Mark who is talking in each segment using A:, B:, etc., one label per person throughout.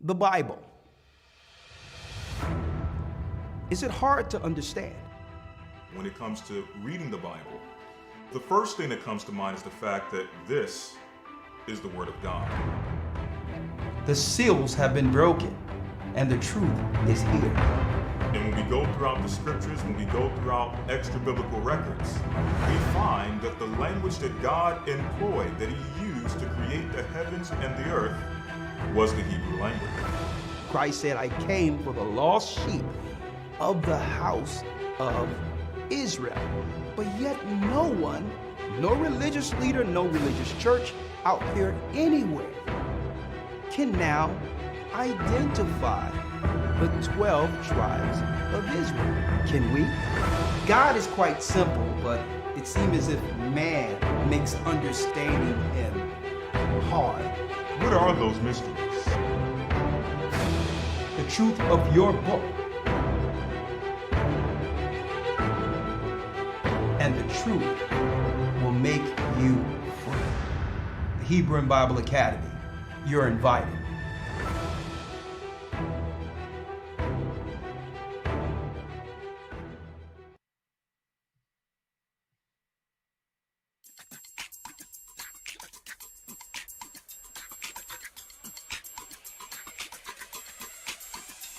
A: The Bible. Is it hard to understand?
B: When it comes to reading the Bible, the first thing that comes to mind is the fact that this is the Word of God.
A: The seals have been broken, and the truth is here.
B: And when we go throughout the scriptures, when we go throughout extra biblical records, we find that the language that God employed, that He used to create the heavens and the earth, was the Hebrew language.
A: Christ said, I came for the lost sheep of the house of Israel. But yet no one, no religious leader, no religious church out there anywhere can now identify the 12 tribes of Israel. Can we? God is quite simple, but it seems as if man makes understanding Him hard.
B: What are those mysteries?
A: The truth of your book and the truth will make you free. The Hebrew and Bible Academy, you're invited.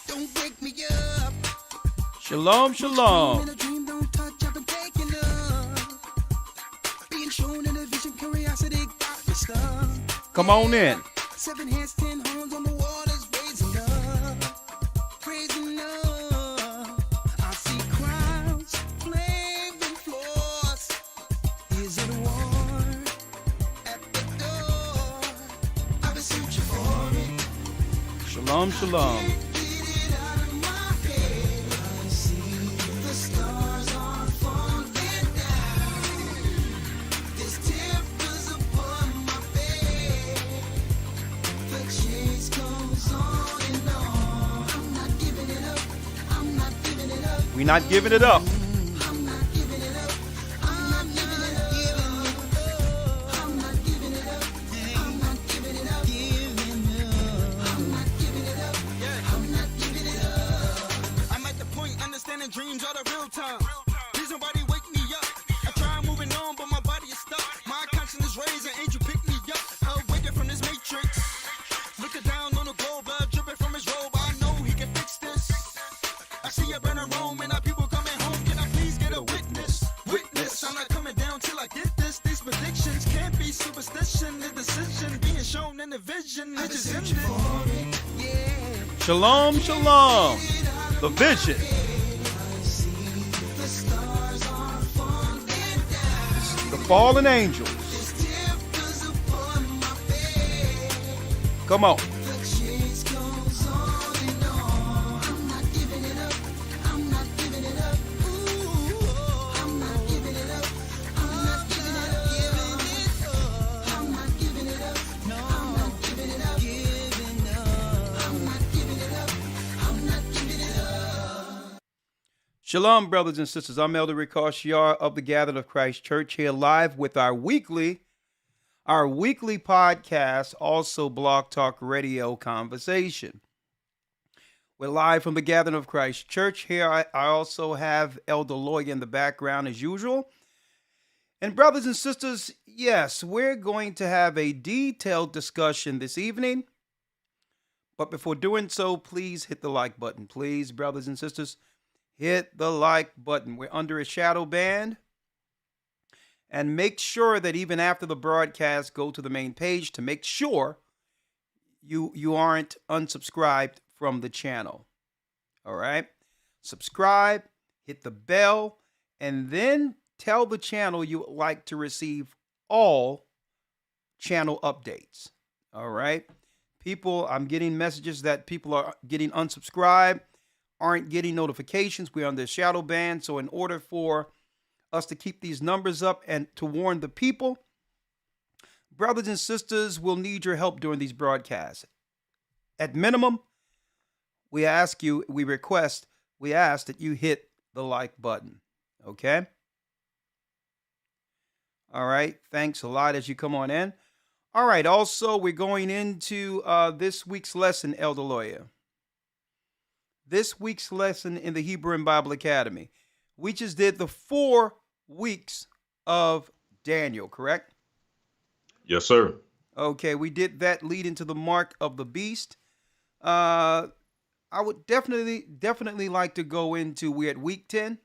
C: Don't wake me up.
A: Shalom, shalom.
C: In a dream, don't touch, I've been taken up. Being shown in a vision, curiosity got me stuck.
A: Come on in.
C: 7 hands, 10 horns on the waters, raising up, praising up. I see crowds, flaming floors. Is it war at the door? I've been searching for it.
A: Shalom, shalom. We're not giving it up.
C: I'm at the point understanding dreams are the real time. Please nobody wake me up. I try moving on, but my body is stuck. My conscience is raised, an angel pick me up. Awaken from this matrix. Looking down on the globe, blood dripping from his robe. I know he can fix this. I see a burning Rome and our people coming home. Can I please get a witness? Witness, I'm not coming down till I get this. These predictions can't be superstition. The decision being shown in the vision. It is ended. Yeah.
A: Shalom, shalom. The vision. The fallen angels. Come on. Shalom, brothers and sisters. I'm Elder Rick Shiar of the Gathering of Christ Church, here live with our weekly podcast, also Blog Talk Radio Conversation. We're live from the Gathering of Christ Church. Here I also have Elder Lawyer in the background as usual. And brothers and sisters, yes, we're going to have a detailed discussion this evening. But before doing so, please hit the like button. Please, brothers and sisters, hit the like button. We're under a shadow ban. And make sure that even after the broadcast, go to the main page to make sure you aren't unsubscribed from the channel. All right? Subscribe, hit the bell, and then tell the channel you would like to receive all channel updates. All right? People, I'm getting messages that people are getting unsubscribed, aren't getting notifications. We're under shadow ban. So in order for us to keep these numbers up and to warn the people, brothers and sisters will need your help during these broadcasts. At minimum, we ask that you hit the like button. Okay? All right. Thanks a lot as you come on in. All right. Also, we're going into this week's lesson, Elder Lawyer. This week's lesson in the Hebrew and Bible Academy. We just did the 4 weeks of Daniel, correct?
B: Yes, sir.
A: Okay, we did that leading to the mark of the beast. I would definitely like to go into, we're at week 10.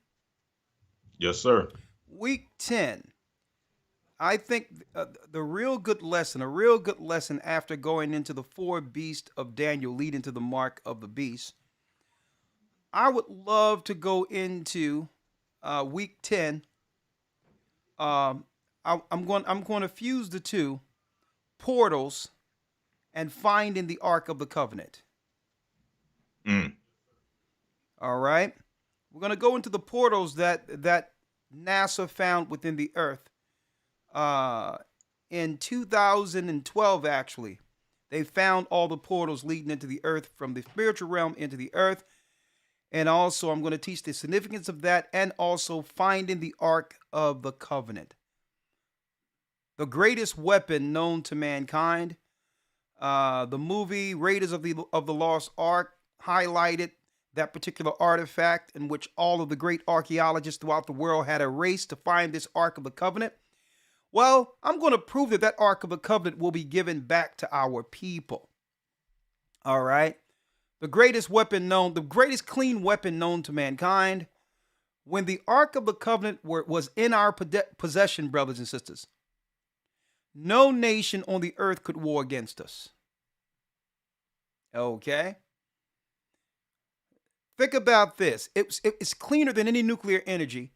B: Yes, sir.
A: Week 10. I think the real good lesson, a real good lesson after going into the 4 beasts of Daniel leading to the mark of the beast. I would love to go into week 10. I'm going to fuse the two portals and finding the Ark of the Covenant.
B: Mm.
A: All right. We're going to go into the portals that NASA found within the earth. In 2012, actually, they found all the portals leading into the earth from the spiritual realm into the earth. And also, I'm going to teach the significance of that and also finding the Ark of the Covenant. The greatest weapon known to mankind. The movie Raiders of the Lost Ark highlighted that particular artifact in which all of the great archaeologists throughout the world had a race to find this Ark of the Covenant. Well, I'm going to prove that Ark of the Covenant will be given back to our people. All right. The greatest weapon known, the greatest clean weapon known to mankind. When the Ark of the Covenant was in our possession, brothers and sisters, no nation on the earth could war against us. Okay? Think about this. It's cleaner than any nuclear energy.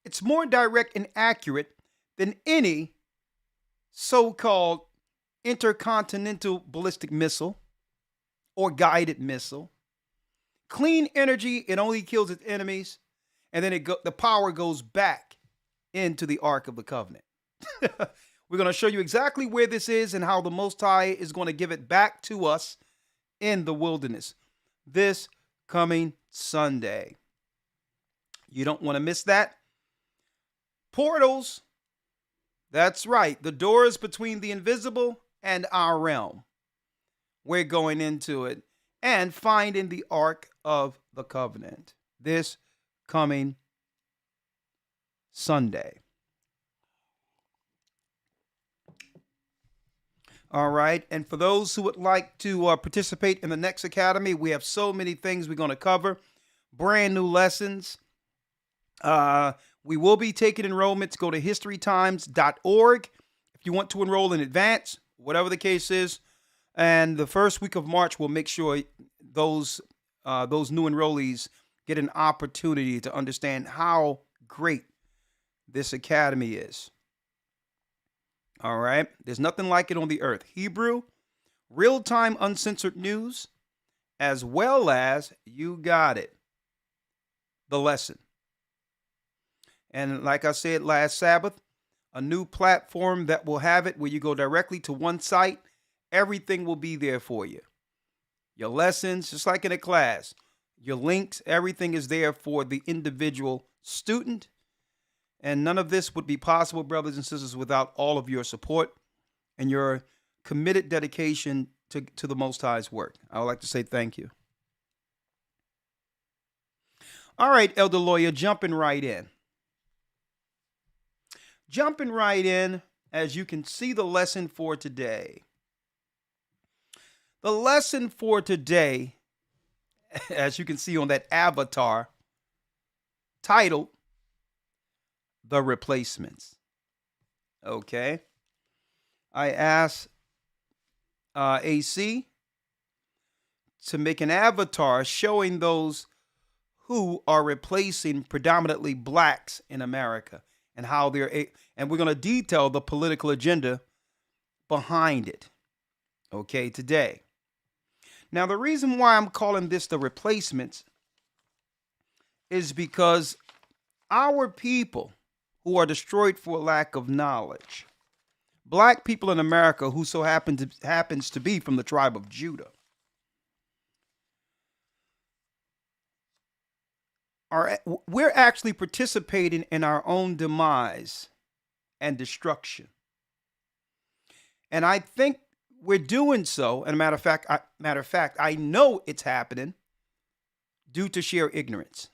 A: It's more direct and accurate than any so-called intercontinental ballistic missile or guided missile. Clean energy, it only kills its enemies, and then the power goes back into the Ark of the Covenant. We're going to show you exactly where this is and how the Most High is going to give it back to us in the wilderness this coming Sunday. You don't want to miss that. Portals, that's right, the doors between the invisible and our realm. We're going into it and finding the Ark of the Covenant this coming Sunday. All right. And for those who would like to participate in the next academy, we have so many things we're going to cover. Brand new lessons. We will be taking enrollments. Go to historytimes.org if you want to enroll in advance, whatever the case is. And the first week of March, we'll make sure those new enrollees get an opportunity to understand how great this academy is. All right. There's nothing like it on the earth. Hebrew, real-time uncensored news, as well as, you got it, the lesson. And like I said last Sabbath, a new platform that will have it where you go directly to one site. Everything will be there for you. Your lessons, just like in a class, your links, everything is there for the individual student. And none of this would be possible, brothers and sisters, without all of your support and your committed dedication to the Most High's work. I would like to say thank you. All right, Elder Lawyer, jumping right in. Jumping right in, as you can see the lesson for today. The lesson for today, as you can see on that avatar, titled The Replacements. Okay. I asked AC to make an avatar showing those who are replacing predominantly blacks in America and how and we're going to detail the political agenda behind it. Okay, today. Now, the reason why I'm calling this the replacements is because our people who are destroyed for lack of knowledge, black people in America who so happens to be from the tribe of Judah, we're actually participating in our own demise and destruction. And I think we're doing so. And matter of fact, I know it's happening due to sheer ignorance.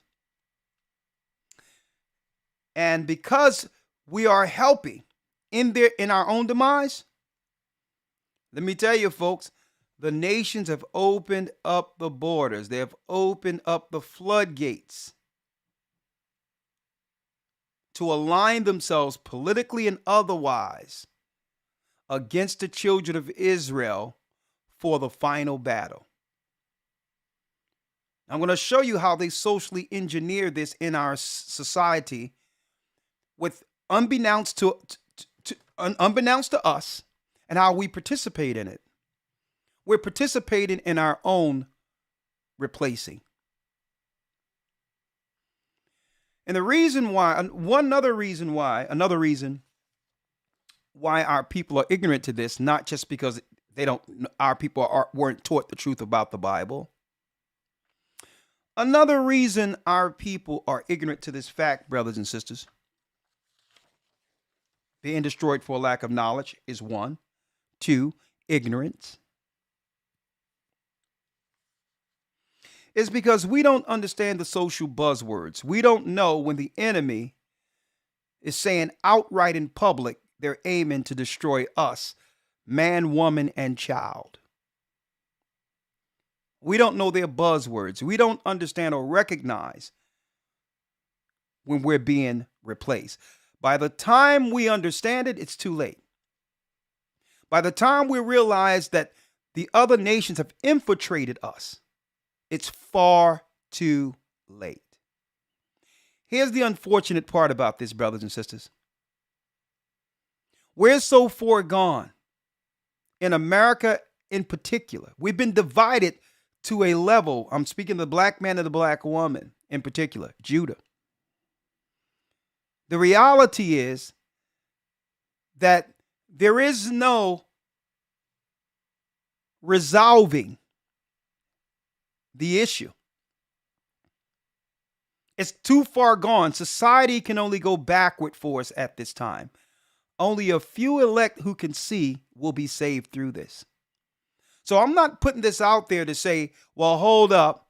A: And because we are helping in our own demise, let me tell you, folks, the nations have opened up the borders. They have opened up the floodgates to align themselves politically and otherwise against the children of Israel for the final battle. I'm going to show you how they socially engineer this in our society, with unbeknownst to us, and how we participate in it. We're participating in our own replacing. And the reason why, another reason why our people are ignorant to this, not just because our people weren't taught the truth about the Bible. Another reason our people are ignorant to this fact, brothers and sisters, being destroyed for lack of knowledge is one. Two, ignorance. Is because we don't understand the social buzzwords. We don't know when the enemy is saying outright in public they're aiming to destroy us, man, woman, and child. We don't know their buzzwords. We don't understand or recognize when we're being replaced. By the time we understand it, it's too late. By the time we realize that the other nations have infiltrated us, it's far too late. Here's the unfortunate part about this, brothers and sisters. We're so far gone, in America in particular. We've been divided to a level. I'm speaking of the black man and the black woman in particular, Judah. The reality is that there is no resolving the issue. It's too far gone. Society can only go backward for us at this time. Only a few elect who can see will be saved through this. So I'm not putting this out there to say, well, hold up,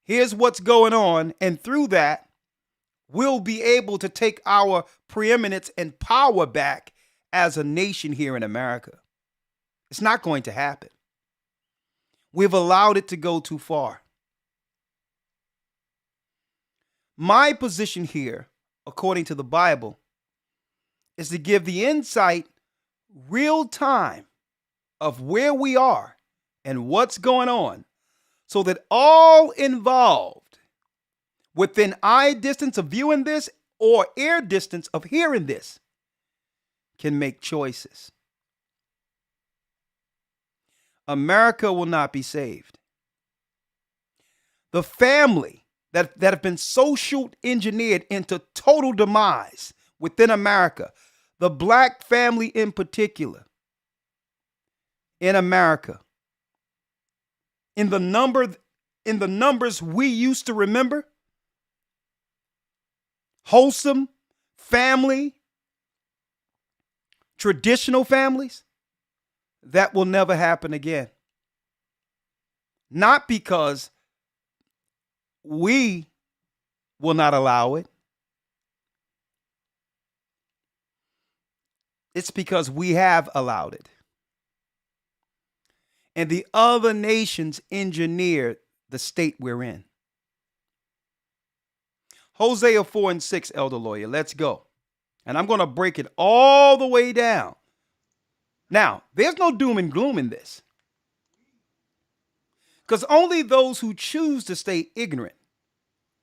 A: here's what's going on, and through that, we'll be able to take our preeminence and power back as a nation here in America. It's not going to happen. We've allowed it to go too far. My position here, according to the Bible, is to give the insight real time of where we are and what's going on, so that all involved within eye distance of viewing this or ear distance of hearing this can make choices. America will not be saved. The family that have been social engineered into total demise within America, the black family in particular, in America, in the numbers we used to remember, wholesome family, traditional families, that will never happen again. Not because we will not allow it. It's because we have allowed it. And the other nations engineered the state we're in. Hosea 4:6, Elder Lawyer, let's go. And I'm going to break it all the way down. Now, there's no doom and gloom in this, because only those who choose to stay ignorant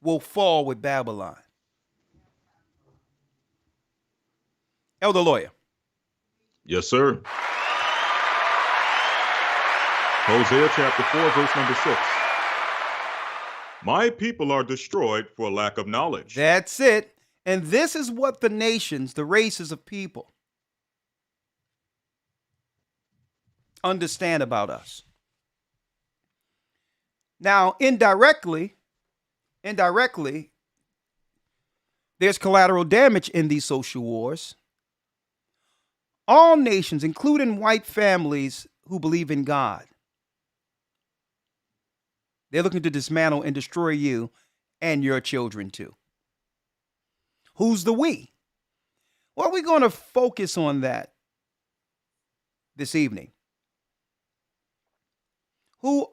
A: will fall with Babylon. Elder Lawyer.
B: Yes, sir. Hosea chapter 4, verse number 6. My people are destroyed for lack of knowledge.
A: That's it. And this is what the nations, the races of people, understand about us. Now, indirectly, there's collateral damage in these social wars. all nations, including white families who believe in God. They're looking to dismantle and destroy you and your children too. Who's the we? Well, we're going to focus on that this evening. Who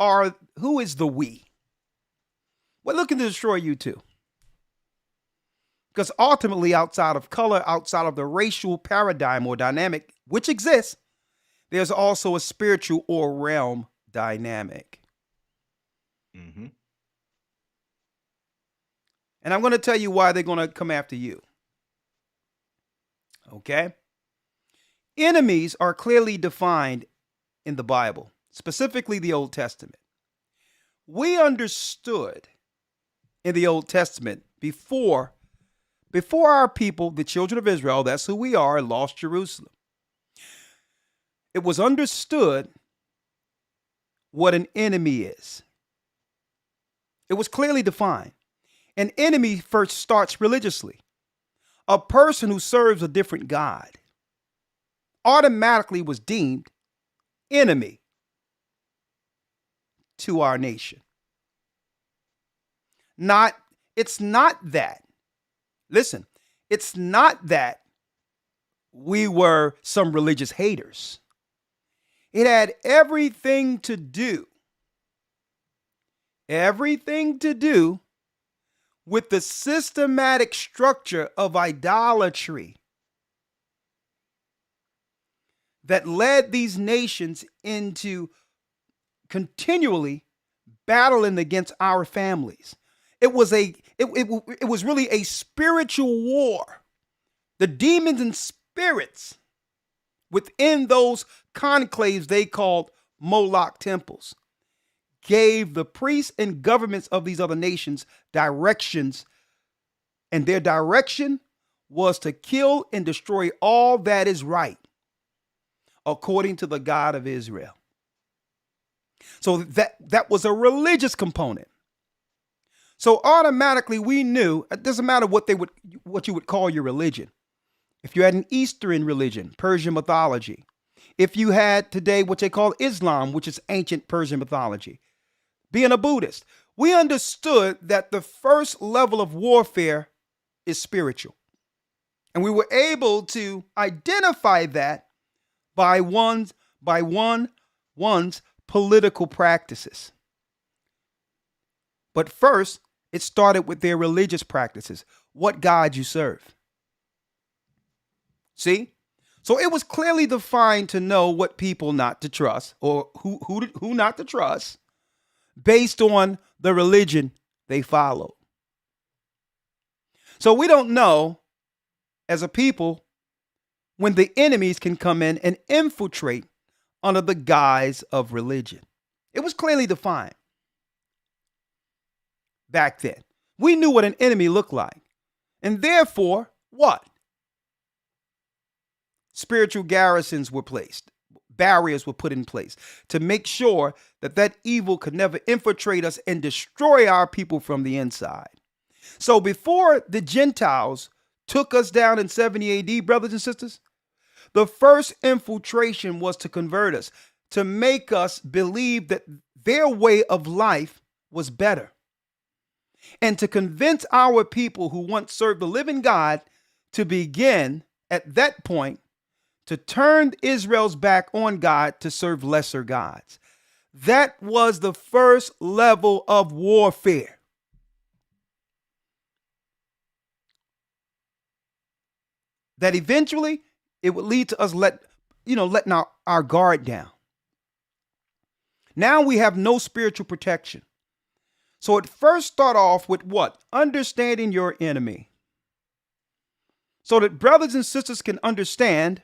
A: is the we? We're looking to destroy you too. Because ultimately, outside of color, outside of the racial paradigm or dynamic, which exists, there's also a spiritual or realm dynamic.
B: Mm-hmm.
A: And I'm going to tell you why they're going to come after you. Okay? Enemies are clearly defined in the Bible, specifically the Old Testament. We understood in the Old Testament before our people, the children of Israel, that's who we are, lost Jerusalem. It was understood what an enemy is. It was clearly defined. An enemy first starts religiously. A person who serves a different God automatically was deemed enemy to our nation. It's not that. Listen, it's not that we were some religious haters. It had everything to do with the systematic structure of idolatry that led these nations into continually battling against our families. It was really a spiritual war. The demons and spirits within those conclaves they called Moloch temples gave the priests and governments of these other nations directions, and their direction was to kill and destroy all that is right, according to the God of Israel. So that was a religious component. So automatically we knew it doesn't matter what you would call your religion. If you had an Eastern religion, Persian mythology, if you had today what they call Islam, which is ancient Persian mythology, being a Buddhist, we understood that the first level of warfare is spiritual. And we were able to identify that by one's political practices. But first, it started with their religious practices, what God you serve. See? So it was clearly defined to know what people not to trust, or who not to trust, based on the religion they followed. So we don't know, as a people, when the enemies can come in and infiltrate under the guise of religion. It was clearly defined back then. We knew what an enemy looked like. And therefore, what? Spiritual garrisons were placed. Barriers were put in place to make sure that evil could never infiltrate us and destroy our people from the inside. So before the Gentiles took us down in 70 AD, brothers and sisters, the first infiltration was to convert us, to make us believe that their way of life was better, and to convince our people who once served the living God to begin, at that point, to turn Israel's back on God to serve lesser gods. That was the first level of warfare. That eventually it would lead to us letting our guard down. Now we have no spiritual protection. So it first start off with what? Understanding your enemy. So that brothers and sisters can understand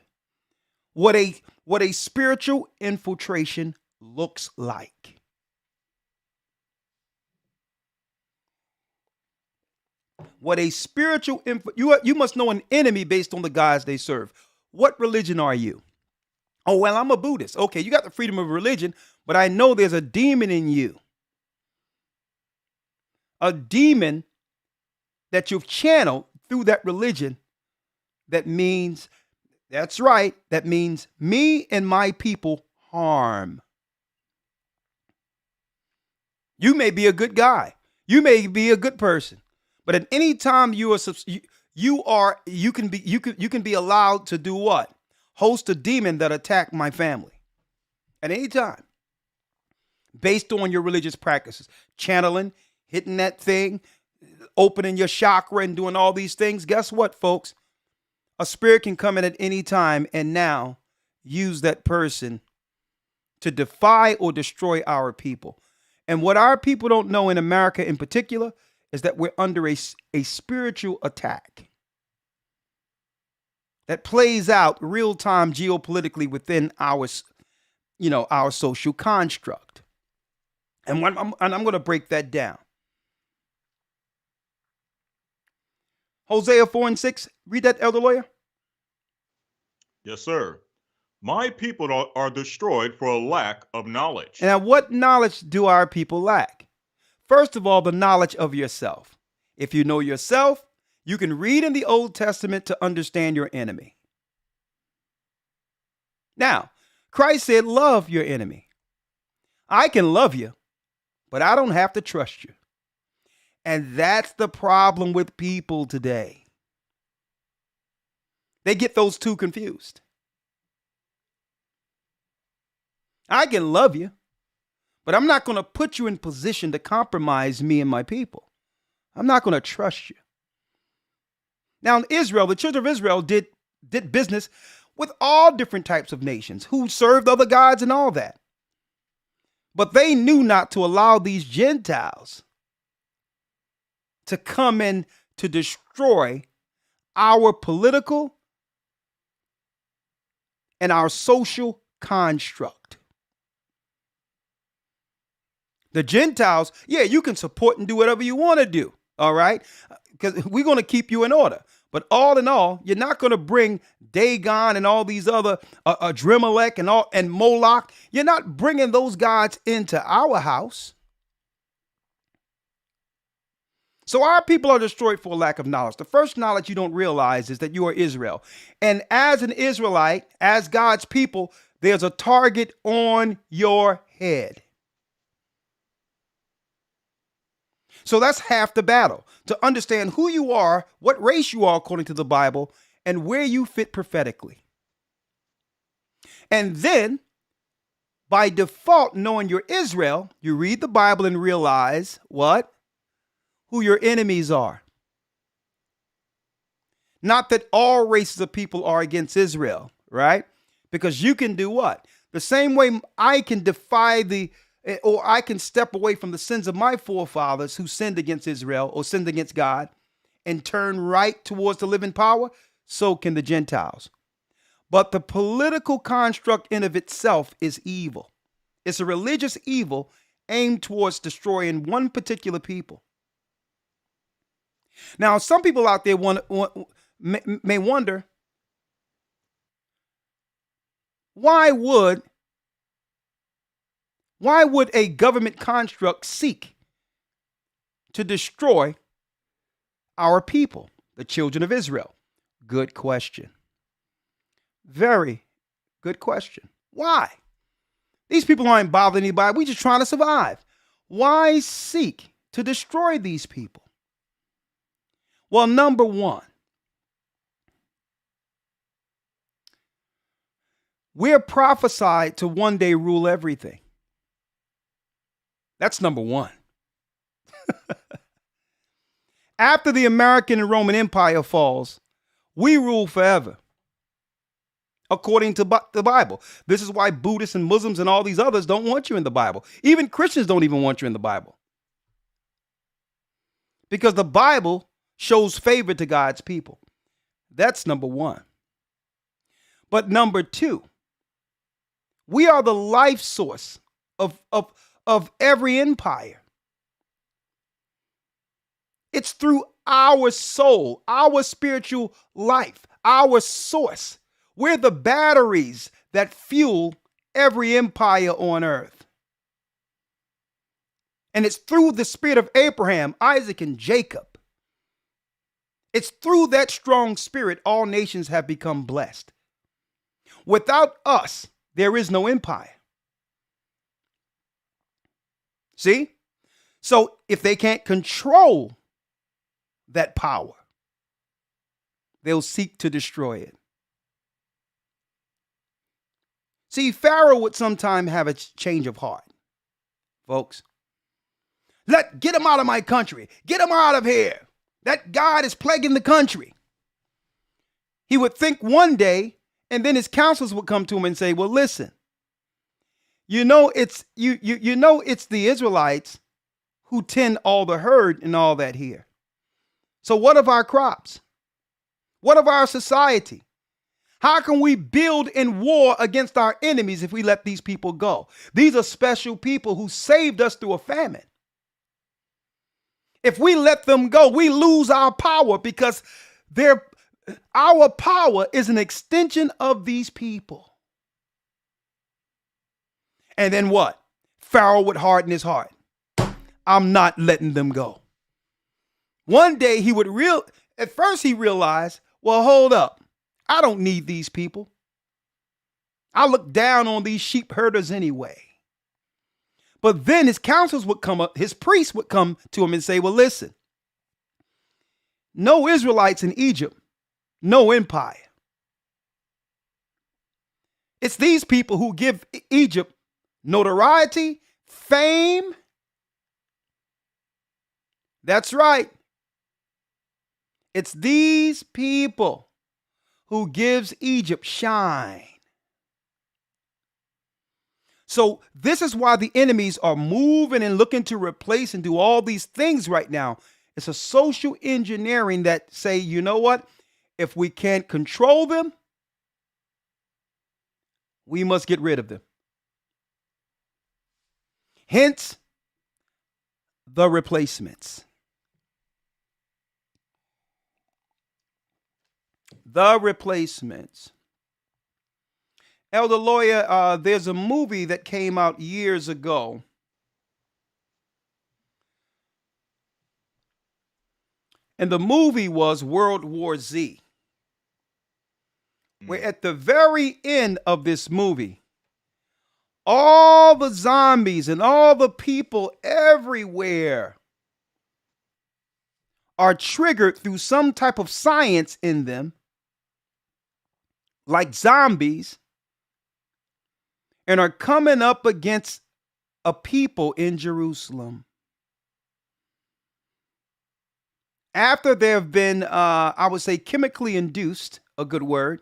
A: what a spiritual infiltration looks like. What a spiritual you must know an enemy based on the gods they serve. What religion are you? Oh, well, I'm a Buddhist. Okay, you got the freedom of religion, but I know there's a demon in you. A demon that you've channeled through that religion that means That's right. That means me and my people harm. You may be a good guy. You may be a good person. But at any time you can be allowed to do what? Host a demon that attack my family. At any time. Based on your religious practices. Channeling, hitting that thing, opening your chakra and doing all these things. Guess what, folks? A spirit can come in at any time and now use that person to defy or destroy our people. And what our people don't know in America in particular is that we're under a spiritual attack that plays out real time geopolitically within our social construct. And I'm going to break that down. Hosea 4:6. Read that, Elder Lawyer.
B: Yes, sir. My people are destroyed for a lack of knowledge.
A: Now, what knowledge do our people lack? First of all, the knowledge of yourself. If you know yourself, you can read in the Old Testament to understand your enemy. Now, Christ said, love your enemy. I can love you, but I don't have to trust you. And that's the problem with people today. They get those two confused. I can love you, but I'm not going to put you in position to compromise me and my people. I'm not going to trust you. Now, in Israel, the children of Israel did business with all different types of nations who served other gods and all that. But they knew not to allow these Gentiles to come in to destroy our political and our social construct. The Gentiles, yeah, you can support and do whatever you want to do, all right? Because we're going to keep you in order. But all in all, you're not going to bring Dagon and all these other Adrimelech and Moloch. You're not bringing those gods into our house. So our people are destroyed for lack of knowledge. The first knowledge you don't realize is that you are Israel. And as an Israelite, as God's people, there's a target on your head. So that's half the battle, to understand who you are, what race you are according to the Bible, and where you fit prophetically. And then, by default, knowing you're Israel, you read the Bible and realize what? Who your enemies are. Not that all races of people are against Israel, right? Because you can do what? The same way I can defy or I can step away from the sins of my forefathers who sinned against Israel or sinned against God and turn right towards the living power, so can the Gentiles. But the political construct in of itself is evil. It's a religious evil aimed towards destroying one particular people. Now, some people out there may wonder, why would a government construct seek to destroy our people, the children of Israel? Good question. Very good question. Why? These people aren't bothering anybody. We're just trying to survive. Why seek to destroy these people? Well, number one, we're prophesied to one day rule everything. That's number one. After the American and Roman Empire falls, we rule forever, according to the Bible. This is why Buddhists and Muslims and all these others don't want you in the Bible. Even Christians don't even want you in the Bible. Because the Bible shows favor to God's people. That's number one. But number two, we are the life source of every empire. It's through our soul, our spiritual life, our source. We're the batteries that fuel every empire on earth. And it's through the spirit of Abraham, Isaac, and Jacob. It's through that strong spirit all nations have become blessed. Without us, there is no empire. See? So if they can't control that power, they'll seek to destroy it. See, Pharaoh would sometime have a change of heart, folks. Get him out of my country. Get him out of here. That God is plaguing the country. He would think one day, and then his counselors would come to him and say, well, listen, it's the Israelites who tend all the herd and all that here. So what of our crops? What of our society? How can we build in war against our enemies if we let these people go? These are special people who saved us through a famine. If we let them go, we lose our power because our power is an extension of these people. And then what? Pharaoh would harden his heart. I'm not letting them go. One day at first he realized, well, hold up. I don't need these people. I look down on these sheep herders anyway. But then his counselors would come up, his priests would come to him and say, well, listen, no Israelites in Egypt, no empire. It's these people who give Egypt notoriety, fame. That's right. It's these people who gives Egypt shine. So this is why the enemies are moving and looking to replace and do all these things right now. It's a social engineering that say, you know what? If we can't control them, we must get rid of them. Hence, the replacements. The replacements. Elder Lawyer, there's a movie that came out years ago. And the movie was World War Z. Where at the very end of this movie, all the zombies and all the people everywhere are triggered through some type of science in them, like zombies, and are coming up against a people in Jerusalem. After they have been, I would say, chemically induced, a good word,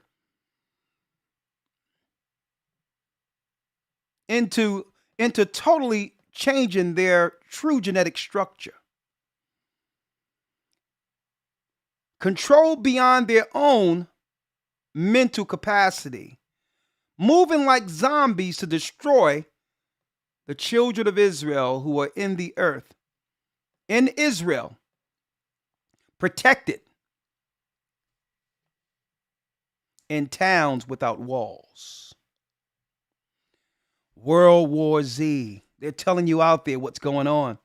A: into totally changing their true genetic structure. Controlled beyond their own mental capacity, moving like zombies to destroy the children of Israel who are in the earth, in Israel, protected in towns without walls. World War Z. They're telling you out there what's going on.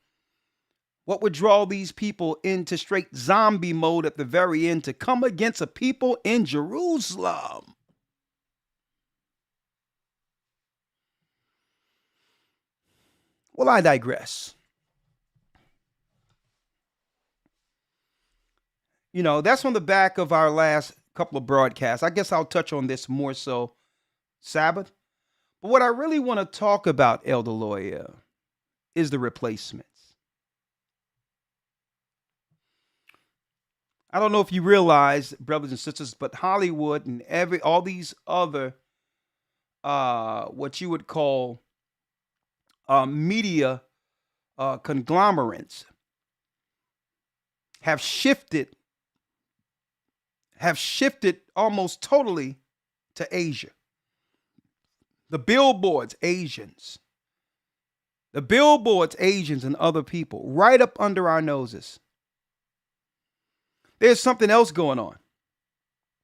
A: What would draw these people into straight zombie mode at the very end to come against a people in Jerusalem? Well, I digress. You know, that's on the back of our last couple of broadcasts. I guess I'll touch on this more so Sabbath. But what I really want to talk about, Elder Lawyer, is the replacements. I don't know if you realize, brothers and sisters, but Hollywood and all these other what you would call media conglomerates have shifted almost totally to Asia. The billboards, Asians. The billboards, Asians and other people, right up under our noses. There's something else going on.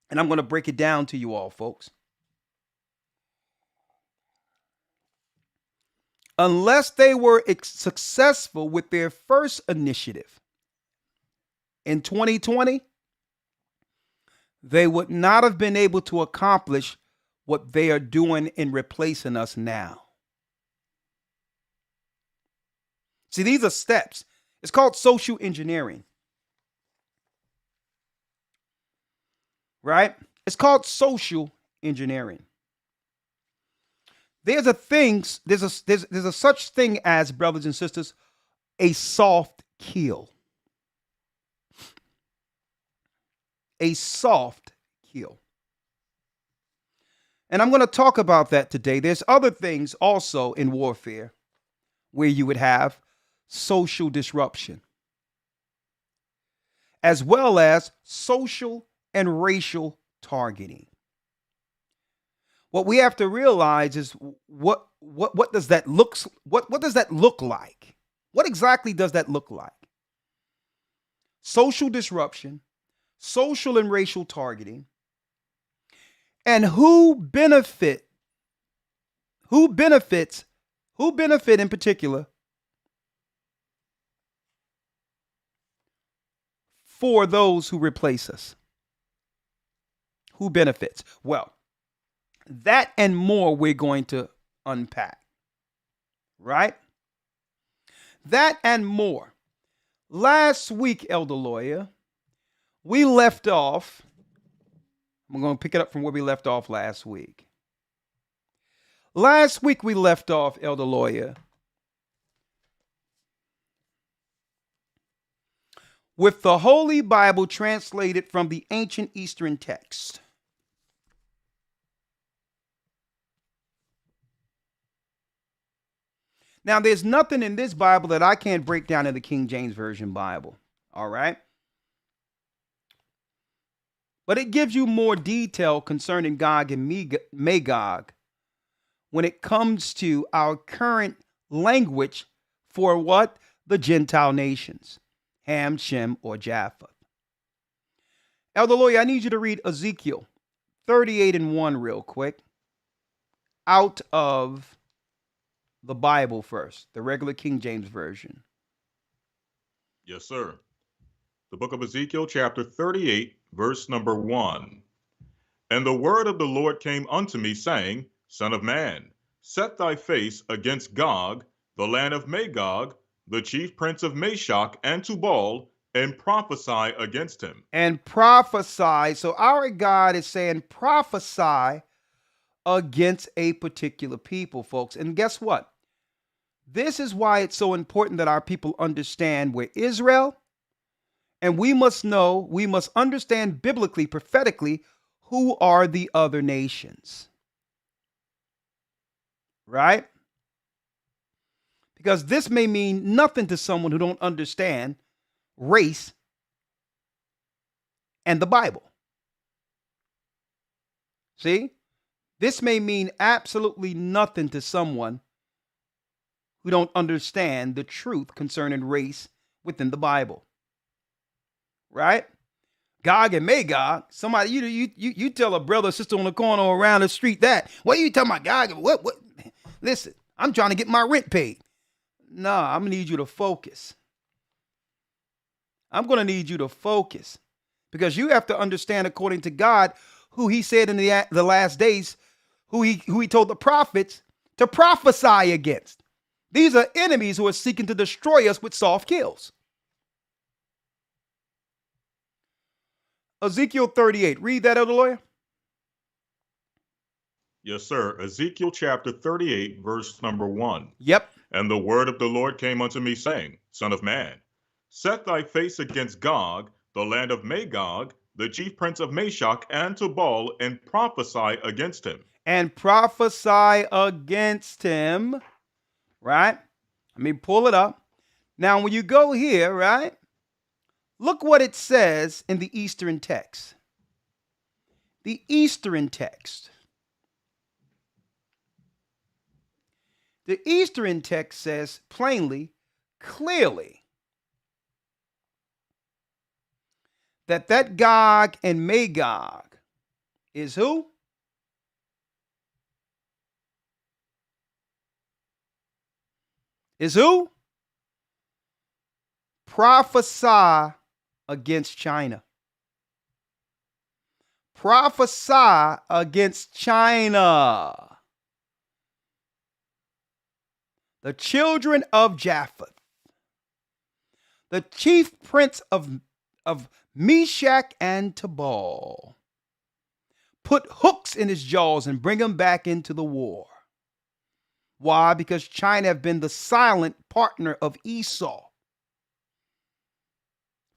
A: And I'm going to break it down to you all, folks. Unless they were successful with their first initiative in 2020, they would not have been able to accomplish what they are doing in replacing us now. See, these are steps. It's called social engineering. Right? It's called social engineering. There's a such thing as, brothers and sisters, a soft kill. A soft kill. And I'm going to talk about that today. There's other things also in warfare where you would have social disruption, as well as social and racial targeting. What we have to realize is what does that look like? What exactly does that look like? Social disruption, social and racial targeting, and who benefits in particular for those who replace us. Who benefits? Well, that and more we're going to unpack, right? That and more. Last week, Elder Lawyer, we left off. I'm going to pick it up from where we left off last week. Last week we left off, Elder Lawyer, with the Holy Bible translated from the ancient Eastern text. Now, there's nothing in this Bible that I can't break down in the King James Version Bible. All right? But it gives you more detail concerning Gog and Magog when it comes to our current language for what? The Gentile nations. Ham, Shem, or Japheth. Elder Lawyer, I need you to read Ezekiel 38:1 real quick. Out of the Bible first, the regular King James Version.
B: Yes, sir. The book of Ezekiel, chapter 38, verse number 1. And the word of the Lord came unto me, saying, Son of man, set thy face against Gog, the land of Magog, the chief prince of Meshach and Tubal, and prophesy against him.
A: And prophesy. So our God is saying prophesy against a particular people, folks. And guess what? This is why it's so important that our people understand where Israel, and we must understand biblically, prophetically, who are the other nations. Right? Because this may mean nothing to someone who don't understand race and the Bible. See? This may mean absolutely nothing to someone who don't understand the truth concerning race within the Bible. Right? Gog and Magog. Somebody, you tell a brother or sister on the corner or around the street that. What are you talking about, Gog? What? Listen, I'm trying to get my rent paid. No, I'm going to need you to focus. I'm going to need you to focus. Because you have to understand, according to God, who he said in the last days, who he told the prophets to prophesy against. These are enemies who are seeking to destroy us with soft kills. Ezekiel 38. Read that, Elder Lawyer.
B: Yes, sir. Ezekiel chapter 38, verse number 1.
A: Yep.
B: And the word of the Lord came unto me, saying, Son of man, set thy face against Gog, the land of Magog, the chief prince of Meshach and Tubal, and prophesy against him.
A: And prophesy against him. Right? Let me pull it up. Now, when you go here, right? Look what it says in the Eastern text. The Eastern text. The Eastern text says plainly, clearly, that Gog and Magog is who? Is who? Prophesy against China. prophesy against China. The children of Japheth, the chief prince of Meshach and Tubal, put hooks in his jaws and bring him back into the war. Why? Because China have been the silent partner of Esau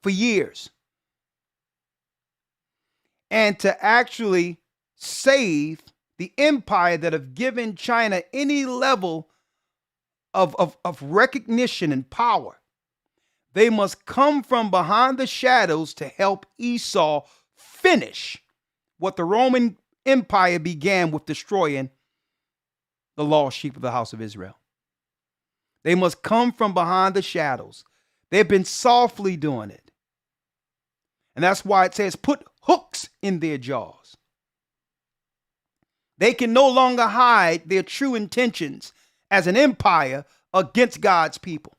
A: for years. And to actually save the empire that have given China any level of recognition and power, they must come from behind the shadows to help Esau finish what the Roman Empire began with destroying the lost sheep of the house of Israel. They must come from behind the shadows. They've been softly doing it. And that's why it says, put hooks in their jaws. They can no longer hide their true intentions as an empire against God's people.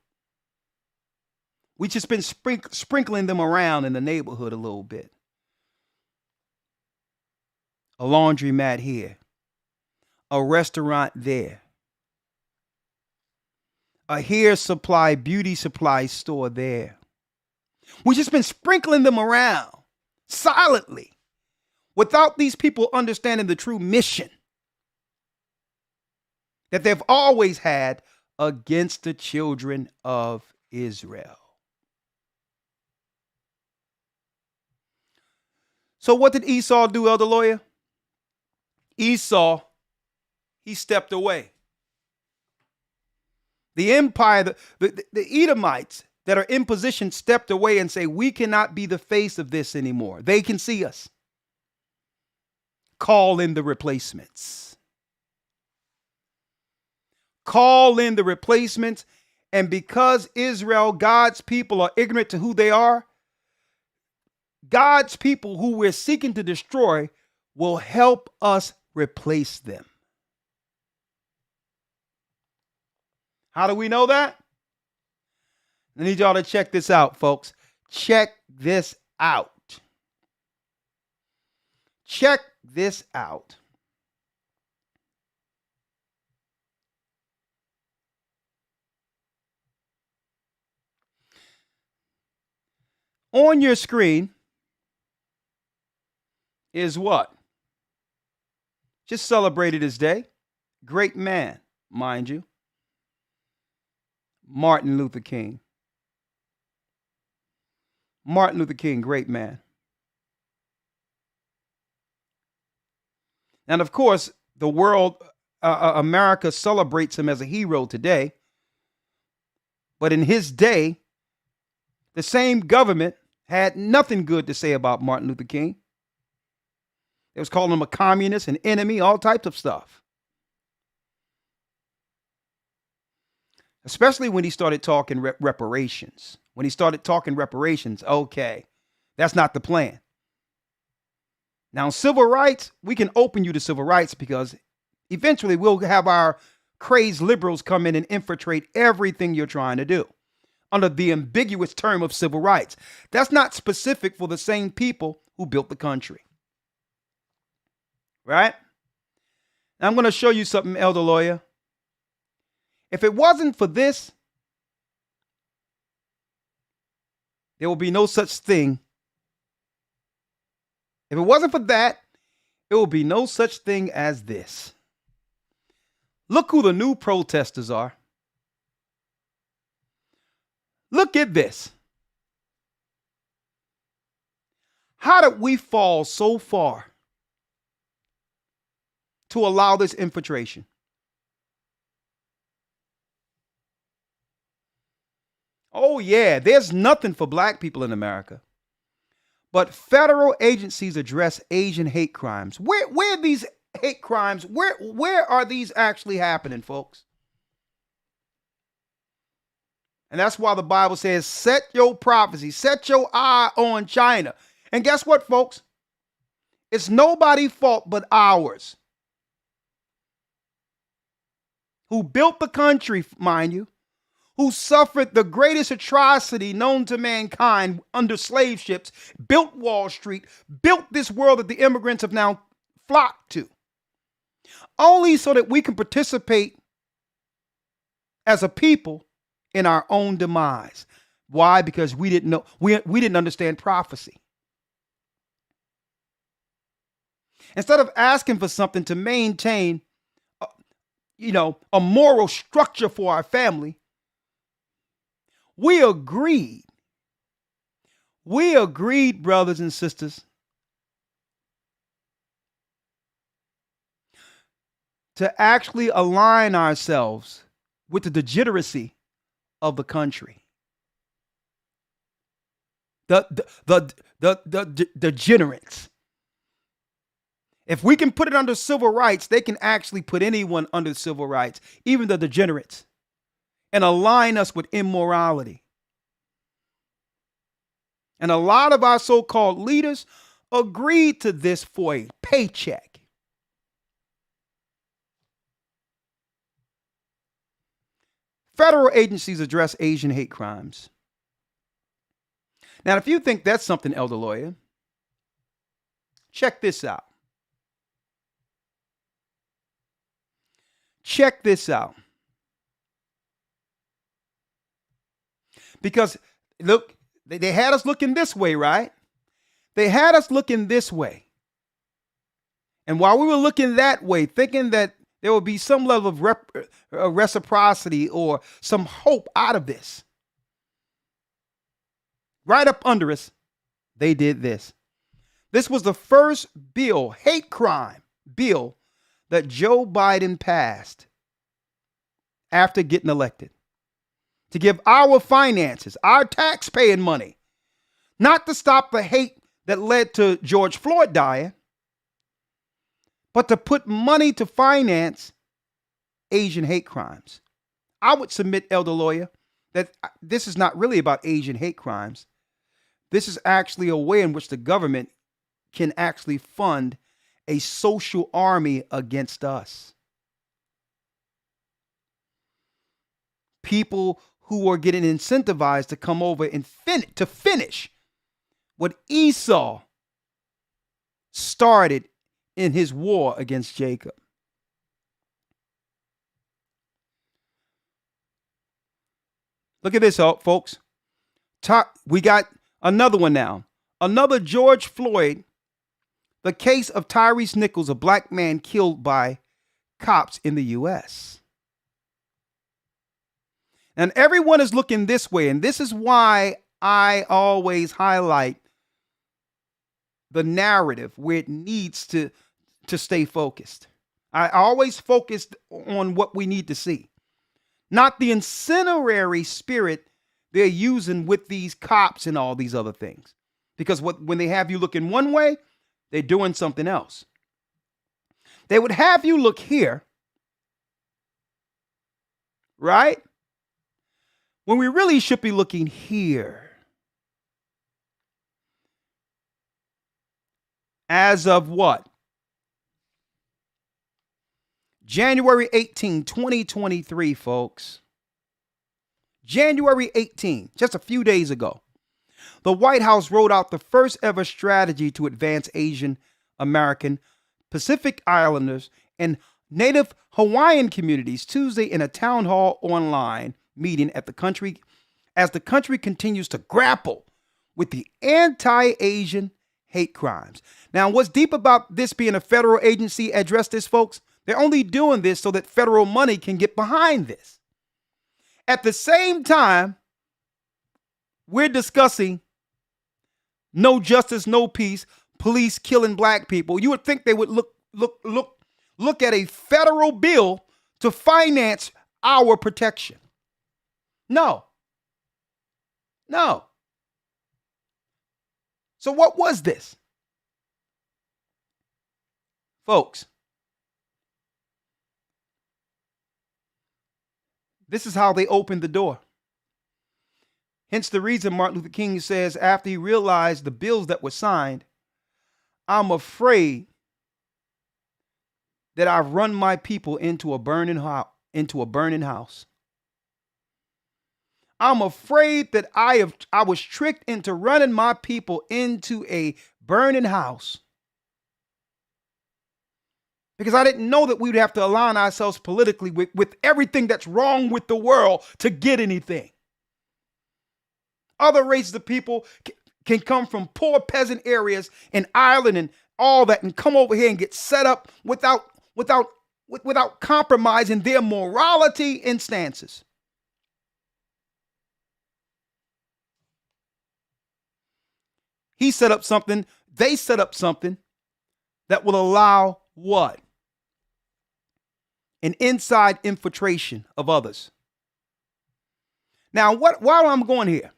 A: We've just been sprinkling them around in the neighborhood a little bit. A laundromat here, a restaurant there, a hair supply, beauty supply store there. We've just been sprinkling them around silently without these people understanding the true mission that they've always had against the children of Israel. So what did Esau do, Elder Lawyer? Esau, he stepped away. The empire, the Edomites that are in position stepped away and say, we cannot be the face of this anymore. They can see us. Call in the replacements. Call in the replacements. And because Israel, God's people, are ignorant to who they are, God's people who we're seeking to destroy will help us replace them. How do we know that? I need y'all to check this out, folks. Check this out. Check this out. On your screen is what? Just celebrated his day. Great man, mind you. Martin Luther King. Martin Luther King, great man. And of course, the world, America celebrates him as a hero today. But in his day, the same government had nothing good to say about Martin Luther King. They was calling him a communist, an enemy, all types of stuff. Especially when he started talking reparations. When he started talking reparations, okay, that's not the plan. Now, civil rights, we can open you to civil rights because eventually we'll have our crazed liberals come in and infiltrate everything you're trying to do under the ambiguous term of civil rights. That's not specific for the same people who built the country. Right? Now, I'm going to show you something, Elder Lawyer. If it wasn't for this, there will be no such thing. If it wasn't for that, there will be no such thing as this. Look who the new protesters are. Look at this. How did we fall so far to allow this infiltration? Oh, yeah, there's nothing for black people in America. But federal agencies address Asian hate crimes. Where are these hate crimes? Where are these actually happening, folks? And that's why the Bible says, set your prophecy, set your eye on China. And guess what, folks? It's nobody's fault but ours. Who built the country, mind you, who suffered the greatest atrocity known to mankind under slave ships, built Wall Street, built this world that the immigrants have now flocked to, only so that we can participate as a people in our own demise. Why? Because we didn't know, we didn't understand prophecy. Instead of asking for something to maintain, a moral structure for our family, we agreed, brothers and sisters, to actually align ourselves with the degeneracy of the country. The degenerates. If we can put it under civil rights, they can actually put anyone under civil rights, even the degenerates, and align us with immorality. And a lot of our so-called leaders agreed to this for a paycheck. Federal agencies address Asian hate crimes. Now, if you think that's something, Elder Lawyer, check this out. Check this out. Because, look, they had us looking this way, right? They had us looking this way. And while we were looking that way, thinking that there would be some level of reciprocity or some hope out of this, right up under us, they did this. This was the first bill, hate crime bill, that Joe Biden passed after getting elected, to give our finances, our tax-paying money, not to stop the hate that led to George Floyd dying, but to put money to finance Asian hate crimes. I would submit, Elder Lawyer, that this is not really about Asian hate crimes. This is actually a way in which the government can actually fund a social army against us. People who are getting incentivized to come over and finish what Esau started in his war against Jacob. Look at this, folks. We got another one now. Another George Floyd. The case of Tyrese Nichols, a black man killed by cops in the U.S. And everyone is looking this way, and this is why I always highlight the narrative where it needs to stay focused. I always focused on what we need to see, not the incendiary spirit they're using with these cops and all these other things. Because when they have you looking one way, they're doing something else. They would have you look here, right? When we really should be looking here. As of what? January 18, 2023, folks. January 18, just a few days ago. The White House rolled out the first ever strategy to advance Asian American, Pacific Islanders, and Native Hawaiian communities Tuesday in a town hall online meeting as the country continues to grapple with the anti-Asian hate crimes. Now, what's deep about this being a federal agency address this, folks? They're only doing this so that federal money can get behind this. At the same time, we're discussing no justice, no peace, police killing black people. You would think they would look at a federal bill to finance our protection. No. So what was this? Folks, this is how they opened the door. Hence the reason Martin Luther King says after he realized the bills that were signed, I'm afraid that I've run my people into a burning house. Into a burning house. I'm afraid that I was tricked into running my people into a burning house. Because I didn't know that we would have to align ourselves politically with everything that's wrong with the world to get anything. Other races of people can come from poor peasant areas in Ireland and all that and come over here and get set up without compromising their morality and stances. He set up something, they set up something that will allow what? An inside infiltration of others. Now, why I'm going here?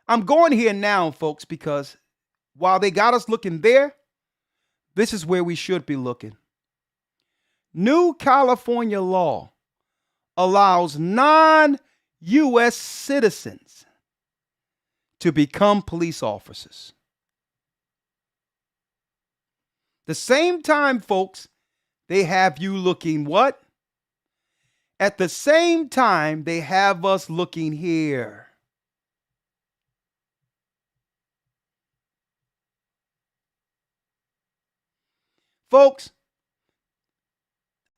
A: I'm going here now, folks, because while they got us looking there, this is where we should be looking. New California law allows non-U.S. citizens to become police officers. The same time, folks, they have you looking what? At the same time, they have us looking here. Folks,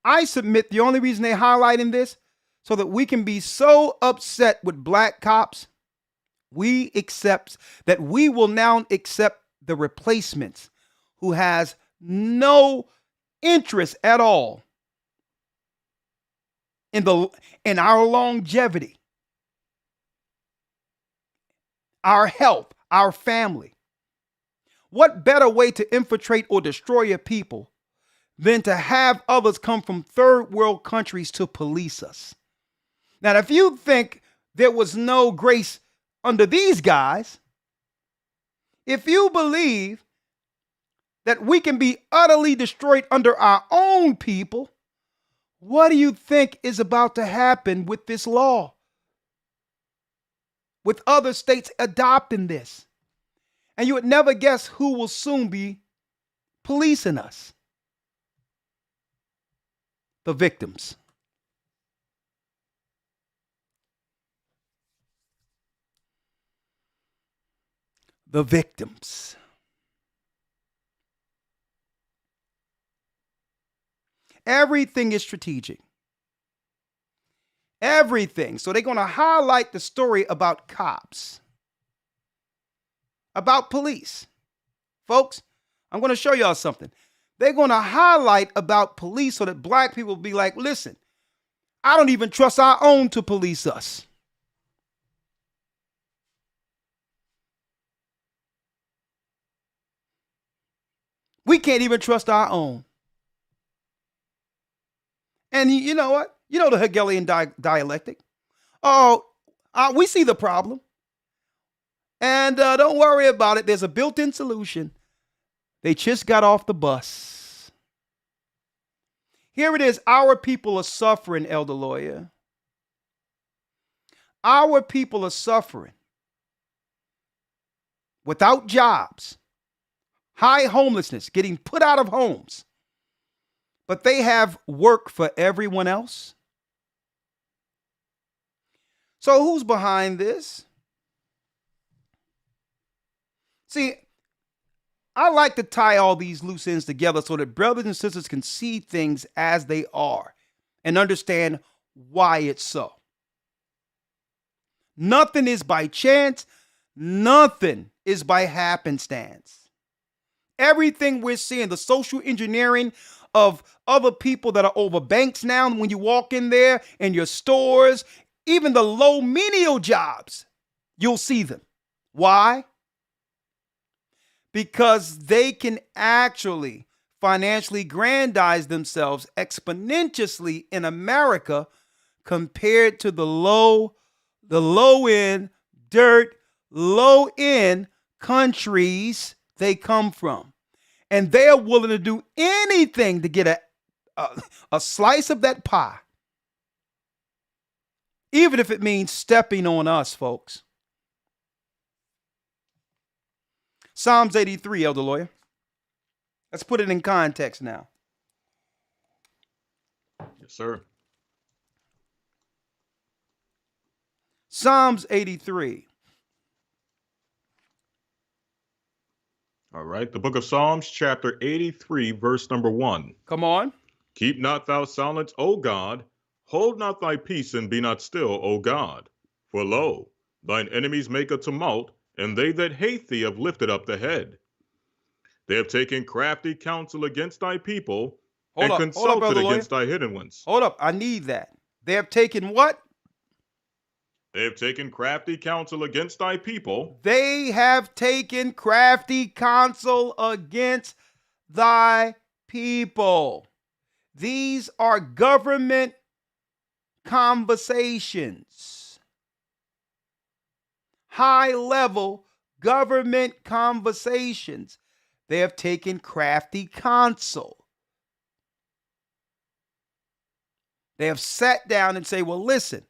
A: I submit the only reason they're highlighting this so that we can be so upset with black cops, we will now accept the replacements who has no interest at all in our longevity, our health, our family. What better way to infiltrate or destroy a people than to have others come from third world countries to police us? Now, if you think there was no grace under these guys, if you believe that we can be utterly destroyed under our own people, what do you think is about to happen with this law? With other states adopting this? And you would never guess who will soon be policing us. The victims. The victims. Everything is strategic. Everything. So they're going to highlight the story about cops, about police. Folks, I'm going to show y'all something. They're going to highlight about police so that black people will be like, listen, I don't even trust our own to police us. We can't even trust our own. And you know what? You know the Hegelian dialectic. Oh, we see the problem. And don't worry about it. There's a built-in solution. They just got off the bus. Here it is. Our people are suffering, Elder Lawyer. Our people are suffering. Without jobs. High homelessness, getting put out of homes. But they have work for everyone else. So who's behind this? See, I like to tie all these loose ends together so that brothers and sisters can see things as they are and understand why it's so. Nothing is by chance. Nothing is by happenstance. Everything we're seeing, the social engineering of other people that are over banks now, when you walk in there in your stores, even the low menial jobs, you'll see them. Why? Because they can actually financially aggrandize themselves exponentially in America compared to the low end, low end countries they come from. And they're willing to do anything to get a slice of that pie. Even if it means stepping on us, folks. Psalms 83, Elder Lawyer. Let's put it in context now.
B: Yes, sir.
A: Psalms 83.
B: All right. The book of Psalms, chapter 83, verse number 1.
A: Come on.
B: Keep not thou silence, O God. Hold not thy peace, and be not still, O God. For lo, thine enemies make a tumult, and they that hate thee have lifted up the head. They have taken crafty counsel against thy people,
A: Hold
B: and
A: up,
B: consulted
A: Brother Lawyer.
B: against thy hidden ones.
A: Hold up. I need that. They have taken what?
B: They have taken crafty counsel against thy people,
A: They have taken crafty counsel against thy people. These are government conversations. High level government conversations. They have taken crafty counsel. They have sat down and say, well, listen,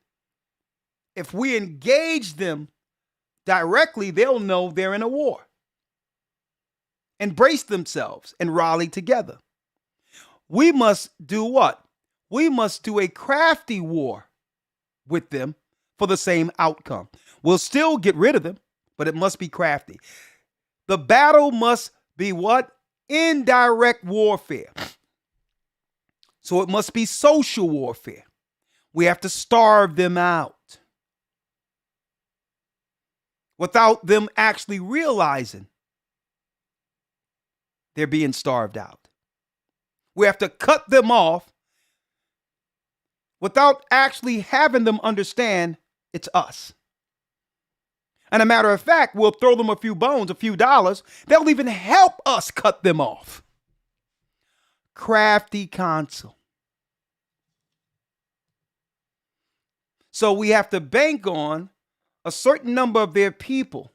A: if we engage them directly, they'll know they're in a war. Embrace themselves and rally together. We must do what? We must do a crafty war with them for the same outcome. We'll still get rid of them, but it must be crafty. The battle must be what? Indirect warfare. So it must be social warfare. We have to starve them out without them actually realizing they're being starved out. We have to cut them off without actually having them understand it's us. And a matter of fact, we'll throw them a few bones, a few dollars. They'll even help us cut them off. Crafty counsel. So we have to bank on a certain number of their people.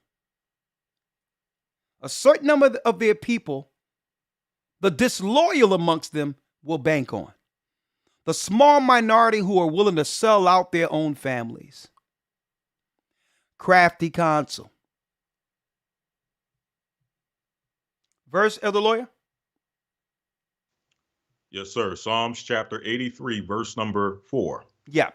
A: A certain number of their people, the disloyal amongst them, will bank on. The small minority who are willing to sell out their own families. Crafty counsel. Verse, Elder Lawyer?
B: Yes, sir. Psalms chapter 83, verse number 4.
A: Yeah.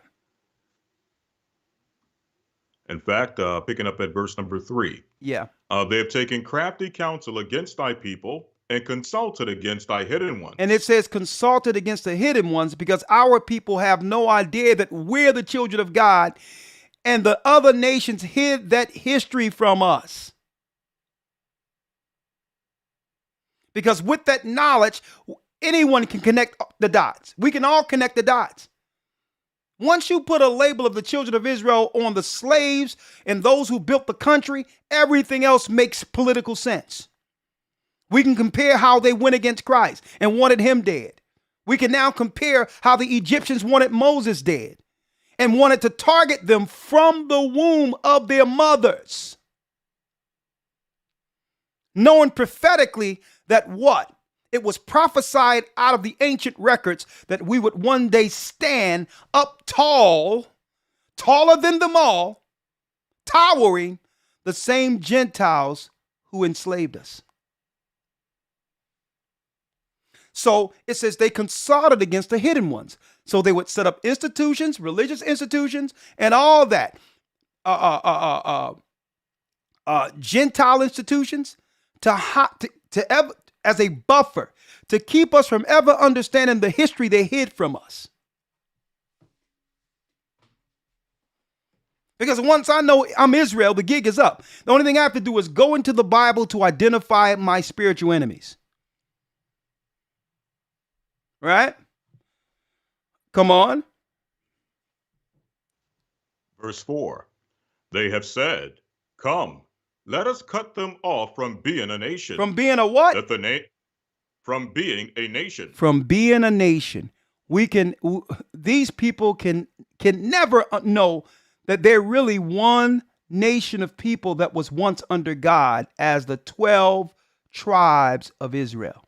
B: In fact, picking up at verse number 3.
A: Yeah.
B: They have taken crafty counsel against thy people and consulted against thy hidden ones.
A: And it says consulted against the hidden ones because our people have no idea that we're the children of God and the other nations hid that history from us. Because with that knowledge, anyone can connect the dots. We can all connect the dots. Once you put a label of the children of Israel on the slaves and those who built the country, everything else makes political sense. We can compare how they went against Christ and wanted him dead. We can now compare how the Egyptians wanted Moses dead and wanted to target them from the womb of their mothers. Knowing prophetically that what? It was prophesied out of the ancient records that we would one day stand up tall, taller than them all, towering the same Gentiles who enslaved us. So it says they consulted against the hidden ones. So they would set up institutions, religious institutions, and all that. Gentile institutions as a buffer to keep us from ever understanding the history they hid from us. Because once I know I'm Israel, the gig is up. The only thing I have to do is go into the Bible to identify my spiritual enemies. Right? Come on.
B: Verse 4. They have said, come, let us cut them off from being a nation.
A: From being a what?
B: From being a nation.
A: From being a nation. These people can never know that they're really one nation of people that was once under God as the 12 tribes of Israel.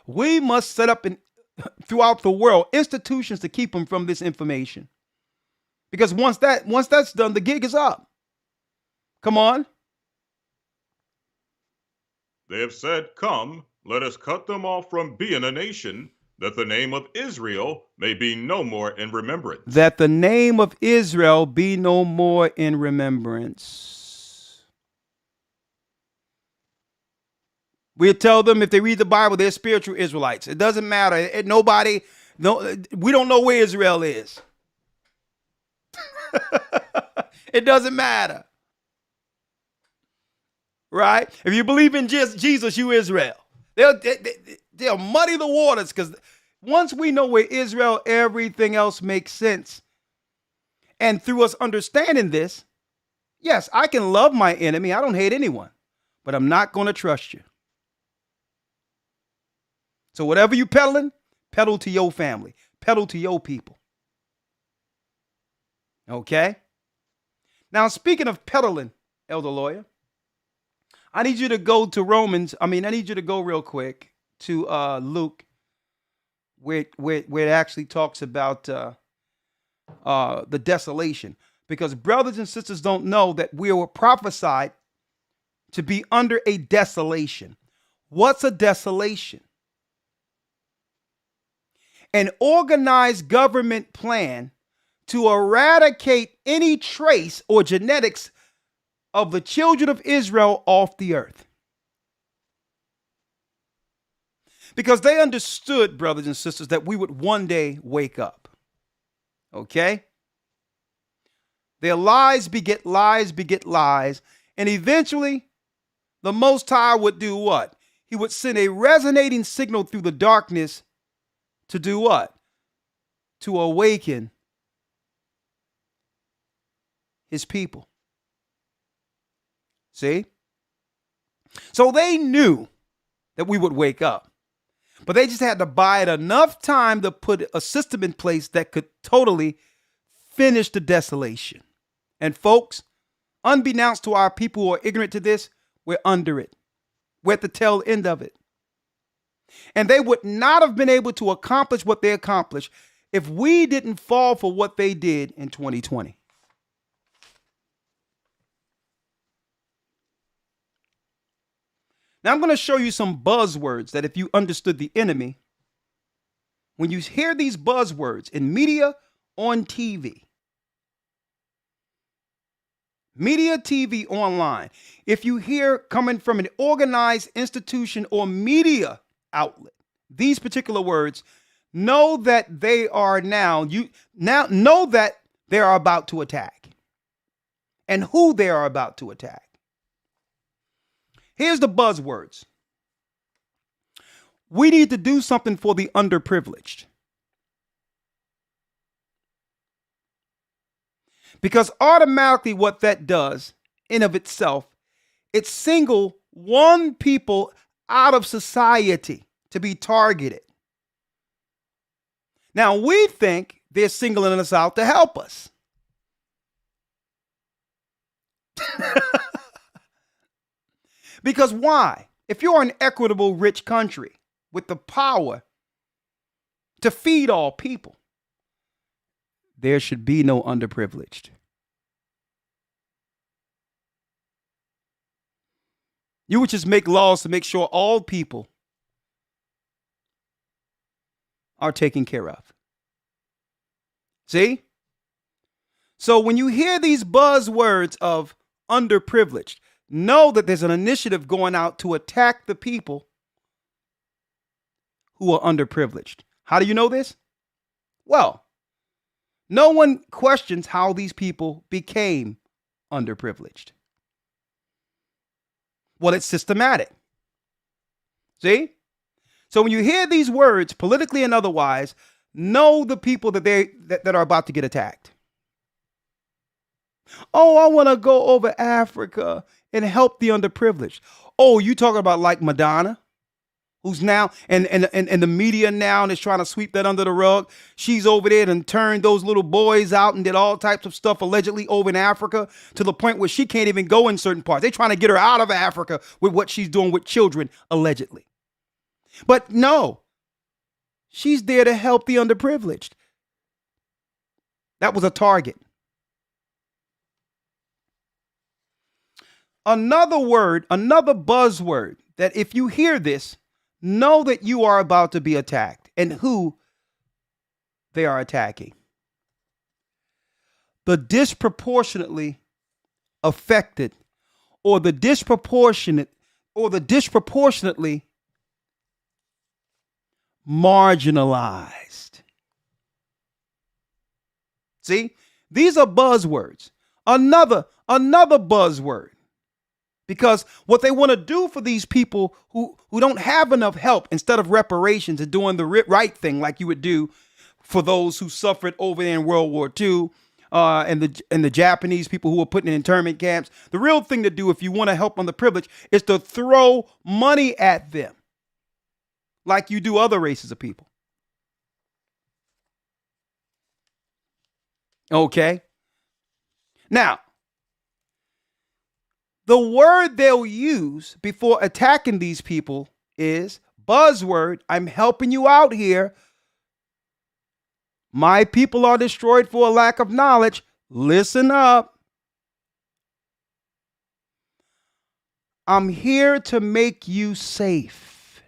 A: We must set up throughout the world institutions to keep them from this information. Because once that's done, the gig is up. Come on.
B: They have said, come, let us cut them off from being a nation, that the name of Israel may be no more in remembrance.
A: That the name of Israel be no more in remembrance. We tell them if they read the Bible, they're spiritual Israelites. It doesn't matter. We don't know where Israel is. It doesn't matter. Right? If you believe in Jesus, you Israel. They'll muddy the waters, because once we know where Israel, everything else makes sense. And through us understanding this, yes, I can love my enemy. I don't hate anyone, but I'm not going to trust you. So whatever you peddling, peddle to your family, peddle to your people. Okay? Now, speaking of peddling, Elder Lawyer, I need you to go to I need you to go real quick to Luke, where it actually talks about the desolation. Because brothers and sisters don't know that we were prophesied to be under a desolation. What's a desolation? An organized government plan to eradicate any trace or genetics of the children of Israel off the earth. Because they understood, brothers and sisters, that we would one day wake up. Okay? Their lies beget lies, beget lies. And eventually, the Most High would do what? He would send a resonating signal through the darkness to do what? To awaken his people. See? So they knew that we would wake up, but they just had to buy it enough time to put a system in place that could totally finish the desolation. And folks, unbeknownst to our people who are ignorant to this, we're under it. We're at the tail end of it. And they would not have been able to accomplish what they accomplished if we didn't fall for what they did in 2020. Now I'm going to show you some buzzwords that if you understood the enemy, when you hear these buzzwords in media, on TV, online, if you hear coming from an organized institution or media outlet, these particular words, know that they are know that they are about to attack and who they are about to attack. Here's the buzzwords. We need to do something for the underprivileged. Because automatically what that does in of itself, it single one people out of society to be targeted. Now we think they're singling us out to help us. Because why? If you're an equitable, rich country with the power to feed all people, there should be no underprivileged. You would just make laws to make sure all people are taken care of. See? So when you hear these buzzwords of underprivileged, know that there's an initiative going out to attack the people who are underprivileged. How do you know this? Well, no one questions how these people became underprivileged. Well, it's systematic. See? So when you hear these words, politically and otherwise, know the people that are about to get attacked. Oh, I want to go over Africa and help the underprivileged. Oh, you talking about like Madonna, who's now, and the media now is trying to sweep that under the rug. She's over there and turned those little boys out and did all types of stuff allegedly over in Africa to the point where she can't even go in certain parts. They're trying to get her out of Africa with what she's doing with children, allegedly. But no, she's there to help the underprivileged. That was a target. Another word, another buzzword that if you hear this, know that you are about to be attacked. and who they are attacking. The disproportionately affected, or the disproportionately marginalized. See, these are buzzwords. Another buzzword. Because what they want to do for these people who don't have enough help, instead of reparations and doing the right thing like you would do for those who suffered over there in World War II, and the Japanese people who were put in internment camps, the real thing to do if you want to help on the privilege is to throw money at them like you do other races of people. Okay? Now, the word they'll use before attacking these people is buzzword. I'm helping you out here. My people are destroyed for a lack of knowledge. Listen up. I'm here to make you safe.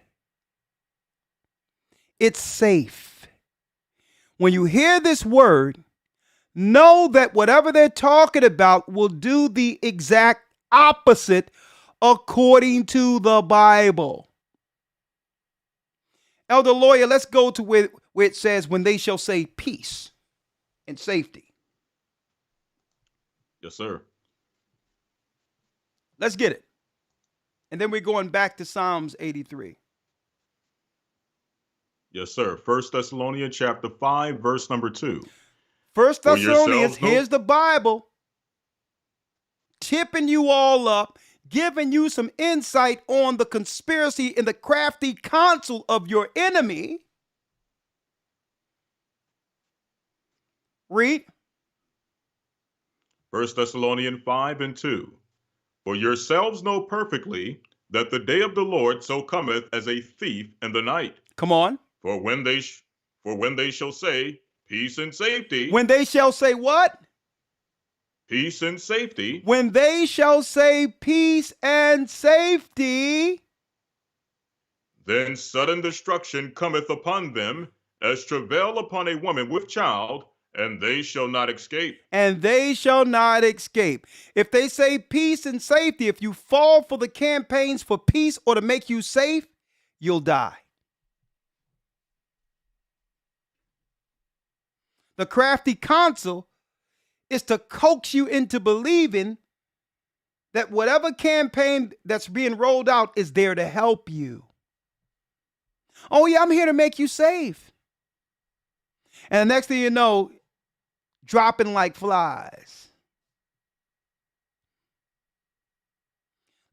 A: It's safe. When you hear this word, know that whatever they're talking about will do the exact opposite according to the Bible. Elder Lawyer, let's go to where it says, when they shall say peace and safety.
B: Yes, sir.
A: Let's get it. And then we're going back to Psalms 83.
B: Yes, sir. 1 Thessalonians chapter 5, verse number 2.
A: 1
B: For
A: Thessalonians,
B: yourselves know-
A: here's the Bible, tipping you all up, giving you some insight on the conspiracy and the crafty counsel of your enemy. Read.
B: 1 Thessalonians 5 and 2. For yourselves know perfectly that the day of the Lord so cometh as a thief in the night.
A: Come on.
B: For when they shall say peace and safety.
A: When they shall say what?
B: Peace and safety.
A: When they shall say peace and safety.
B: Then sudden destruction cometh upon them, as travail upon a woman with child, and they shall not escape.
A: And they shall not escape. If they say peace and safety, if you fall for the campaigns for peace or to make you safe, you'll die. The crafty counsel is to coax you into believing that whatever campaign that's being rolled out is there to help you. Oh yeah, I'm here to make you safe. And the next thing you know, dropping like flies.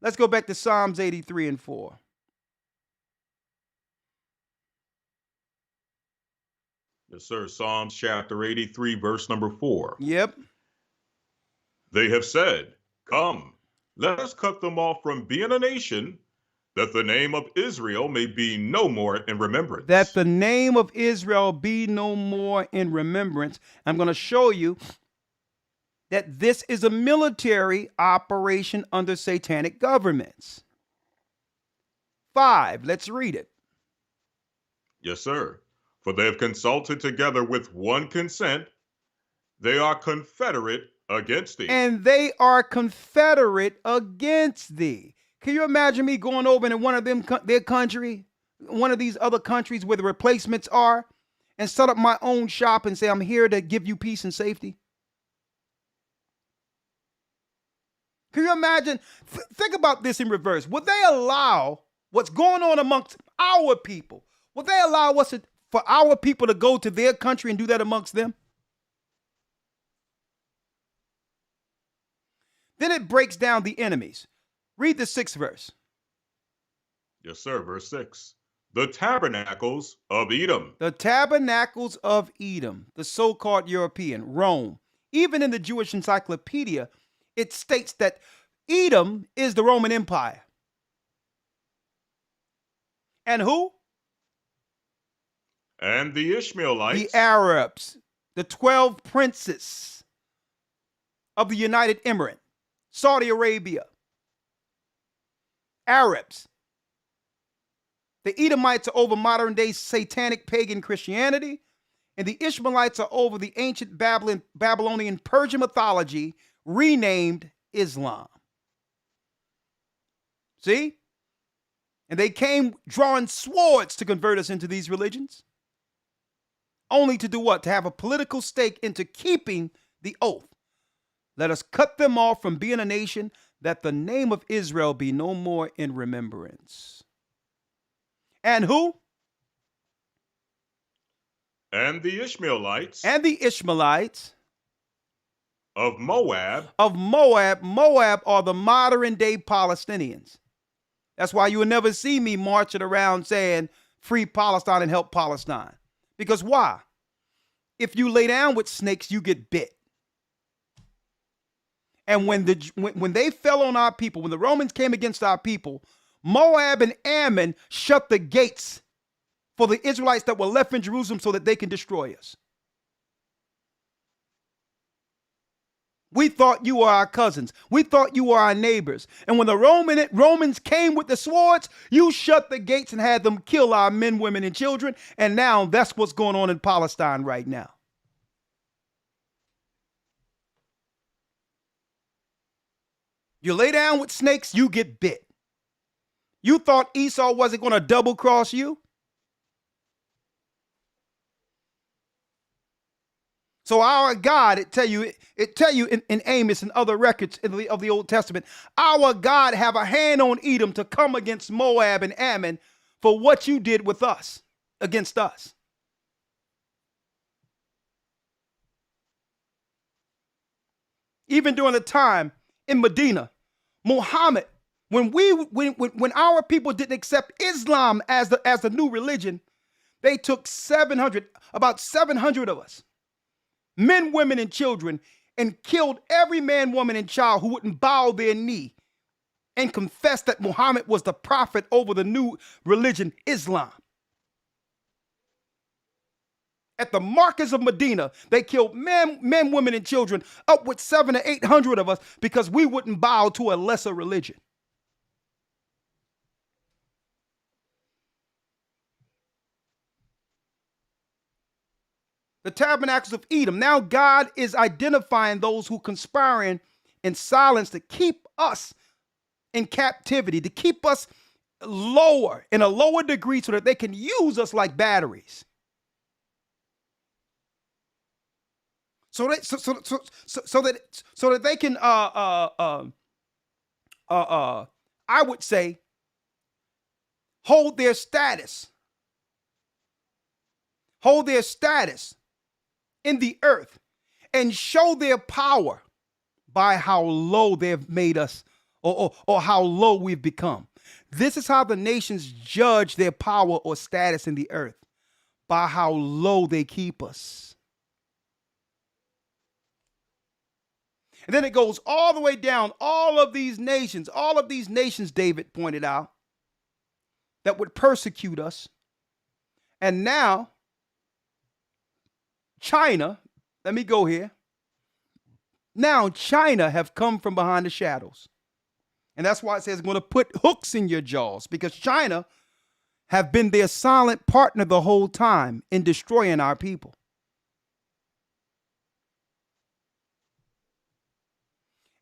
A: Let's go back to Psalms 83 and 4.
B: Yes, sir. Psalms chapter 83, verse number 4.
A: Yep.
B: They have said, come, let us cut them off from being a nation, that the name of Israel may be no more in remembrance.
A: That the name of Israel be no more in remembrance. I'm going to show you that this is a military operation under satanic governments. 5, let's read it.
B: Yes, sir. For they have consulted together with one consent. They are confederate against thee.
A: And they are confederate against thee. Can you imagine me going over in one of them, their country, one of these other countries where the replacements are, and set up my own shop and say, I'm here to give you peace and safety? Can you imagine? Think about this in reverse. Would they allow what's going on amongst our people? Would they allow us for our people to go to their country and do that amongst them? Then it breaks down the enemies. Read the 6th verse.
B: Yes, sir. Verse 6. The tabernacles of Edom.
A: The tabernacles of Edom, the so-called European, Rome. Even in the Jewish encyclopedia, it states that Edom is the Roman Empire. And who?
B: And the Ishmaelites.
A: The Arabs, the 12 princes of the United Emirates, Saudi Arabia. Arabs. The Edomites are over modern day satanic pagan Christianity, and the Ishmaelites are over the ancient Babylonian Persian mythology renamed Islam. See? And they came drawing swords to convert us into these religions. Only to do what? To have a political stake into keeping the oath. Let us cut them off from being a nation, that the name of Israel be no more in remembrance. And who?
B: And the Ishmaelites
A: And the Ishmaelites
B: of Moab
A: of Moab. Moab are the modern day Palestinians. That's why you will never see me marching around saying free Palestine and help Palestine. Because why? If you lay down with snakes, you get bit. And when they fell on our people, when the Romans came against our people, Moab and Ammon shut the gates for the Israelites that were left in Jerusalem so that they can destroy us. We thought you were our cousins. We thought you were our neighbors. And when the Romans came with the swords, you shut the gates and had them kill our men, women, and children. And now that's what's going on in Palestine right now. You lay down with snakes, you get bit. You thought Esau wasn't going to double cross you? So our God, it tell you in Amos and other records of the Old Testament, our God have a hand on Edom to come against Moab and Ammon for what you did with us, against us. Even during the time in Medina, Muhammad, when our people didn't accept Islam as the new religion, they took about 700 of us, men, women, and children, and killed every man, woman, and child who wouldn't bow their knee and confess that Muhammad was the prophet over the new religion, Islam. At the markets of Medina, they killed men, women, and children, upwards 700 to 800 of us, because we wouldn't bow to a lesser religion. The tabernacles of Edom. Now God is identifying those who conspiring in silence to keep us in captivity, to keep us lower, in a lower degree, so that they can use us like batteries. So that they can I would say hold their status in the earth and show their power by how low they've made us, or how low we've become. This is how the nations judge their power or status in the earth, by how low they keep us. And then it goes all the way down, all of these nations, David pointed out, that would persecute us. And now, China, let me go here. Now, China have come from behind the shadows. And that's why it says, I'm going to put hooks in your jaws, because China have been their silent partner the whole time in destroying our people.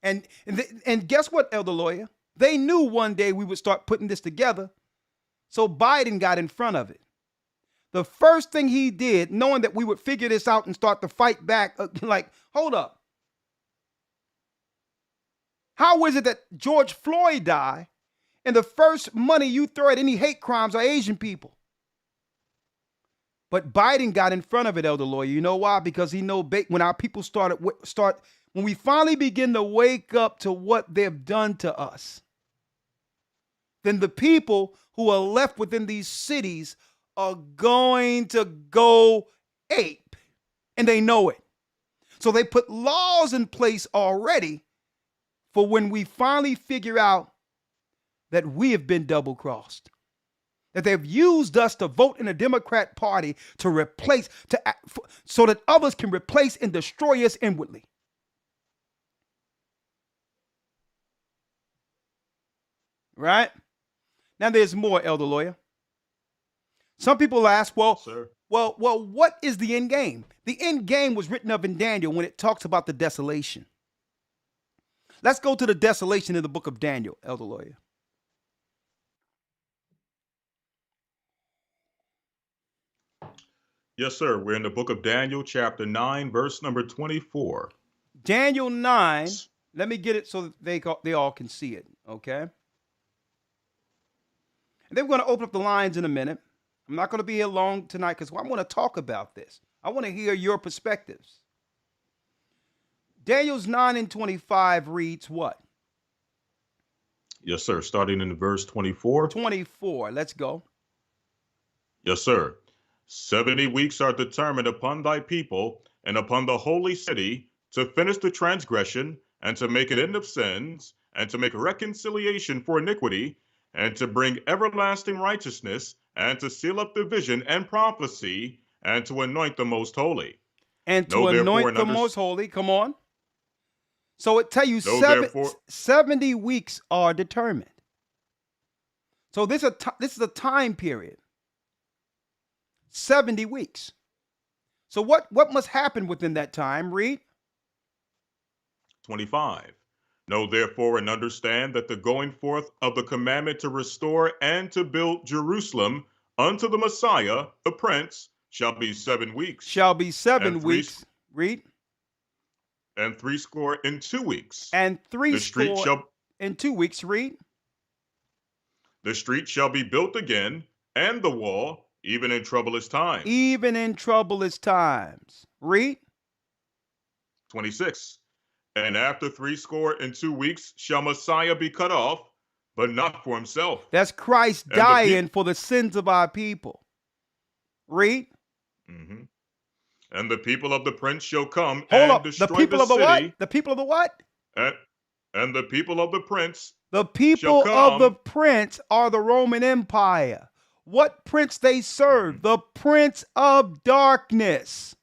A: And guess what, Elder Lawyer? They knew one day we would start putting this together, so Biden got in front of it. The first thing he did, knowing that we would figure this out and start to fight back, like, hold up. How is it that George Floyd died, and the first money you throw at any hate crimes are Asian people? But Biden got in front of it, Elder Lawyer. You know why? Because he know when our people when we finally begin to wake up to what they've done to us, then the people who are left within these cities are going to go ape, and they know it. So they put laws in place already for when we finally figure out that we have been double-crossed, that they've used us to vote in the Democrat Party to replace, so that others can replace and destroy us inwardly. Right? Now there's more, Elder Lawyer. Some people ask,
B: Sir.
A: what is the end game? The end game was written of in Daniel when it talks about the desolation. Let's go to the desolation in the book of Daniel, Elder Lawyer.
B: Yes, sir. We're in the book of Daniel, chapter 9, verse number 24.
A: Daniel 9. Let me get it so that they all can see it, okay? And then we're going to open up the lines in a minute. I'm not going to be here long tonight because I want to talk about this. I want to hear your perspectives. Daniel's 9 and 25 reads what?
B: Yes, sir. Starting in verse 24.
A: 24. Let's go.
B: Yes, sir. 70 weeks are determined upon thy people and upon the holy city to finish the transgression and to make an end of sins and to make reconciliation for iniquity and to bring everlasting righteousness and to seal up the vision and prophecy and to anoint the most holy.
A: And to
B: Know therefore
A: anoint
B: and
A: the most holy. Come on. So it tell you
B: Know
A: 70 weeks are determined. So this is a time period. 70 weeks. So what must happen within that time? Read.
B: 25. Know therefore and understand that the going forth of the commandment to restore and to build Jerusalem unto the Messiah, the Prince, shall be 7 weeks.
A: Shall be 7
B: And three-
A: weeks. Read.
B: And 60 in 2 weeks.
A: And
B: The street shall
A: in 2 weeks. Read.
B: the street shall be built again, and the wall, even in troublous times.
A: Even in troublous times. Read.
B: 26. And after 60 in 2 weeks shall Messiah be cut off, but not for himself.
A: That's Christ
B: And the
A: dying for the sins of our people. Read.
B: Mhm. And the people of the Prince shall come
A: Hold
B: and
A: up.
B: destroy
A: The people of the
B: city.
A: what? The people of the what?
B: And the people of the Prince
A: The people
B: shall
A: of the
B: come.
A: prince are the Roman Empire. What prince they serve? The prince of darkness,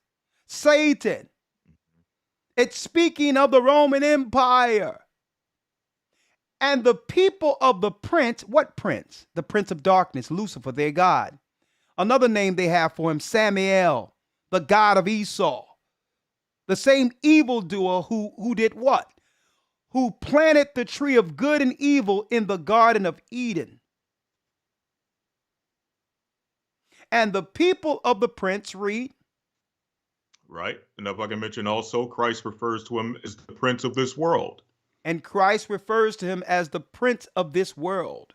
A: Satan. It's speaking of the Roman Empire. And the people of the prince, what prince? The prince of darkness, Lucifer, their god. Another name they have for him, Samael, the god of Esau. The same evildoer who did what? Who planted the tree of good and evil in the Garden of Eden. And the people of the prince, read.
B: Right? And if I can mention also, Christ refers to him as the Prince of this world.
A: And Christ refers to him as the prince of this world.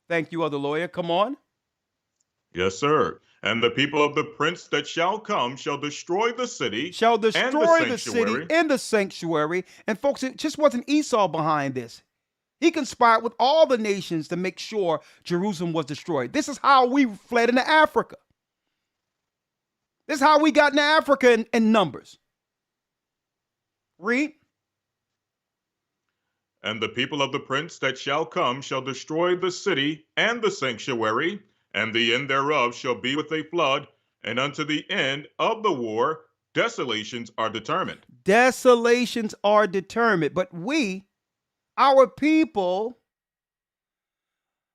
A: Thank you, other lawyer. Come on.
B: Yes, sir. And the people of the Prince that shall come shall destroy the city.
A: Shall
B: and the
A: destroy the city
B: sanctuary.
A: and the sanctuary. And folks, it just wasn't Esau behind this. He conspired with all the nations to make sure Jerusalem was destroyed. This is how we fled into Africa. This is how we got into Africa in Numbers. Read.
B: And the people of the Prince that shall come shall destroy the city and the sanctuary, and the end thereof shall be with a flood, and unto the end of the war desolations are determined.
A: Desolations are determined. But we, our people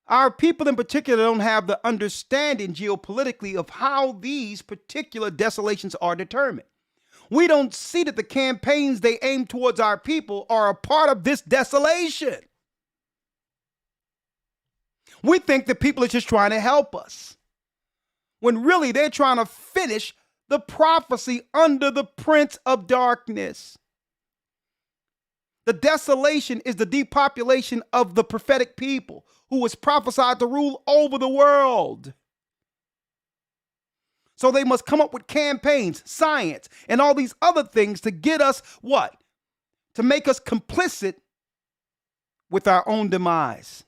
A: in particular don't have the understanding geopolitically of how these particular desolations are determined. We don't see that the campaigns they aim towards our people are a part of this desolation. We think that people are just trying to help us, when really they're trying to finish the prophecy under the prince of darkness. The desolation is the depopulation of the prophetic people who was prophesied to rule over the world. So they must come up with campaigns, science, and all these other things to get us what? To make us complicit with our own demise.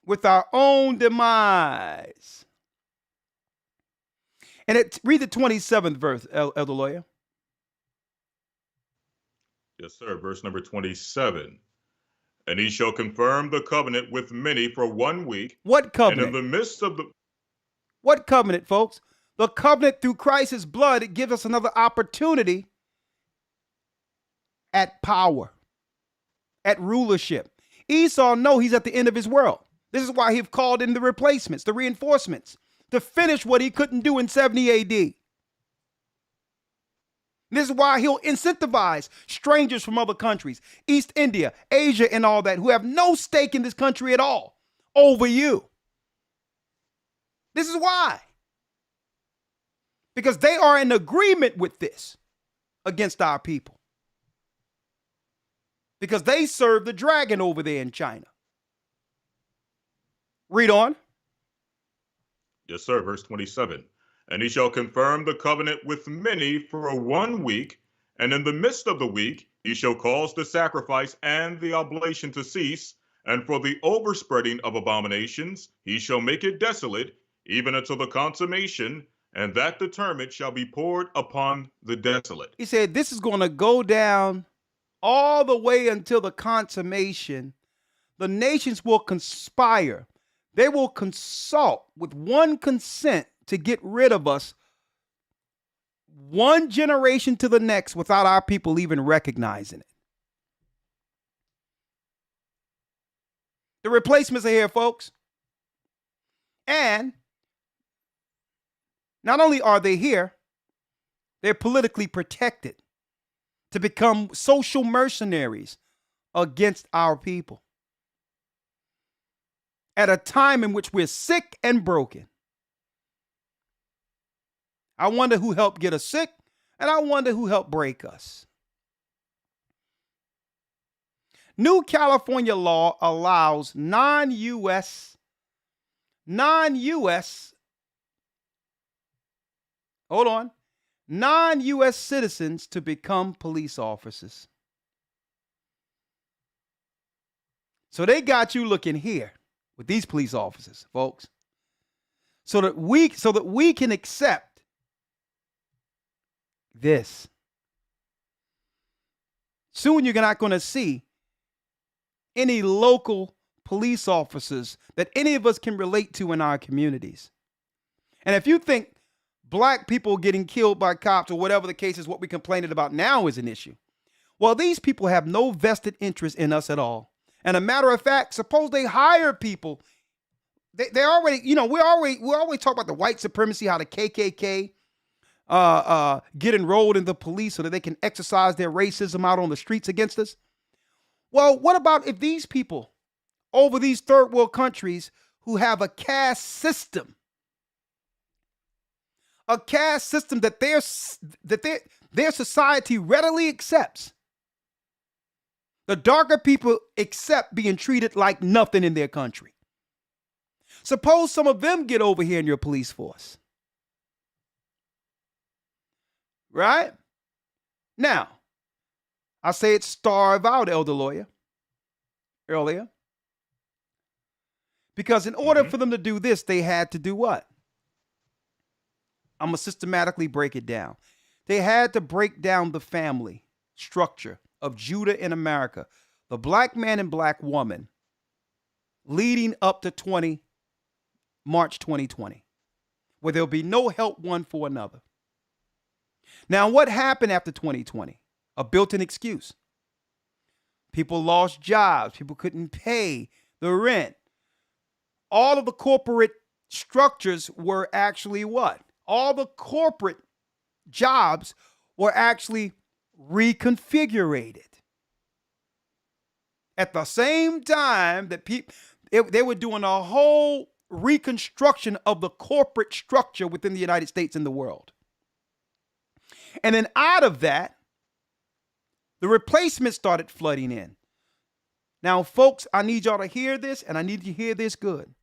A: With our own demise. And read the 27th verse, Elder Lawyer.
B: Yes, sir. Verse number 27. And he shall confirm the covenant with many for 1 week.
A: What covenant?
B: And in the midst of the...
A: What covenant, folks? The covenant through Christ's blood. It gives us another opportunity at power, at rulership. Esau know he's at the end of his world. This is why he've called in the replacements, the reinforcements, to finish what he couldn't do in 70 AD. This is why he'll incentivize strangers from other countries, East India, Asia, and all that, who have no stake in this country at all, over you. This is why. Because they are in agreement with this against our people. Because they serve the dragon over there in China. Read on.
B: Yes, sir. Verse 27. And he shall confirm the covenant with many for 1 week, and in the midst of the week he shall cause the sacrifice and the oblation to cease, and for the overspreading of abominations he shall make it desolate, even until the consummation, and that determined shall be poured upon the desolate.
A: He said this is going to go down all the way until the consummation. The nations will conspire. They will consult with one consent to get rid of us one generation to the next without our people even recognizing it. The replacements are here, folks. And not only are they here, they're politically protected to become social mercenaries against our people. At a time in which we're sick and broken. I wonder who helped get us sick, and I wonder who helped break us. New California law allows non-U.S. citizens to become police officers. So they got you looking here with these police officers, folks, so that we can accept this. Soon you're not going to see any local police officers that any of us can relate to in our communities. And if you think black people getting killed by cops or whatever the case is, what we're complaining about now is an issue, well, these people have no vested interest in us at all. And a matter of fact, suppose they hire people. They already, we always talk about the white supremacy, how the KKK get enrolled in the police so that they can exercise their racism out on the streets against us. Well, what about if these people over these third world countries who have a caste system that their society readily accepts? The darker people accept being treated like nothing in their country. Suppose some of them get over here in your police force. Right? Now, I say it starve out, Elder Lawyer, earlier. Because in order for them to do this, they had to do what? I'm going to systematically break it down. They had to break down the family structure of Judah in America, the black man and black woman, leading up to March 2020, where there'll be no help one for another. Now, what happened after 2020? A built-in excuse. People lost jobs. People couldn't pay the rent. All of the corporate structures were actually what? All the corporate jobs were actually reconfigurated. At the same time that they were doing a whole reconstruction of the corporate structure within the United States and the world. And then out of that, the replacements started flooding in. Now, folks, I need y'all to hear this, and I need you to hear this good.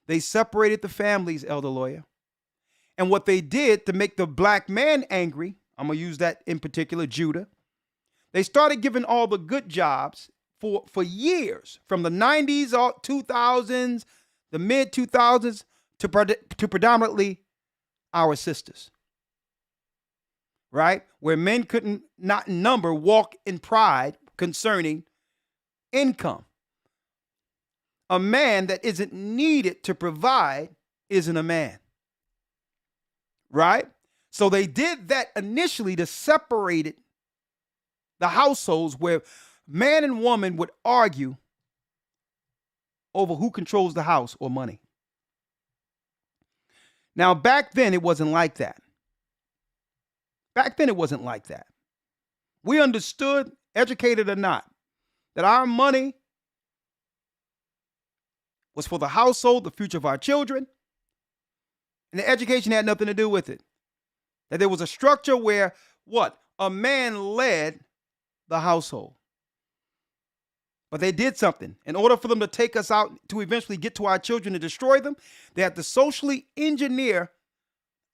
A: They separated the families, Elder Lawyer. And what they did to make the black man angry, I'm going to use that in particular, Judah, they started giving all the good jobs for years, from the 90s, 2000s, the mid-2000s, to predominantly our sisters. Right? Where men couldn't, not in number, walk in pride concerning income. A man that isn't needed to provide isn't a man. Right? So they did that initially to separate the households where man and woman would argue over who controls the house or money. Now, back then, it wasn't like that. Back then, it wasn't like that. We understood, educated or not, that our money was for the household, the future of our children, and the education had nothing to do with it. That there was a structure where, what? A man led the household. But they did something. In order for them to take us out to eventually get to our children and destroy them, they had to socially engineer,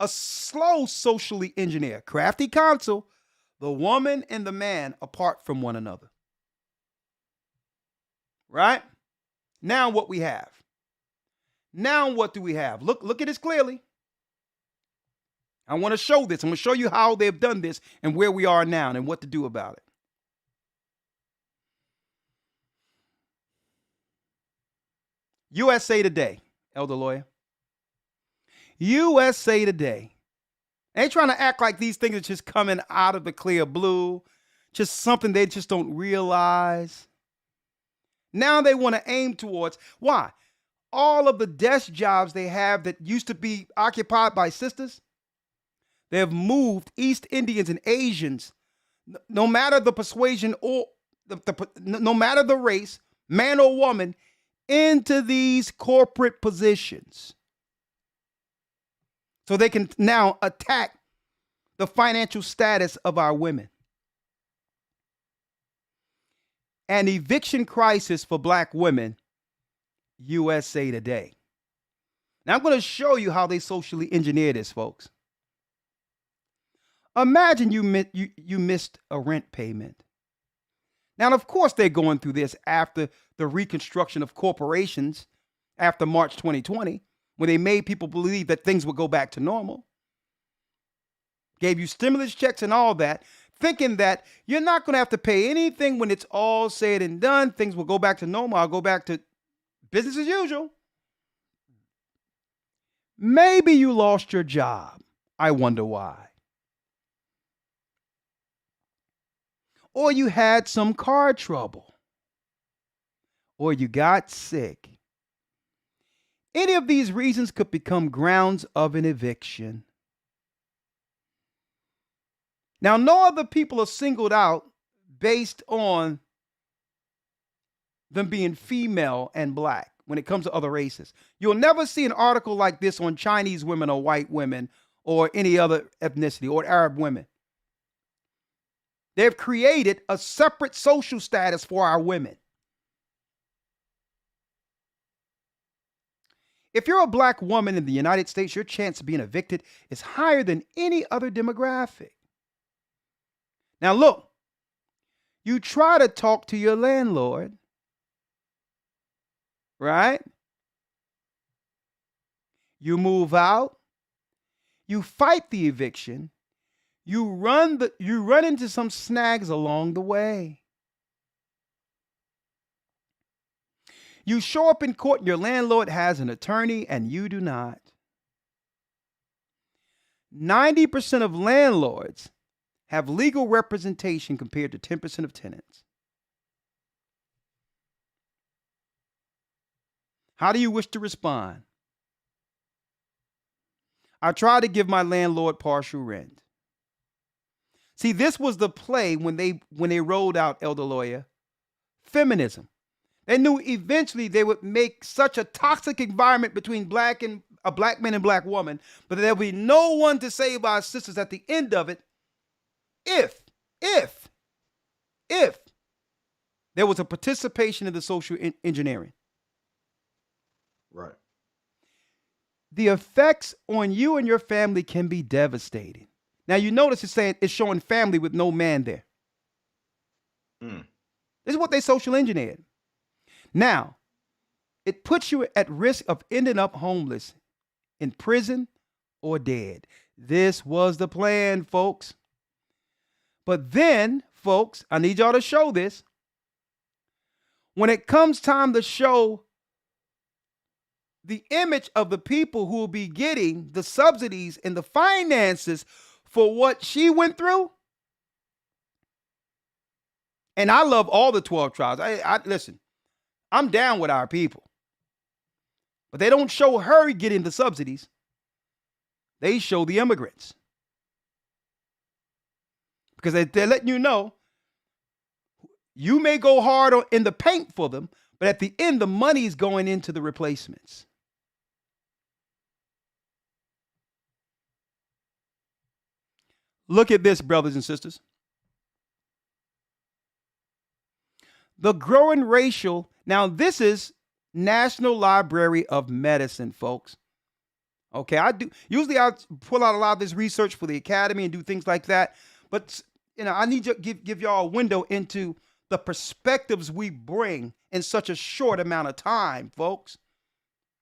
A: a slow socially engineer, crafty counsel, the woman and the man apart from one another. Right? Now what we have. Now what do we have? Look at this clearly. I want to show this. I'm going to show you how they've done this and where we are now and what to do about it. USA Today, Elder Lawyer. USA Today. They ain't trying to act like these things are just coming out of the clear blue, just something they just don't realize. Now they want to aim towards, why? All of the desk jobs they have that used to be occupied by sisters, they have moved East Indians and Asians, no matter the persuasion or no matter the race, man or woman, into these corporate positions. So they can now attack the financial status of our women. An eviction crisis for black women, USA Today. Now I'm going to show you how they socially engineer this, folks. Imagine you missed a rent payment. Now, of course, they're going through this after the reconstruction of corporations after March 2020, when they made people believe that things would go back to normal. Gave you stimulus checks and all that, thinking that you're not going to have to pay anything when it's all said and done. Things will go back to normal. I'll go back to business as usual. Maybe you lost your job. I wonder why. Or you had some car trouble. Or you got sick. Any of these reasons could become grounds of an eviction. Now, no other people are singled out based on them being female and black when it comes to other races. You'll never see an article like this on Chinese women or white women or any other ethnicity or Arab women. They've created a separate social status for our women. If you're a black woman in the United States, your chance of being evicted is higher than any other demographic. Now look, you try to talk to your landlord, right? You move out, you fight the eviction, you run into some snags along the way. You show up in court and your landlord has an attorney and you do not. 90% of landlords have legal representation compared to 10% of tenants. How do you wish to respond? I try to give my landlord partial rent. See, this was the play when they rolled out, Elder Lawyer, feminism. They knew eventually they would make such a toxic environment between black man and black woman, but there would be no one to save our sisters at the end of it if there was a participation in the social engineering.
B: Right.
A: The effects on you and your family can be devastating. Now you notice it's showing family with no man there. This is what they social engineered. Now, it puts you at risk of ending up homeless, in prison, or dead. This was the plan, folks. But then, folks, I need y'all to show this. When it comes time to show the image of the people who will be getting the subsidies and the finances for what she went through, and I love all the 12 tribes. Listen, I'm down with our people. But they don't show her getting the subsidies. They show the immigrants. Because they're letting you know, you may go hard in the paint for them, but at the end, the money is going into the replacements. Look at this, brothers and sisters. The growing racial, now this is National Library of Medicine, folks. Okay, I pull out a lot of this research for the academy and do things like that. But I need to give y'all a window into the perspectives we bring in such a short amount of time, folks,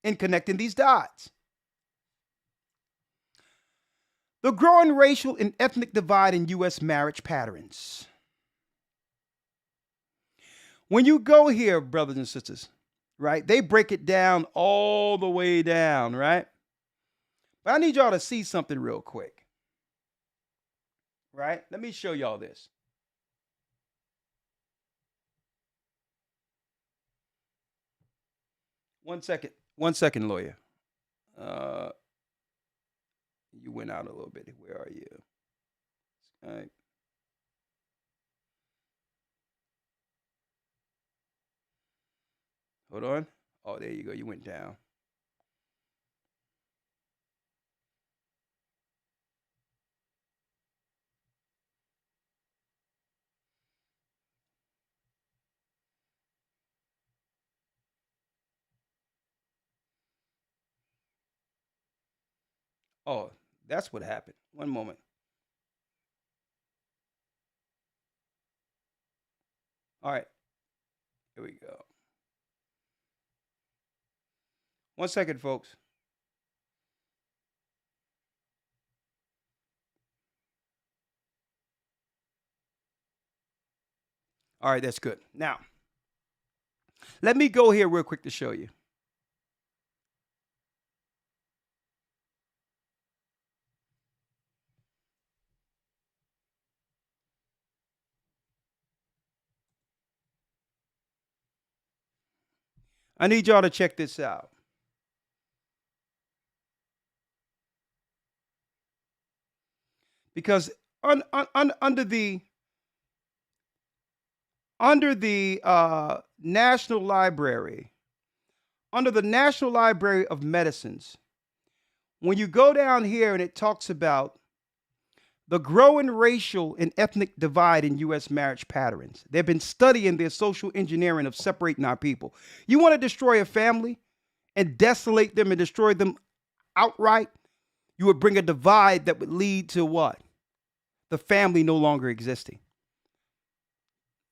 A: in connecting these dots. The growing racial and ethnic divide in U.S. marriage patterns. When you go here, brothers and sisters, right, they break it down all the way down, right? But I need y'all to see something real quick, right? Let me show y'all this. One second, lawyer. You went out a little bit. Where are you? All right. Hold on. Oh, there you go. You went down. Oh, that's what happened. One moment. All right. Here we go. 1 second, folks. All right, that's good. Now, let me go here real quick to show you. I need y'all to check this out. Because under the National Library, under the National Library of Medicines, when you go down here and it talks about the growing racial and ethnic divide in U.S. marriage patterns, they've been studying their social engineering of separating our people. You want to destroy a family and desolate them and destroy them outright? You would bring a divide that would lead to what? The family no longer existing.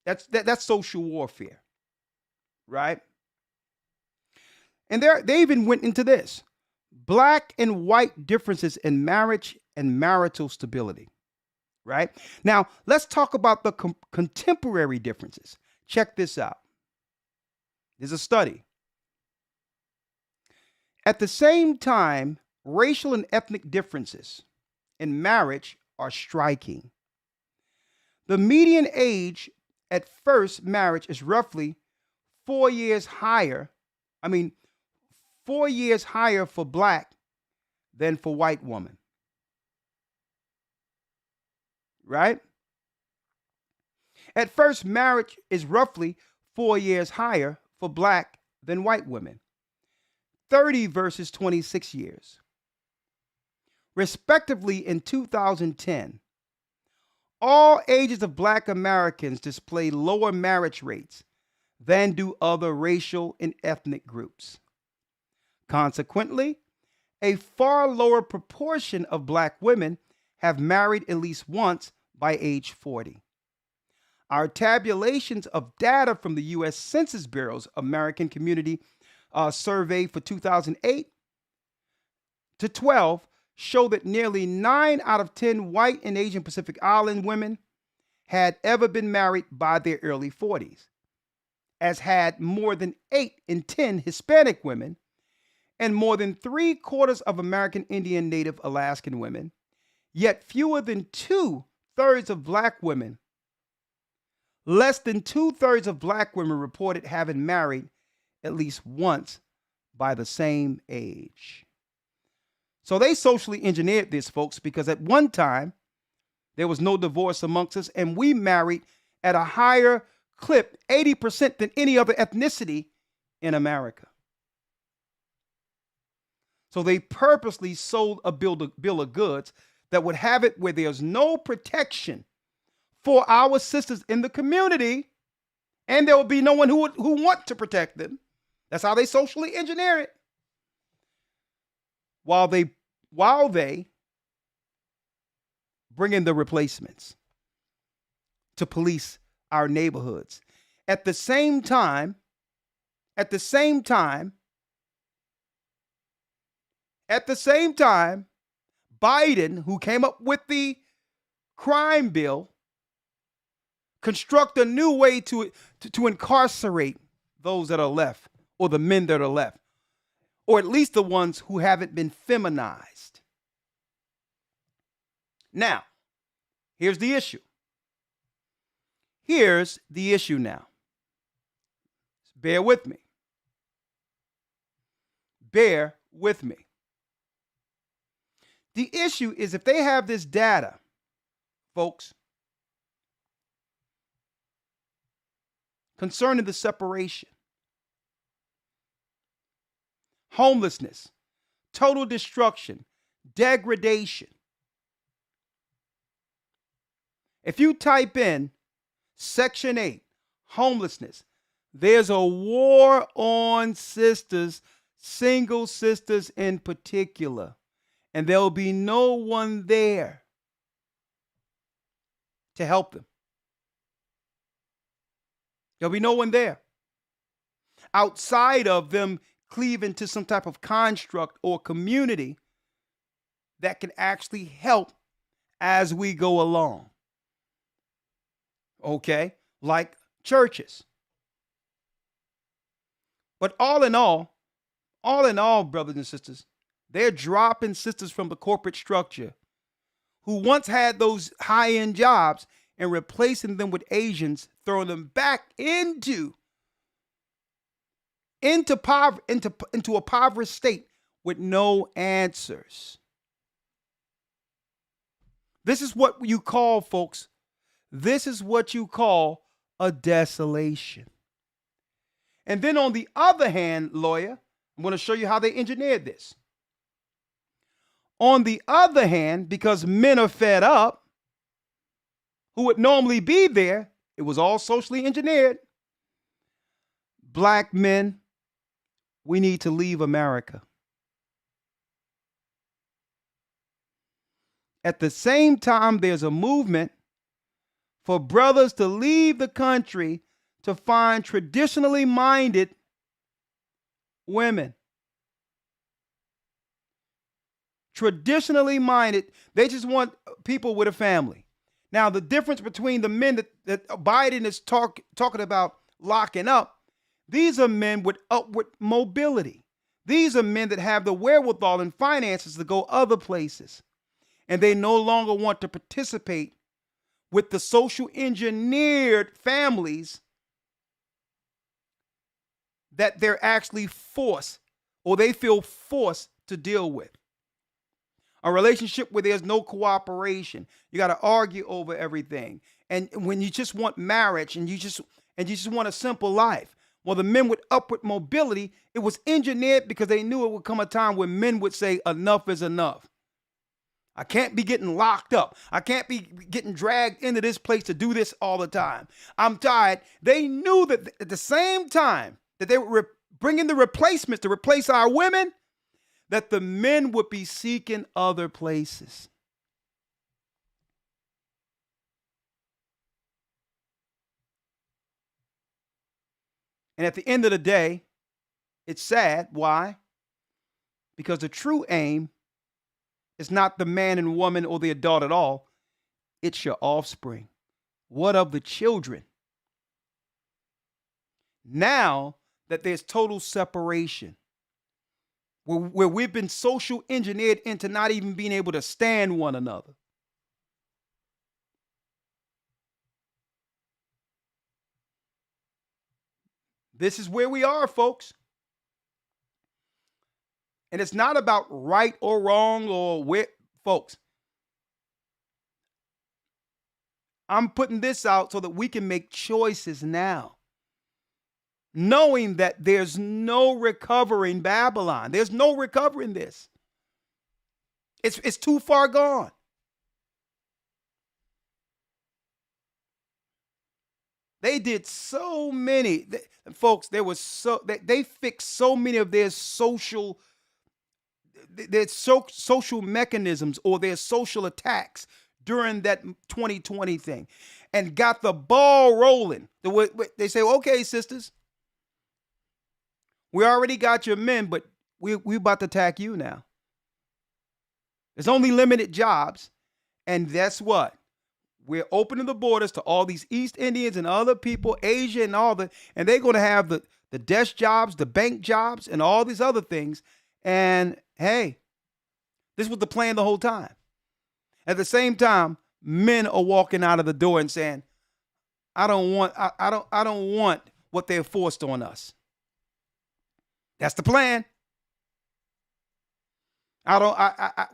A: That's social warfare, right? And they even went into this. Black and white differences in marriage and marital stability, right? Now, let's talk about the contemporary differences. Check this out. There's a study. At the same time, racial and ethnic differences in marriage are striking. The median age at first marriage is roughly 4 years higher. 4 years higher for black than for white women. Right? At first, marriage is roughly 4 years higher for black than white women. 30 versus 26 years. Respectively, in 2010, all ages of black Americans display lower marriage rates than do other racial and ethnic groups. Consequently, a far lower proportion of black women have married at least once by age 40. Our tabulations of data from the U.S. Census Bureau's American Community Survey for 2008 to 12 show that nearly 9 out of 10 white and Asian Pacific Island women had ever been married by their early 40s, as had more than 8 in 10 Hispanic women and more than 3/4 of American Indian Native Alaskan women, yet fewer than 2/3 of black women. Less than 2/3 of black women reported having married at least once by the same age. So they socially engineered this, folks, because at one time there was no divorce amongst us, and we married at a higher clip, 80% than any other ethnicity in America. So they purposely sold a bill of goods that would have it where there's no protection for our sisters in the community, and there will be no one who want to protect them. That's how they socially engineer it. While they bring in the replacements to police our neighborhoods. At the same time, Biden, who came up with the crime bill, construct a new way to incarcerate those that are left, or the men that are left, or at least the ones who haven't been feminized. Now, here's the issue. Now. Bear with me. The issue is, if they have this data, folks, concerning the separation, homelessness, total destruction, degradation. If you type in Section 8, homelessness, there's a war on sisters, single sisters in particular, and there will be no one there to help them. There'll be no one there outside of them cleaving to some type of construct or community that can actually help as we go along. Okay? Like churches. But all in all, brothers and sisters, they're dropping sisters from the corporate structure who once had those high-end jobs and replacing them with Asians, throwing them back into a impoverished state with no answers. This is what you call, folks, a desolation. And then on the other hand, lawyer, I'm going to show you how they engineered this. On the other hand, because men are fed up, who would normally be there, it was all socially engineered. Black men, we need to leave America. At the same time, there's a movement for brothers to leave the country to find traditionally minded women. Traditionally minded, they just want people with a family. Now, the difference between the men that Biden is talking about locking up, these are men with upward mobility. These are men that have the wherewithal and finances to go other places. And they no longer want to participate with the social engineered families that they're actually forced, or they feel forced to deal with. A relationship where there's no cooperation. You got to argue over everything. And when you just want marriage and you just want a simple life. Well, the men with upward mobility, it was engineered because they knew it would come a time when men would say enough is enough. I can't be getting locked up. I can't be getting dragged into this place to do this all the time. I'm tired. They knew that at the same time that they were bringing the replacements to replace our women, that the men would be seeking other places. And at the end of the day, it's sad. Why? Because the true aim is not the man and woman or the adult at all. It's your offspring. What of the children? Now that there's total separation, where we've been social engineered into not even being able to stand one another. This is where we are, folks. And it's not about right or wrong or where, folks. I'm putting this out so that we can make choices now, knowing that there's no recovering Babylon. There's no recovering this. It's too far gone. They did so many, folks. There was they fixed so many of their social mechanisms or their social attacks during that 2020 thing, and got the ball rolling. They say, okay, sisters, we already got your men, but we about to attack you now. There's only limited jobs, and that's what. We're opening the borders to all these East Indians and other people, Asia and and they're going to have the desk jobs, the bank jobs, and all these other things. And hey, this was the plan the whole time. At the same time, men are walking out of the door and saying, I don't want what they're forced on us. That's the plan.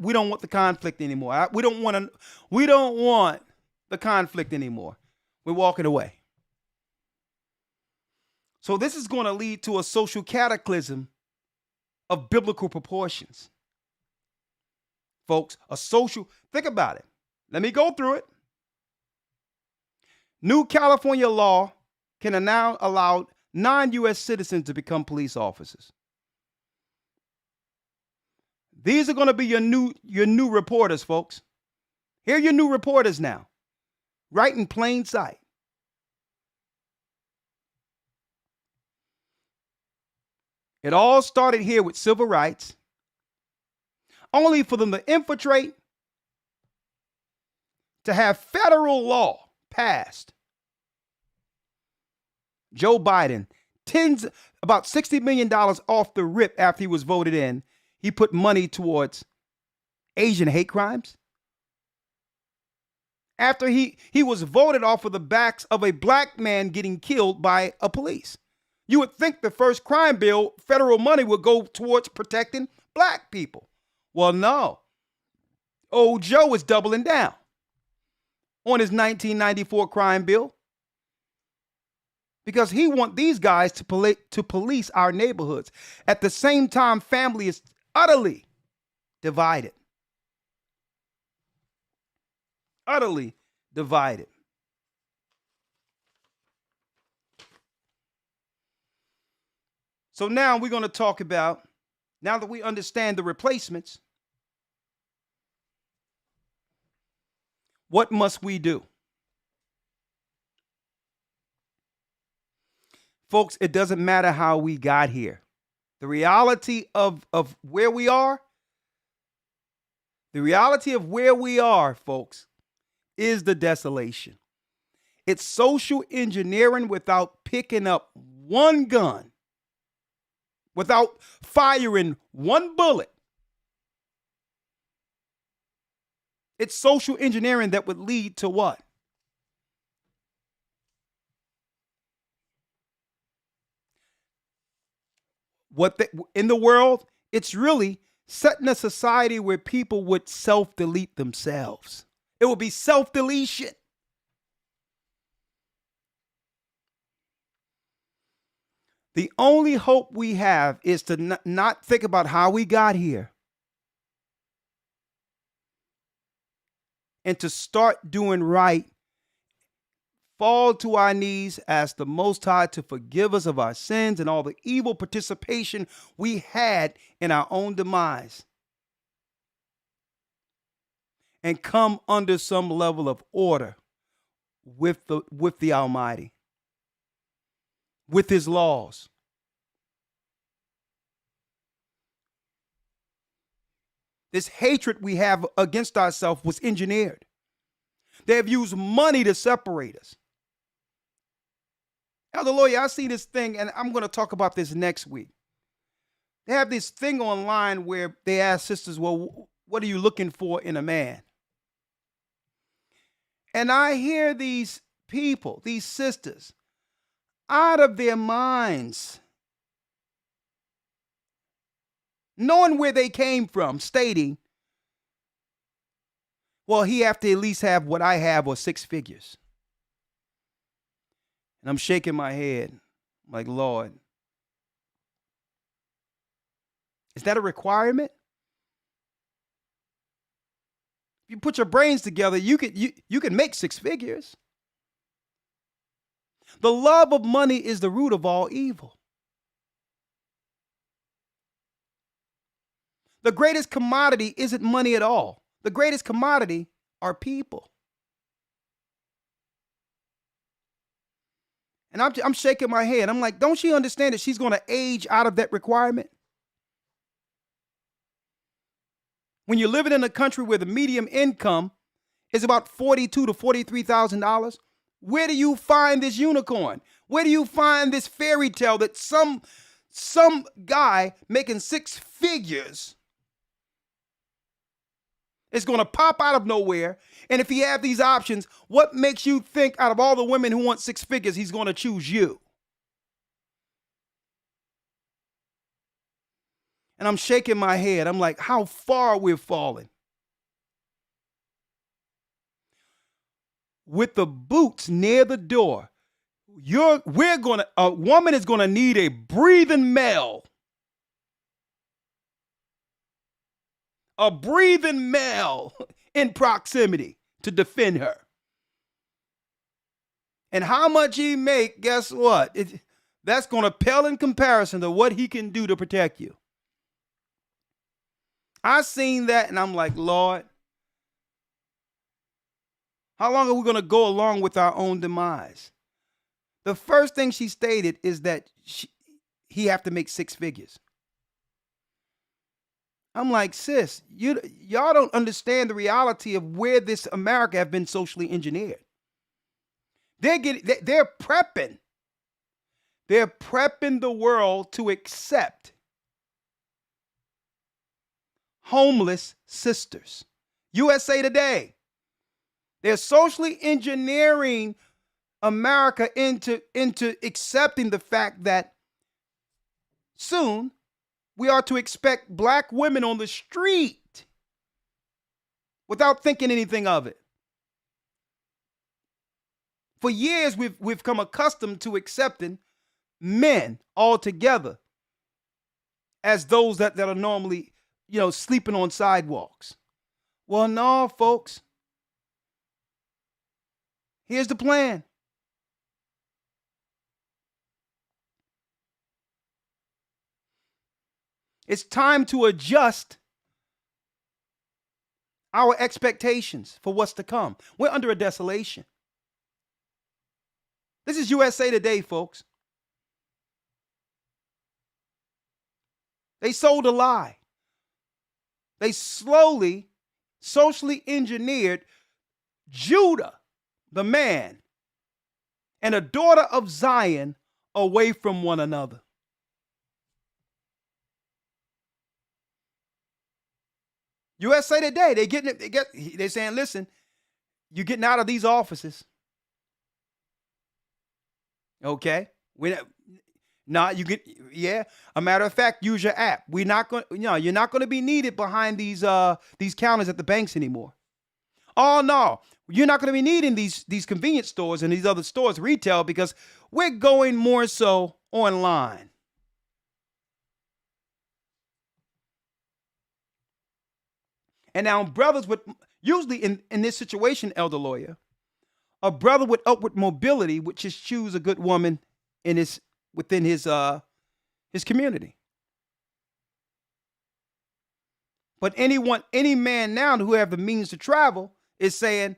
A: We don't want the conflict anymore. We don't want the conflict anymore. We're walking away. So this is going to lead to a social cataclysm of biblical proportions. Folks, think about it. Let me go through it. New California law can now allow non-U.S. citizens to become police officers. These are going to be your new reporters, folks. Here are your new reporters now, right in plain sight. It all started here with civil rights, only for them to infiltrate, to have federal law passed. Joe Biden, about $60 million off the rip after he was voted in. He put money towards Asian hate crimes. After he was voted off of the backs of a black man getting killed by a police. You would think the first crime bill, federal money, would go towards protecting black people. Well, no. Old Joe is doubling down on his 1994 crime bill because he wants these guys to police our neighborhoods. At the same time, family is utterly divided. Utterly divided. So now we're going to talk about, now that we understand the replacements, what must we do? Folks, it doesn't matter how we got here. The reality of where we are, folks, is the desolation. It's social engineering without picking up one gun, without firing one bullet. It's social engineering that would lead to what? In the world, it's really setting a society where people would self-delete themselves. It will be self-deletion. The only hope we have is to not think about how we got here and to start doing right, fall to our knees, ask the Most High to forgive us of our sins and all the evil participation we had in our own demise, and come under some level of order with the Almighty, with His laws. This hatred we have against ourselves was engineered. They have used money to separate us. Elder Lawyer, I see this thing, and I'm going to talk about this next week. They have this thing online where they ask sisters, well, what are you looking for in a man? And I hear these people, these sisters, out of their minds, knowing where they came from, stating, well, he have to at least have what I have, or six figures. And I'm shaking my head like, Lord, is that a requirement? If you put your brains together, you can make six figures. The love of money is the root of all evil. The greatest commodity isn't money at all. The greatest commodity are people. And I'm shaking my head. I'm like, don't she understand that she's going to age out of that requirement? When you're living in a country where the median income is about $42,000 to $43,000, where do you find this unicorn? Where do you find this fairy tale that some guy making six figures is going to pop out of nowhere? And if he have these options, what makes you think out of all the women who want six figures, he's going to choose you? And I'm shaking my head. I'm like, how far we've fallen. With the boots near the door, a woman is going to need a breathing male. A breathing male in proximity to defend her. And how much he make, guess what? That's going to pale in comparison to what he can do to protect you. I seen that and I'm like, Lord, how long are we going to go along with our own demise? The first thing she stated is that he have to make six figures. I'm like, sis, y'all don't understand the reality of where this America have been socially engineered. They're prepping. They're prepping the world to accept homeless sisters. USA Today. They're socially engineering America into accepting the fact that soon we are to expect black women on the street without thinking anything of it. For years, we've come accustomed to accepting men altogether as those that are normally, sleeping on sidewalks. Well, no, folks. Here's the plan. It's time to adjust our expectations for what's to come. We're under a desolation. This is USA Today, folks. They sold a lie. They slowly, socially engineered Judah, the man, and a daughter of Zion away from one another. USA Today, they're saying, listen, you're getting out of these offices. Okay? A matter of fact, use your app. You're not going to be needed behind these counters at the banks anymore. Oh no, you're not going to be needing these convenience stores and these other stores, retail, because we're going more so online. And now brothers usually in this situation, elder lawyer, a brother with upward mobility would just choose a good woman within his community. But any man now who have the means to travel is saying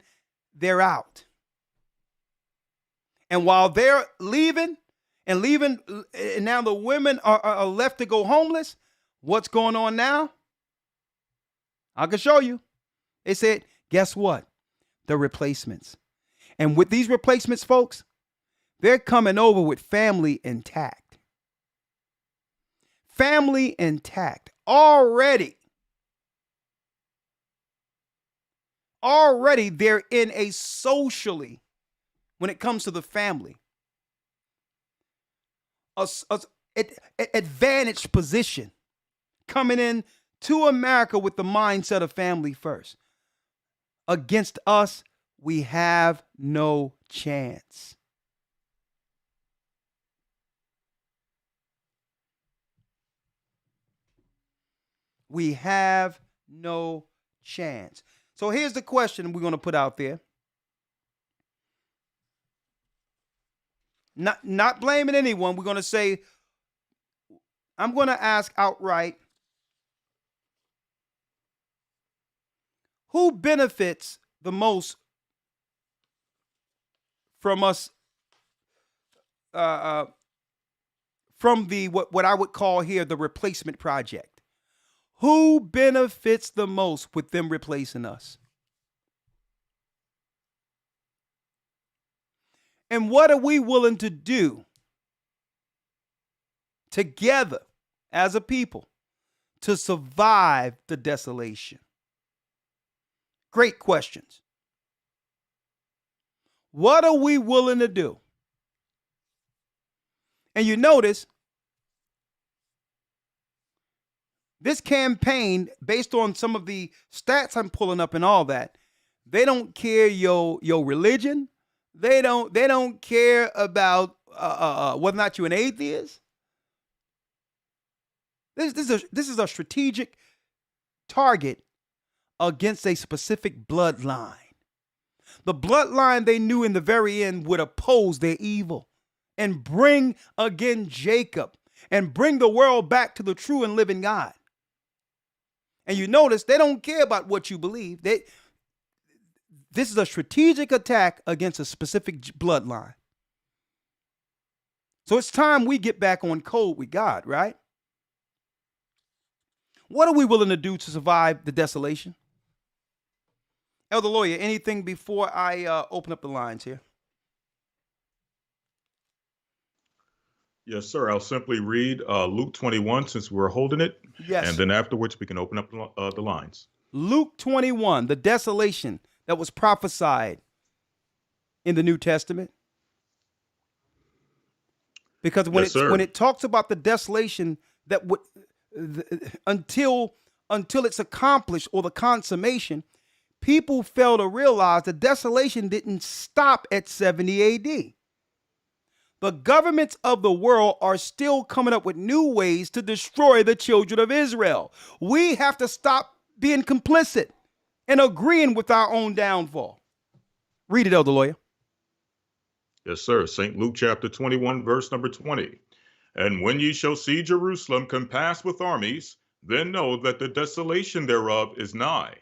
A: they're out. And while they're leaving, and now the women are left to go homeless, what's going on now? I can show you. They said, guess what? The replacements. And with these replacements, folks, they're coming over with family intact. Family intact. Already they're in a socially, when it comes to the family, advantaged position coming in to America with the mindset of family first. Against us, we have no chance. We have no chance. So here's the question we're going to put out there. Not blaming anyone. We're going to say, I'm going to ask outright, who benefits the most from us, from the what I would call here the replacement project? Who benefits the most with them replacing us? And what are we willing to do together as a people to survive the desolation? Great questions. What are we willing to do? And you notice this campaign, based on some of the stats I'm pulling up and all that, they don't care your religion. They don't care about whether or not you're an atheist. This is a strategic target against a specific bloodline. The bloodline they knew in the very end would oppose their evil and bring again Jacob and bring the world back to the true and living God. And you notice they don't care about what you believe. This is a strategic attack against a specific bloodline. So it's time we get back on code with God, right? What are we willing to do to survive the desolation? Elder Lawyer, anything before I open up the lines here?
B: Yes, sir. I'll simply read Luke 21 since we're holding it.
A: Yes.
B: And then afterwards we can open up the lines.
A: Luke 21, the desolation that was prophesied in the New Testament. Because when it talks about the desolation that would until it's accomplished or the consummation, people fail to realize the desolation didn't stop at 70 AD. The governments of the world are still coming up with new ways to destroy the children of Israel. We have to stop being complicit and agreeing with our own downfall. Read it, Elder Lawyer.
B: Yes, sir. St. Luke chapter 21, verse number 20. And when ye shall see Jerusalem compassed with armies, then know that the desolation thereof is nigh.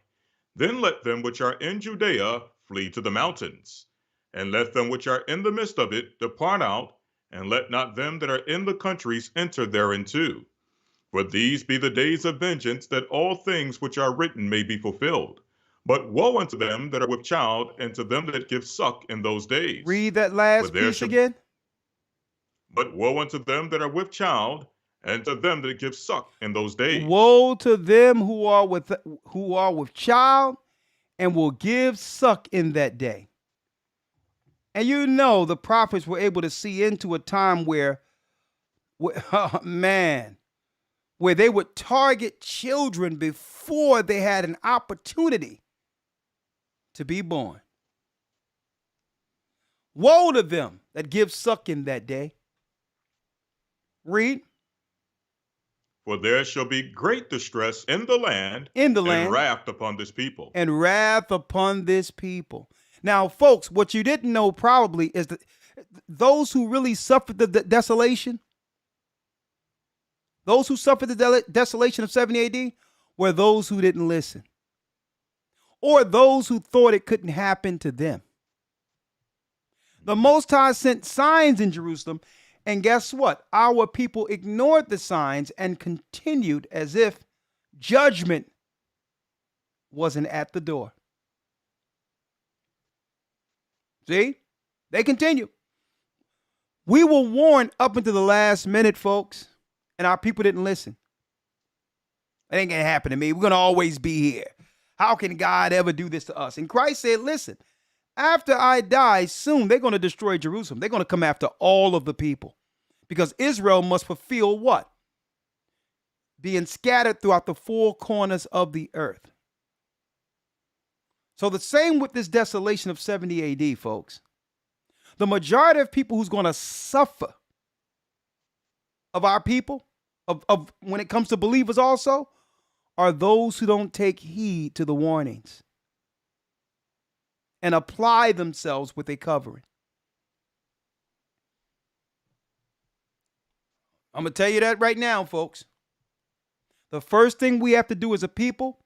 B: Then let them which are in Judea flee to the mountains, and let them which are in the midst of it depart out, and let not them that are in the countries enter thereinto. For these be the days of vengeance, that all things which are written may be fulfilled. But woe unto them that are with child, and to them that give suck in those days.
A: Read that last piece again.
B: But woe unto them that are with child, and to them that give suck in those days.
A: Woe to them who are with child and will give suck in that day. And you know the prophets were able to see into a time where they would target children before they had an opportunity to be born. Woe to them that give suck in that day. Read.
B: For there shall be great distress in the land,
A: and
B: wrath upon this people.
A: And wrath upon this people. Now, folks, what you didn't know probably is that those who really suffered the desolation, those who suffered the desolation of 70 AD, were those who didn't listen, or those who thought it couldn't happen to them. The Most High sent signs in Jerusalem, and guess what? Our people ignored the signs and continued as if judgment wasn't at the door. See? They continue. We were warned up until the last minute, folks, and our people didn't listen. It ain't going to happen to me. We're going to always be here. How can God ever do this to us? And Christ said, listen, after I die soon, they're going to destroy Jerusalem. They're going to come after all of the people because Israel must fulfill what? being scattered throughout the four corners of the earth. So the same with this desolation of 70 AD, folks. The majority of people who's going to suffer of our people, of when it comes to believers also, are those who don't take heed to the warnings and apply themselves with a covering. I'm going to tell you that right now, folks. The first thing we have to do as a people,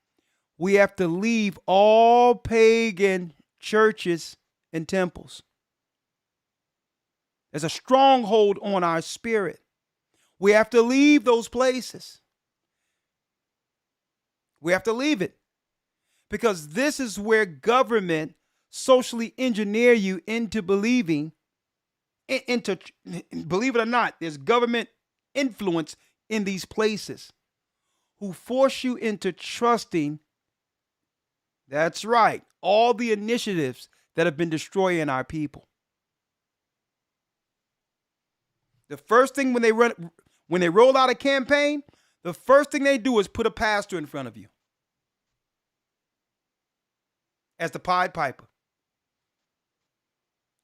A: we have to leave all pagan churches and temples. There's a stronghold on our spirit. We have to leave those places. We have to leave it, because this is where government socially engineer you into believing, believe it or not, there's government influence in these places who force you into trusting, that's right, all the initiatives that have been destroying our people. The first thing when they roll out a campaign, the first thing they do is put a pastor in front of you as the Pied Piper.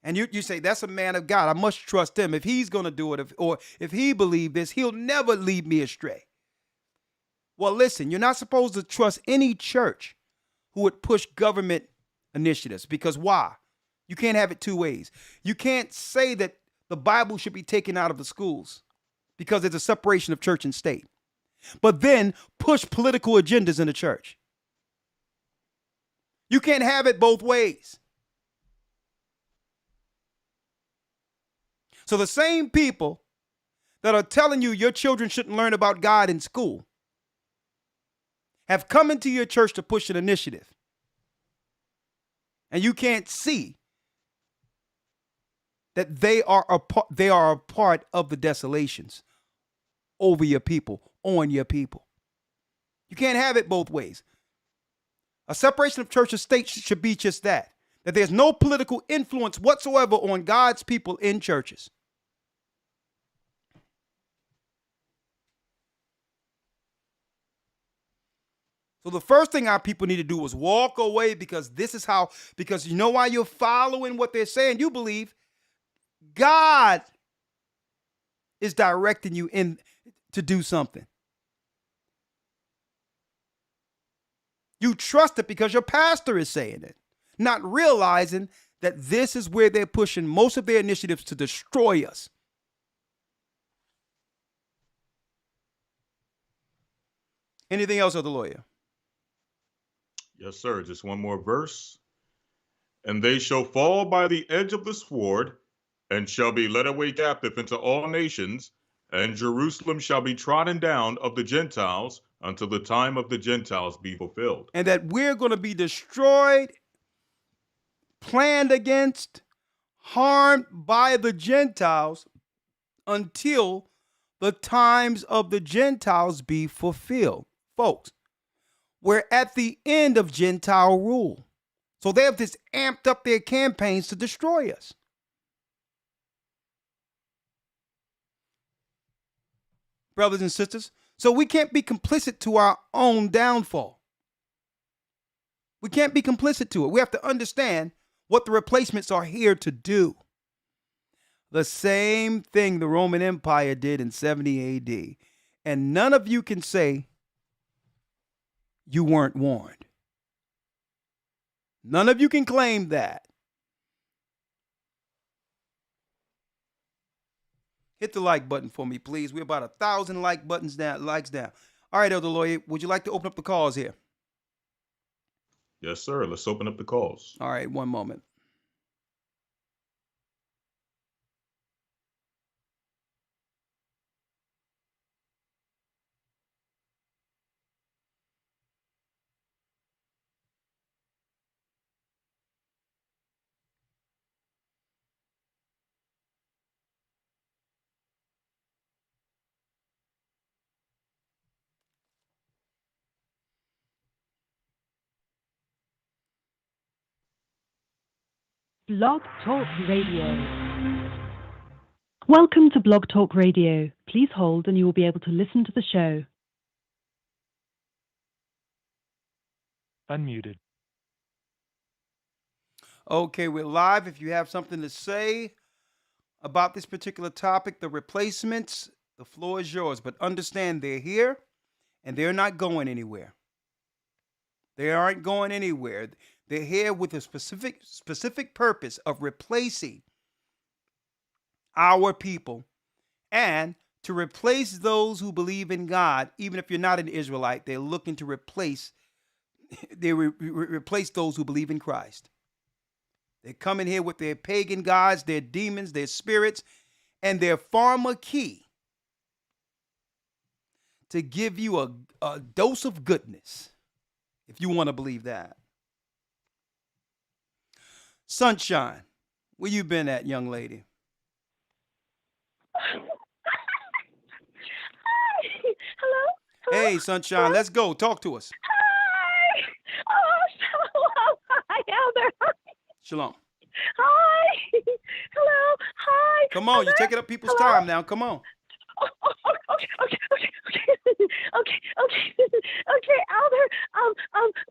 A: And you say, that's a man of God. I must trust him. If he's going to do it, or if he believes this, he'll never lead me astray. Well, listen, you're not supposed to trust any church who would push government initiatives, because why? You can't have it two ways. You can't say that the Bible should be taken out of the schools because there's a separation of church and state, but then push political agendas in the church. You can't have it both ways. So the same people that are telling you your children shouldn't learn about God in school have come into your church to push an initiative. And you can't see that they are a part of the desolations over your people, on your people. You can't have it both ways. A separation of church and state should be just that there's no political influence whatsoever on God's people in churches. So the first thing our people need to do is walk away, because because you know why you're following what they're saying? You believe God is directing you in to do something. You trust it because your pastor is saying it, not realizing that this is where they're pushing most of their initiatives to destroy us. Anything else, Elder Lawyer?
B: Yes, sir. Just one more verse. And they shall fall by the edge of the sword, and shall be led away captive into all nations, and Jerusalem shall be trodden down of the Gentiles until the time of the Gentiles be fulfilled.
A: And that we're going to be destroyed, planned against, harmed by the Gentiles until the times of the Gentiles be fulfilled. Folks, we're at the end of Gentile rule. So they have just amped up their campaigns to destroy us. Brothers and sisters, so we can't be complicit to our own downfall. We can't be complicit to it. We have to understand what the replacements are here to do. The same thing the Roman Empire did in 70 AD. And none of you can say you weren't warned. None of you can claim that. Hit the like button for me, please. We're about 1,000 likes down. All right, Elder Lawyer, would you like to open up the calls here?
B: Yes, sir. Let's open up the calls.
A: All right, one moment.
D: Blog Talk Radio. Welcome to Blog Talk Radio. Please hold and you will be able to listen to the show.
E: Unmuted.
A: Okay, we're live. If you have something to say about this particular topic, the replacements, the floor is yours. But understand they're here and they're not going anywhere. They aren't going anywhere. They're here with a specific purpose of replacing our people and to replace those who believe in God. Even if you're not an Israelite, they're looking to replace replace those who believe in Christ. They're coming here with their pagan gods, their demons, their spirits, and their pharmakeia to give you a dose of goodness, if you want to believe that. Sunshine, where you been at, young lady?
F: Hi. Hello? Hello?
A: Hey, Sunshine, let's go. Talk to us.
F: Hi. Oh, hello. Hi, Elder.
A: Shalom.
F: Hi. Hello. Hi.
A: Come on, you're
F: Elder?
A: taking up people's
F: Hello?
A: time now. Come on.
F: Okay. Okay, Elder.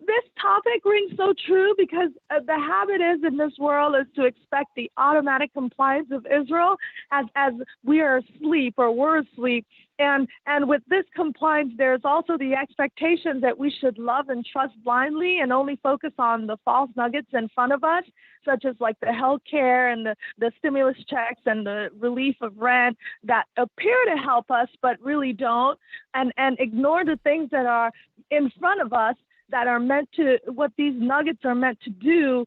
F: This topic rings so true because the habit is in this world is to expect the automatic compliance of Israel as we are asleep or we're asleep. And with this compliance, there's also the expectation that we should love and trust blindly and only focus on the false nuggets in front of us, such as like the health care and the stimulus checks and the relief of rent that appear to help us but really don't, and ignore the things that are in front of us that are meant to, what these nuggets are meant to do,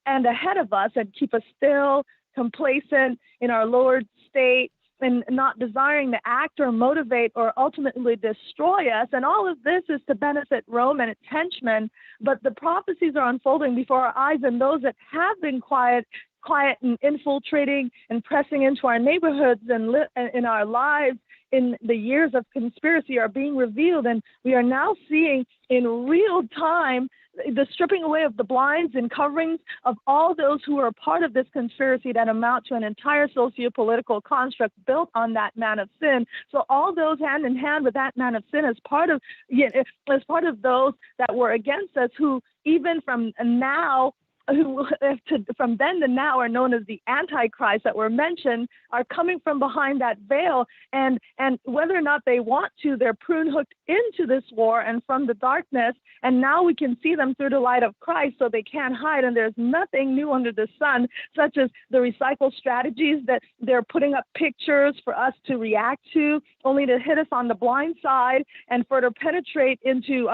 F: and ahead of us, and keep us still, complacent in our lowered state, and not desiring to act or motivate or ultimately destroy us. And all of this is to benefit Rome and its henchmen. But the prophecies are unfolding before our eyes, and those that have been quiet and infiltrating and pressing into our neighborhoods and in our lives in the years of conspiracy are being revealed. And we are now seeing in real time the stripping away of the blinds and coverings of all those who are a part of this conspiracy that amount to an entire socio-political construct built on that man of sin. So all those hand in hand with that man of sin as part of those that were against us, who even from now, from then to now are known as the Antichrist that were mentioned, are coming from behind that veil, and whether or not they want to, they're prune hooked into this war and from the darkness, and now we can see them through the light of Christ, so they can't hide, and there's nothing new under the sun, such as the recycle strategies that they're putting up pictures for us to react to, only to hit us on the blind side and further penetrate into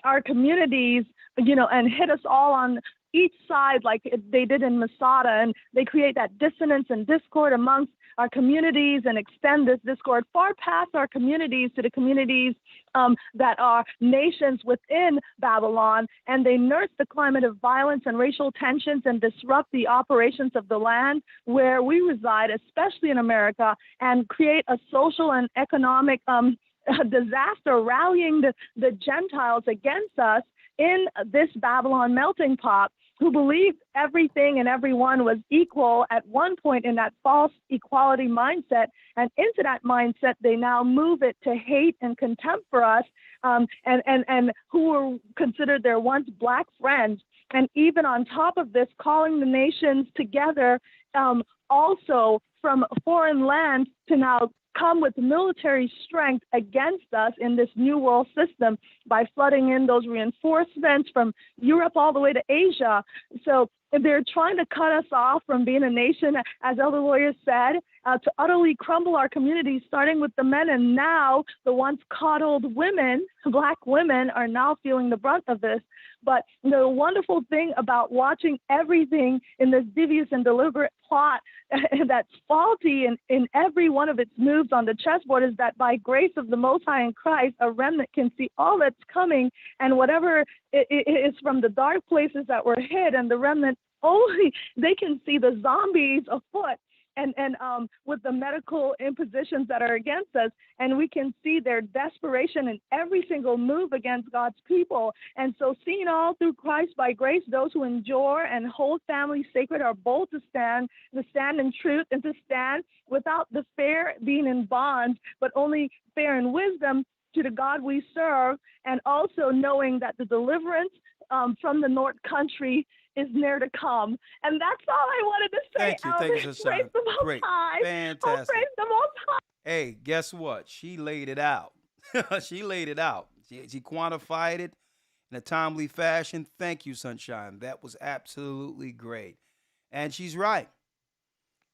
F: our communities, and hit us all on each side like they did in Masada, and they create that dissonance and discord amongst our communities and extend this discord far past our communities to the communities that are nations within Babylon, and they nurse the climate of violence and racial tensions and disrupt the operations of the land where we reside, especially in America, and create a social and economic disaster, rallying the Gentiles against us in this Babylon melting pot, who believed everything and everyone was equal at one point in that false equality mindset. And into that mindset, they now move it to hate and contempt for us, and who were considered their once black friends. And even on top of this, calling the nations together, also from foreign lands, to now come with military strength against us in this new world system by flooding in those reinforcements from Europe all the way to Asia. So they're trying to cut us off from being a nation, as Elder Lawyer said, to utterly crumble our communities, starting with the men. And now the once coddled women, black women, are now feeling the brunt of this. But the wonderful thing about watching everything in this devious and deliberate plot that's faulty in every one of its moves on the chessboard is that by grace of the Most High in Christ, a remnant can see all that's coming, and whatever it is from the dark places that were hid, and the remnant only, they can see the zombies afoot. And with the medical impositions that are against us, and we can see their desperation in every single move against God's people. And so, seeing all through Christ by grace, those who endure and hold families sacred are bold to stand in truth, and to stand without the fear being in bonds, but only fear and wisdom to the God we serve, and also knowing that the deliverance from the North Country is near to come. And that's all I wanted to say.
A: Thank you. Thank you, Sister
F: Praise
A: Shine.
F: the Most
A: Great.
F: High. Oh,
A: Fantastic.
F: praise the Most High.
A: Hey, guess what? She laid it out. She laid it out. She quantified it in a timely fashion. Thank you, Sunshine. That was absolutely great. And she's right.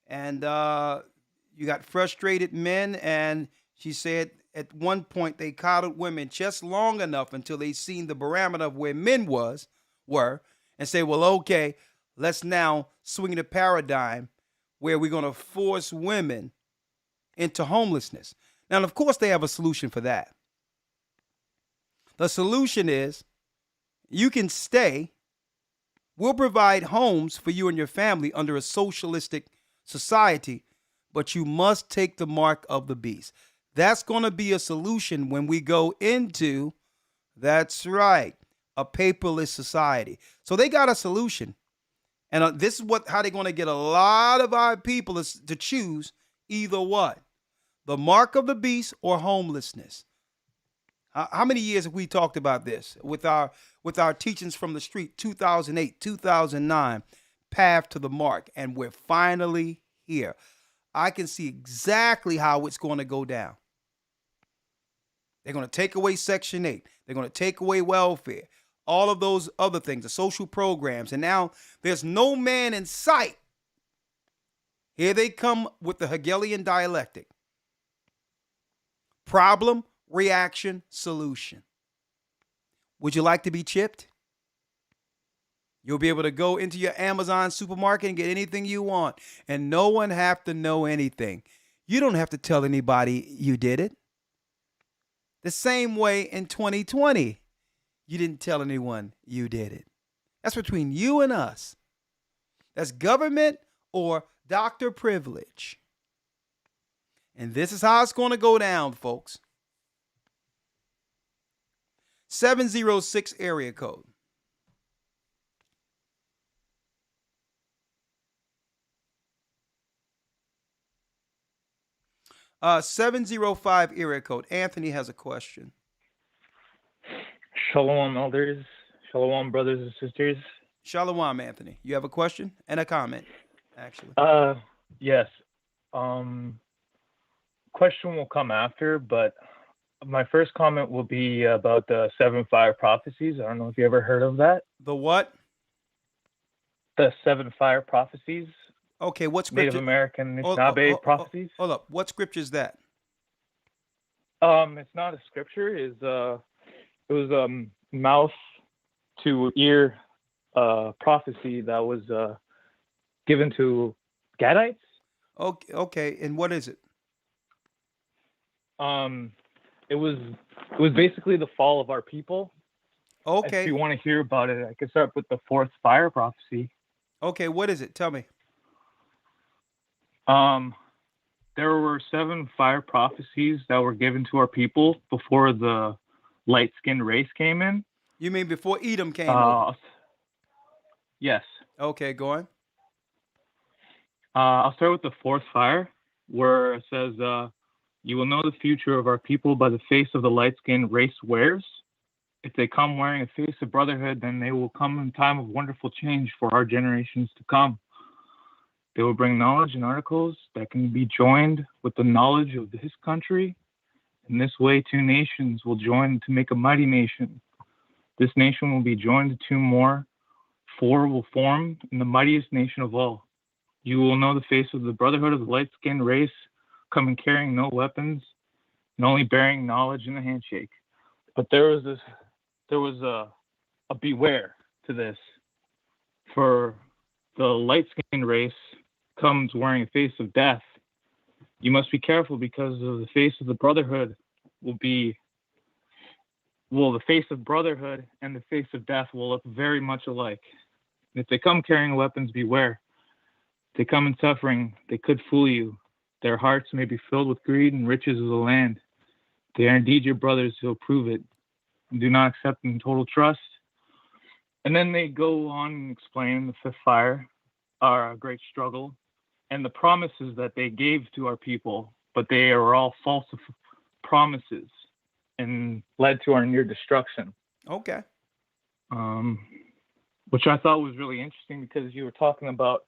A: And you got frustrated men, and she said at one point they coddled women just long enough until they seen the barometer of where men were, and say, well, okay, let's now swing the paradigm where we're going to force women into homelessness. Now, of course, they have a solution for that. The solution is you can stay. We'll provide homes for you and your family under a socialistic society, but you must take the mark of the beast. That's going to be a solution when we go into, that's right, a paperless society. So they got a solution. And this is how they're going to get a lot of our people to choose either what? The mark of the beast or homelessness. How many years have we talked about this with our teachings from the street, 2008, 2009, path to the mark, and we're finally here. I can see exactly how it's going to go down. They're going to take away Section 8. They're going to take away welfare, all of those other things, the social programs, and now there's no man in sight. Here they come with the Hegelian dialectic. Problem, reaction, solution. Would you like to be chipped? You'll be able to go into your Amazon supermarket and get anything you want, and no one have to know anything. You don't have to tell anybody you did it. The same way in 2020, you didn't tell anyone you did it. That's between you and us. That's government or doctor privilege. And this is how it's going to go down, folks. 706 area code. Uh, 705 area code. Anthony has a question.
E: Shalom, elders. Shalom, brothers and sisters.
A: Shalom, Anthony. You have a question and a comment, actually.
E: Yes. Question will come after, but my first comment will be about the 7 fire prophecies. I don't know if you ever heard of that.
A: The what?
E: The 7 fire prophecies.
A: Okay, what scripture?
E: Native American Anishinaabe prophecies.
A: Hold up. What scripture is that?
E: It's not a scripture. It was mouth to ear prophecy that was given to Gadites.
A: Okay, and what is it?
E: It was basically the fall of our people.
A: Okay.
E: If you want to hear about it, I could start with the 4th fire prophecy.
A: Okay, what is it? Tell me.
E: There were 7 fire prophecies that were given to our people before the light-skinned race came in.
A: You mean before Edom came over?
E: Yes.
A: Okay, go on.
E: I'll start with the 4th fire, where it says, you will know the future of our people by the face of the light-skinned race wears. If they come wearing a face of brotherhood, then they will come in time of wonderful change for our generations to come. They will bring knowledge and articles that can be joined with the knowledge of his country. In this way, 2 nations will join to make a mighty nation. This nation will be joined to 2 more. 4 will form in the mightiest nation of all. You will know the face of the brotherhood of the light-skinned race, coming carrying no weapons, and only bearing knowledge in the handshake. But there was a beware to this. For the light-skinned race comes wearing a face of death. You must be careful because of the face of the brotherhood the face of brotherhood and the face of death will look very much alike. And if they come carrying weapons, beware. If they come in suffering, they could fool you. Their hearts may be filled with greed and riches of the land. They are indeed your brothers who will prove it. And do not accept them in total trust. And then they go on and explain the 5th fire, our great struggle, and the promises that they gave to our people, but they are all false promises and led to our near destruction.
A: Okay.
E: which I thought was really interesting because you were talking about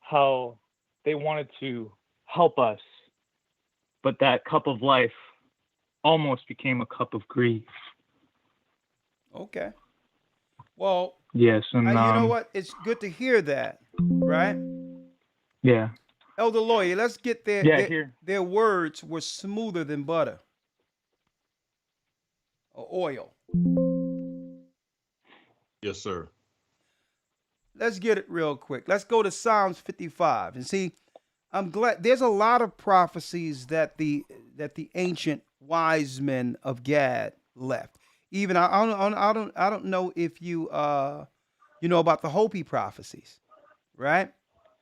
E: how they wanted to help us, but that cup of life almost became a cup of grief.
A: Okay. Well,
E: Yes, and
A: you know what? It's good to hear that, right?
E: Yeah.
A: Elder Lawyer, let's get their words were smoother than butter or oil.
B: Yes, sir.
A: Let's get it real quick. Let's go to Psalms 55 and see. I'm glad there's a lot of prophecies that the ancient wise men of Gad left. Even I don't know if you you know about the Hopi prophecies, right?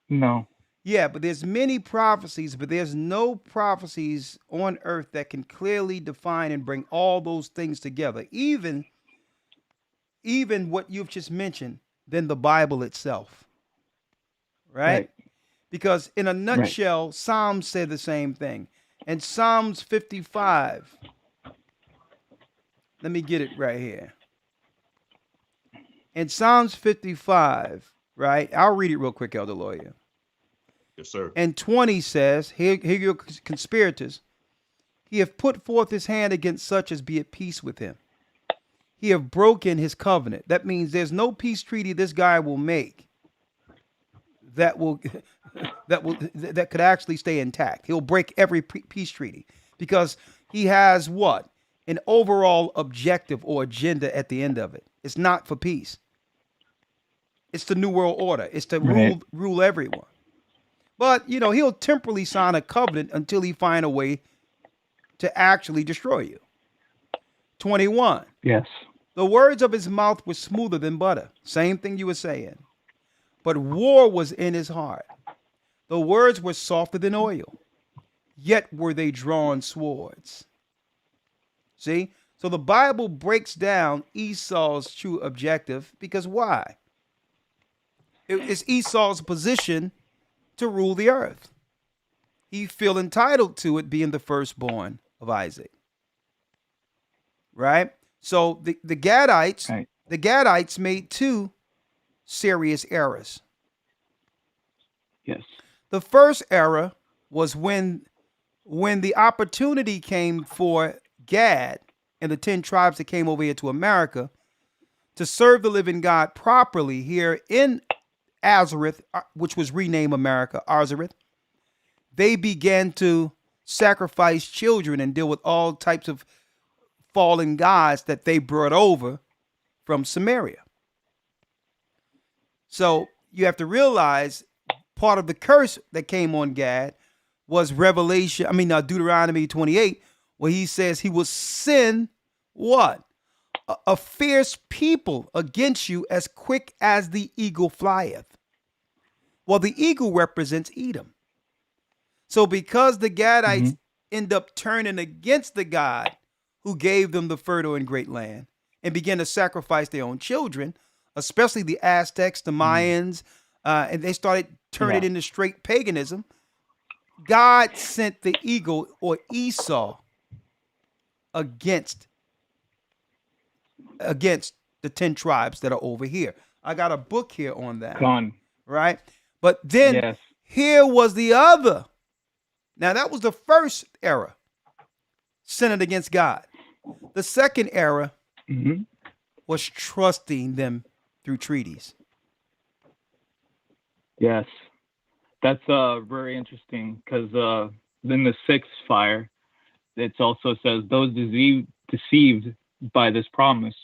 E: No.
A: Yeah, but there's many prophecies, but there's no prophecies on earth that can clearly define and bring all those things together. Even what you've just mentioned than the Bible itself. Right? Because in a nutshell, Psalms say the same thing. And Psalms 55, let me get it right here. In Psalms 55, right? I'll read it real quick, Elder Lawyer.
B: Yes, sir.
A: And 20 says, here your conspirators, he hath put forth his hand against such as be at peace with him. He have broken his covenant. That means there's no peace treaty this guy will make that could actually stay intact. He'll break every peace treaty because he has what? An overall objective or agenda at the end of it. It's not for peace. It's the New World Order. It's to rule everyone. But, you know, he'll temporarily sign a covenant until he find a way to actually destroy you. 21.
E: Yes.
A: The words of his mouth were smoother than butter. Same thing you were saying. But war was in his heart. The words were softer than oil, yet were they drawn swords. See? So the Bible breaks down Esau's true objective because why? It's Esau's position to rule the earth. He feel entitled to it being the firstborn of Isaac. Right? So the Gadites made two serious errors.
E: Yes.
A: The first error was when the opportunity came for Gad and the 10 tribes that came over here to America to serve the living God properly here in Azareth, which was renamed America, Azareth. They began to sacrifice children and deal with all types of fallen gods that they brought over from Samaria. So you have to realize part of the curse that came on Gad was Deuteronomy 28, where he says he will send what? A fierce people against you as quick as the eagle flieth. Well, the eagle represents Edom. So because the Gadites end up turning against the God who gave them the fertile and great land and began to sacrifice their own children, especially the Aztecs, the Mayans, and they started turning into straight paganism, God sent the eagle or Esau against the 10 tribes that are over here. I got a book here on that. Right? But then here was the other. Now that was the first error, sinning against God. The second error was trusting them through treaties.
E: Yes. That's very interesting because in the sixth fire, it also says those deceived by this promise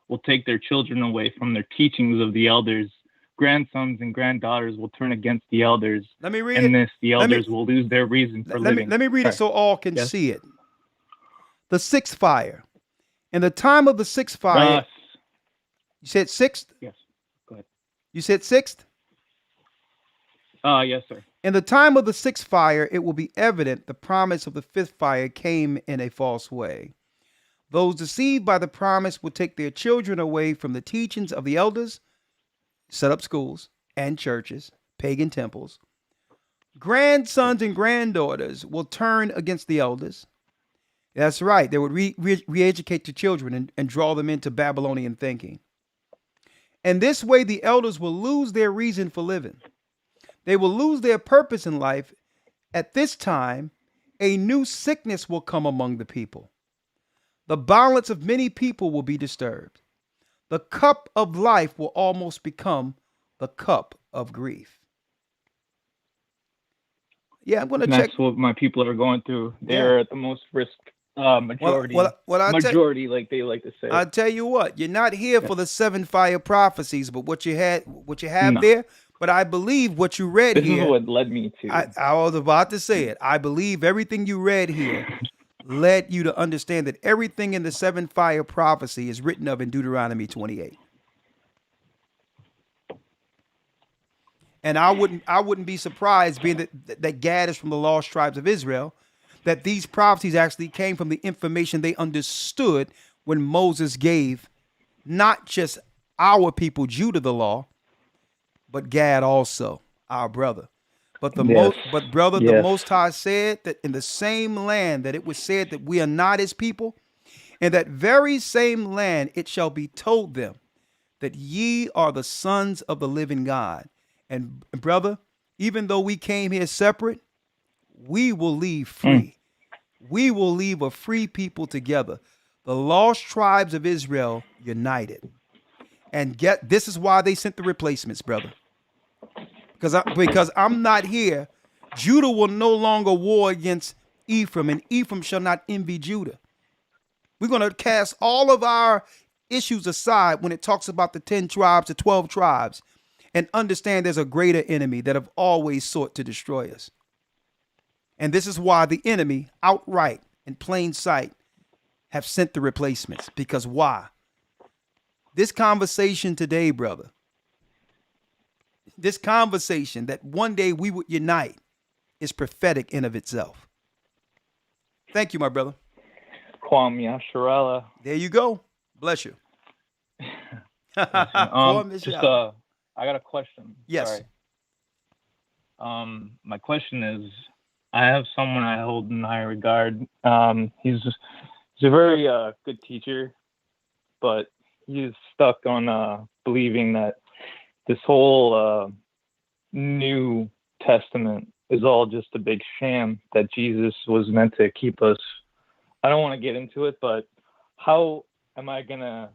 E: will take their children away from their teachings of the elders. Grandsons and granddaughters will turn against the elders.
A: Let me read it.
E: The elders will lose their reason for living.
A: Let me read it so all can see it. The sixth fire. In the time of the sixth fire. You said sixth?
E: Yes. Go ahead.
A: You said sixth?
E: Yes, sir.
A: In the time of the sixth fire, it will be evident the promise of the fifth fire came in a false way. Those deceived by the promise will take their children away from the teachings of the elders, set up schools and churches, pagan temples. Grandsons and granddaughters will turn against the elders. That's right. They would re-educate the children and draw them into Babylonian thinking. And this way, the elders will lose their reason for living. They will lose their purpose in life. At this time, a new sickness will come among the people. The balance of many people will be disturbed. The cup of life will almost become the cup of grief. Yeah, I'm going to
E: And
A: check.
E: that's what my people are going through. They're at the most risk. Majority, majority, like they like to say.
A: I'll tell you what, you're not here for the 7 fire prophecies, but what you have
E: No.
A: there. But I believe what you read
E: This
A: here.
E: is what led me to.
A: I was about to say it. I believe everything you read here led you to understand that everything in the 7 fire prophecy is written of in Deuteronomy 28. And I wouldn't be surprised, being that Gad is from the lost tribes of Israel, that these prophecies actually came from the information they understood when Moses gave not just our people Judah the law, but Gad also, our brother. But the
E: Yes.
A: Most High said that in the same land that it was said that we are not his people, in that very same land it shall be told them that ye are the sons of the living God. And brother, even though we came here separate, we will leave free. We will leave a free people together. The lost tribes of Israel united. And this is why they sent the replacements, brother. Because I'm not here. Judah will no longer war against Ephraim, and Ephraim shall not envy Judah. We're going to cast all of our issues aside when it talks about the 10 tribes, the 12 tribes, and understand there's a greater enemy that have always sought to destroy us. And this is why the enemy, outright, in plain sight, have sent the replacements. Because why? This conversation today, brother, this conversation that one day we would unite is prophetic in of itself. Thank you, my brother.
E: Kwam Yasharala.
A: There you go. Bless you.
E: I got a question.
A: Yes.
E: Sorry. My question is, I have someone I hold in high regard. He's a very good teacher, but he's stuck on believing that this whole New Testament is all just a big sham, that Jesus was meant to keep us. I don't want to get into it, but how am I going to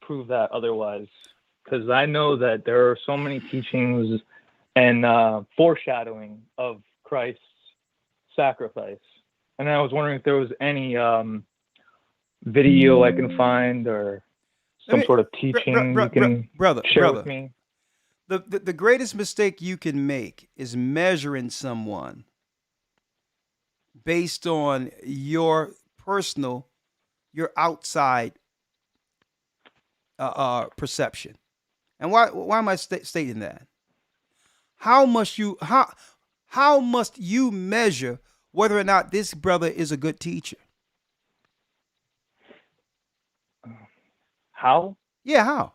E: prove that otherwise? Because I know that there are so many teachings and foreshadowing of Christ's sacrifice. And I was wondering if there was any video I can find or some sort of teaching you can share with me.
A: The greatest mistake you can make is measuring someone based on your personal, your outside perception. And why am I stating that? How must you measure whether or not this brother is a good teacher?
E: How?
A: Yeah, how?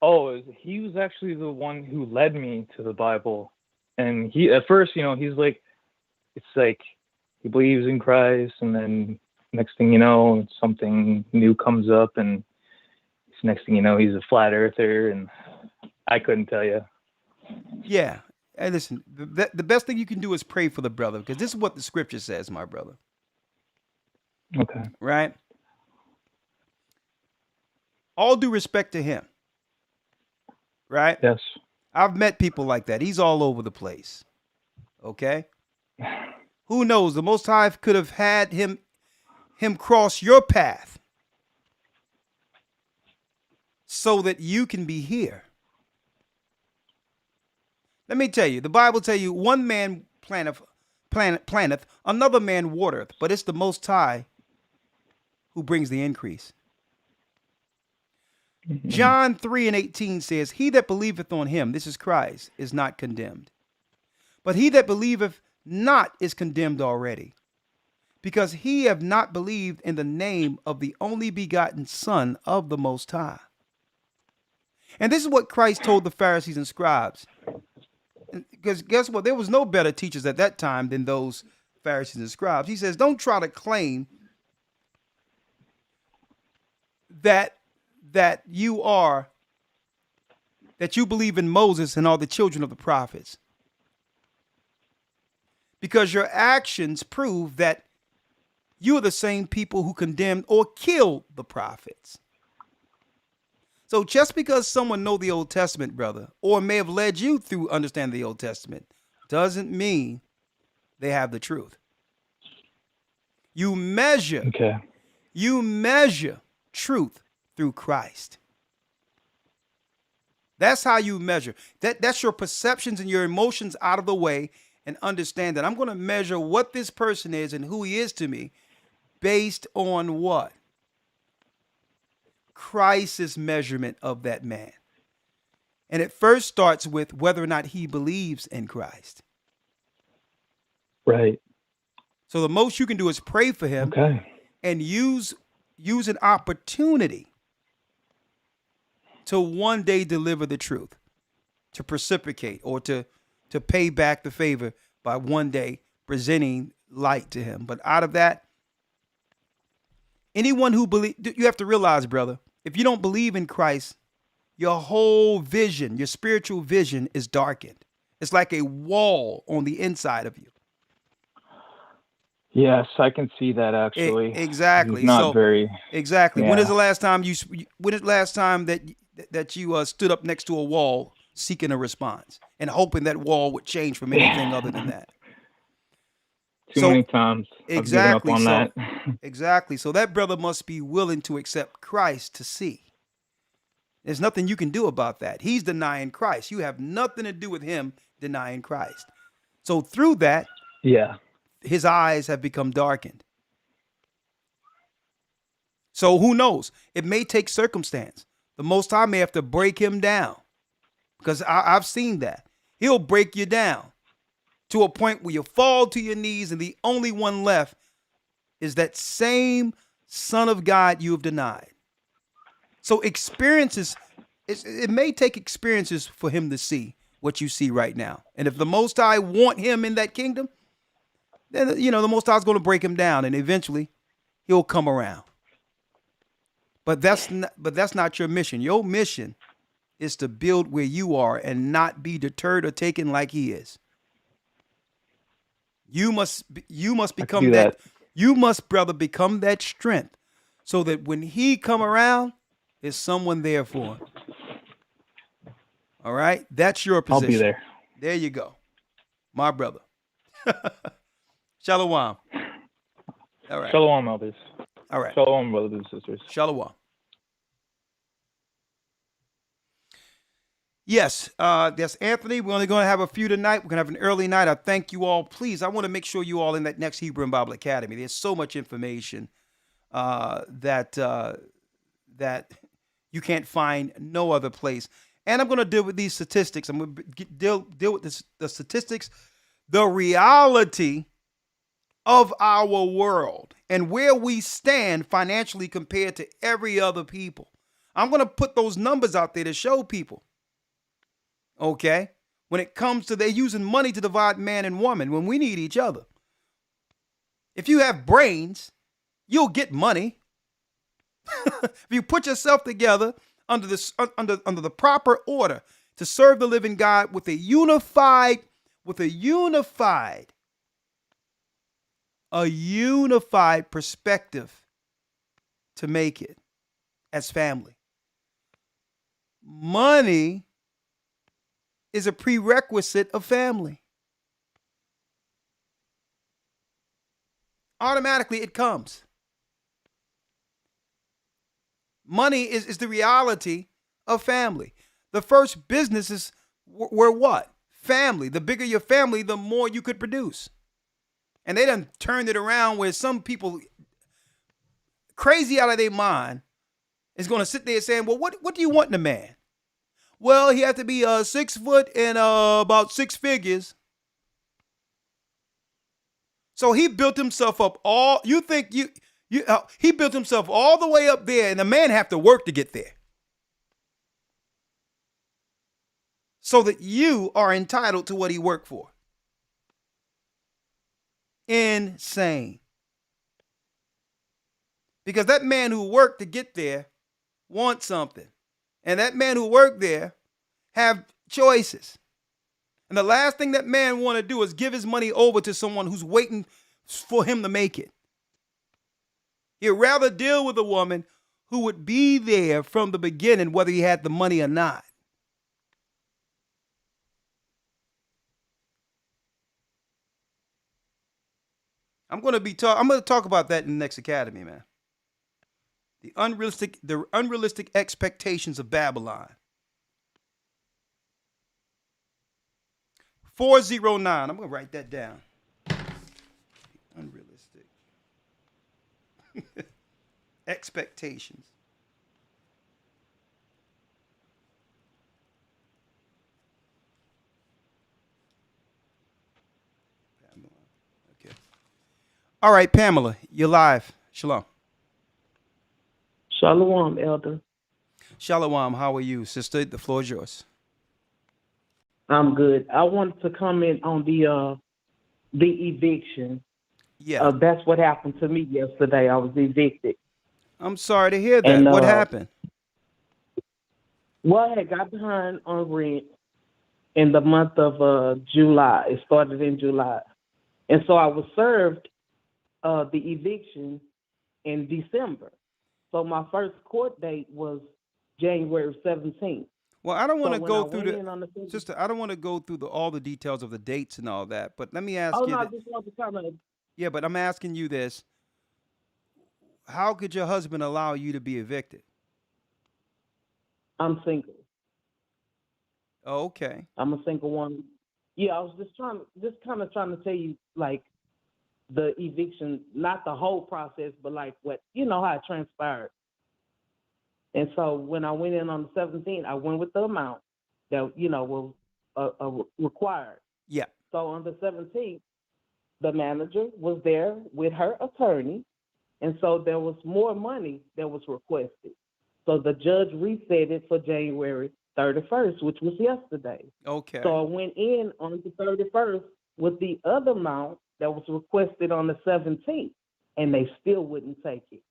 E: Oh, he was actually the one who led me to the Bible. And he, at first, he's like, it's like he believes in Christ, and then next thing you know, something new comes up, and next thing you know, he's a flat earther, and I couldn't tell you.
A: Yeah. And listen, the best thing you can do is pray for the brother, because this is what the scripture says, my brother.
E: Okay.
A: Right? All due respect to him. Right?
E: Yes.
A: I've met people like that. He's all over the place. Okay? Who knows? The Most High could have had him cross your path so that you can be here. Let me tell you, the Bible tell you, one man planteth, another man watereth, but it's the Most High who brings the increase. Mm-hmm. John 3:18 says, he that believeth on him, this is Christ, is not condemned. But he that believeth not is condemned already, because he have not believed in the name of the only begotten Son of the Most High. And this is what Christ told the Pharisees and scribes. Because guess what? There was no better teachers at that time than those Pharisees and scribes. He says, don't try to claim that that you believe in Moses and all the children of the prophets. Because your actions prove that you are the same people who condemned or killed the prophets. So just because someone know the Old Testament, brother, or may have led you through understanding the Old Testament, doesn't mean they have the truth. You measure truth through Christ. That's how you measure. That's your perceptions and your emotions out of the way, and understand that I'm going to measure what this person is and who he is to me based on what? Christ's measurement of that man. And it first starts with whether or not he believes in Christ.
E: Right.
A: So the most you can do is pray for him and use an opportunity to one day deliver the truth, to reciprocate or to pay back the favor by one day presenting light to him. But out of that, anyone who believes, you have to realize, brother, if you don't believe in Christ, your whole vision, your spiritual vision is darkened. It's like a wall on the inside of you.
E: Yes, I can see that actually.
A: Exactly.
E: It's not very.
A: Exactly.
E: Yeah.
A: When is the last time that you stood up next to a wall seeking a response and hoping that wall would change from anything other than that?
E: Too many times.
A: Exactly.
E: I've given up on that.
A: Exactly. So that brother must be willing to accept Christ to see. There's nothing you can do about that. He's denying Christ. You have nothing to do with him denying Christ. So through that, his eyes have become darkened. So who knows? It may take circumstance. The Most High may have to break him down, because I've seen that. He'll break you down to a point where you fall to your knees, and the only one left is that same Son of God you have denied. So experiences, it may take experiences for him to see what you see right now. And if the Most High want him in that kingdom, then, the Most High is going to break him down, and eventually he'll come around. But that's not your mission. Your mission is to build where you are and not be deterred or taken like he is. You must become that. You must, brother, become that strength, so that when he come around, there's someone there for him. All right, that's your position.
E: I'll be there.
A: There you go, my brother. Shalom. All right.
E: Shalom, elders.
A: All right.
E: Shalom, brothers and sisters.
A: Shalom. Yes, that's Anthony. We're only going to have a few tonight. We're going to have an early night. I thank you all. Please, I want to make sure you all in that next Hebrew and Bible Academy. There's so much information that you can't find no other place. And I'm going to deal with these statistics. I'm going to deal with the statistics, the reality of our world, and where we stand financially compared to every other people. I'm going to put those numbers out there to show people. Okay, when it comes to they're using money to divide man and woman when we need each other. If you have brains, you'll get money. If you put yourself together under the proper order to serve the living God with a unified perspective to make it as family. Money is a prerequisite of family. Automatically it comes. Money is the reality of family. The first businesses were what? Family. The bigger your family, the more you could produce. And they done turned it around where some people crazy out of their mind is going to sit there saying, well, what do you want in a man? Well, he had to be 6 foot and about 6 figures. So he built himself up he built himself all the way up there, and the man have to work to get there. So that you are entitled to what he worked for. Insane. Because that man who worked to get there want something. And that man who worked there have choices. And the last thing that man want to do is give his money over to someone who's waiting for him to make it. He'd rather deal with a woman who would be there from the beginning, whether he had the money or not. I'm going to talk about that in the next academy, man. The unrealistic expectations of Babylon. 409. I'm going to write that down. Unrealistic expectations. Okay. All right, Pamela, you're live. Shalom.
G: Shalom, Elder.
A: Shalom, how are you, sister? The floor is yours.
G: I'm good. I wanted to comment on the eviction.
A: Yeah.
G: That's what happened to me yesterday. I was evicted.
A: I'm sorry to hear that.
G: And,
A: What happened?
G: Well, I had got behind on rent in the month of July. It started in July. And so I was served the eviction in December. So my first court date was January 17th.
A: Well, I don't want to
G: So when
A: go
G: I
A: through
G: went in on the
A: sister. I don't want to go through all the details of the dates and all that. But let me ask
G: Oh,
A: you.
G: no, I just want to kind of,
A: Yeah, but I'm asking you this: how could your husband allow you to be evicted?
G: I'm single.
A: Oh, okay.
G: I'm a single woman. Yeah, I was just kind of trying to tell you, like, the eviction, not the whole process, but like what, how it transpired. And so when I went in on the 17th, I went with the amount that, was required.
A: Yeah.
G: So on the 17th, the manager was there with her attorney. And so there was more money that was requested. So the judge reset it for January 31st, which was yesterday.
A: Okay.
G: So I went in on the 31st with the other amount that was requested on the 17th, and they still wouldn't take it.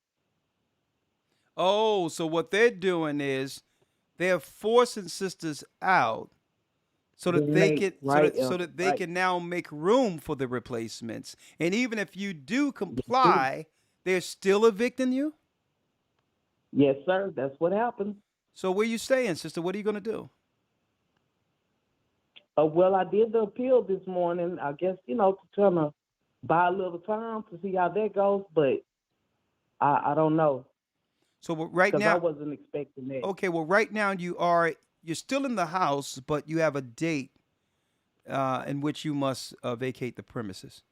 A: Oh, so what they're doing is they're forcing sisters out so that they can now make room for the replacements. And even if you do comply, they're still evicting you?
G: Yes, sir. That's what happened.
A: So where you staying, sister? What are you going to do?
G: Well, I did the appeal this morning, I guess, to try to buy a little time to see how that goes, but I don't know.
A: So right
G: Because
A: now,
G: I wasn't expecting that.
A: okay, well, right now you're still in the house, but you have a date in which you must vacate the premises.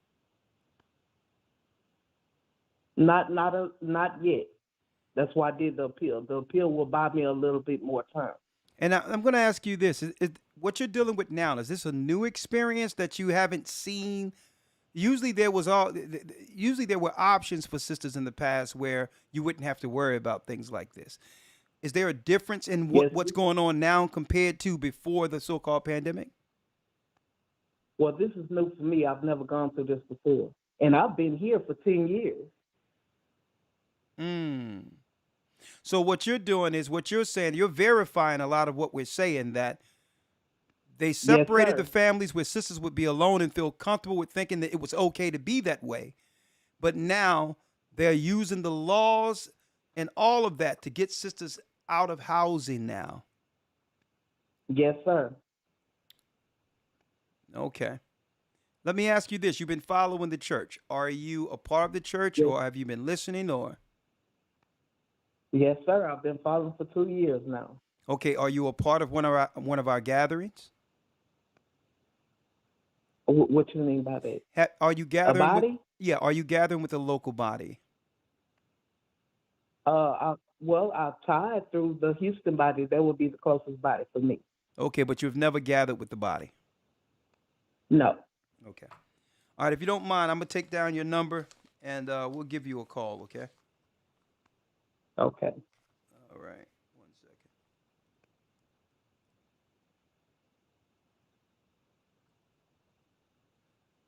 G: Not yet. That's why I did the appeal. The appeal will buy me a little bit more time.
A: And I'm going to ask you this: is what you're dealing with now, is this a new experience that you haven't seen? Usually there were options for sisters in the past where you wouldn't have to worry about things like this. Is there a difference in what's going on now compared to before the so-called pandemic?
G: Well, this is new for me. I've never gone through this before. And I've been here for 10 years.
A: So what you're doing is what you're saying, you're verifying a lot of what we're saying, that they separated the families where sisters would be alone and feel comfortable with thinking that it was okay to be that way. But now they're using the laws and all of that to get sisters out of housing now.
G: Yes, sir.
A: Okay. Let me ask you this. You've been following the church. Are you a part of the church, or have you been listening, or?
G: Yes, sir. I've been following for 2 years now.
A: Okay. Are you a part of one of our gatherings?
G: What you mean by that?
A: Are you gathering?
G: A body?
A: Are you gathering with a local body?
G: I tied through the Houston body. That would be the closest body for me.
A: Okay, but you've never gathered with the body?
G: No.
A: Okay. All right, if you don't mind, I'm going to take down your number, and we'll give you a call, okay?
G: Okay.
A: All right. 1 second.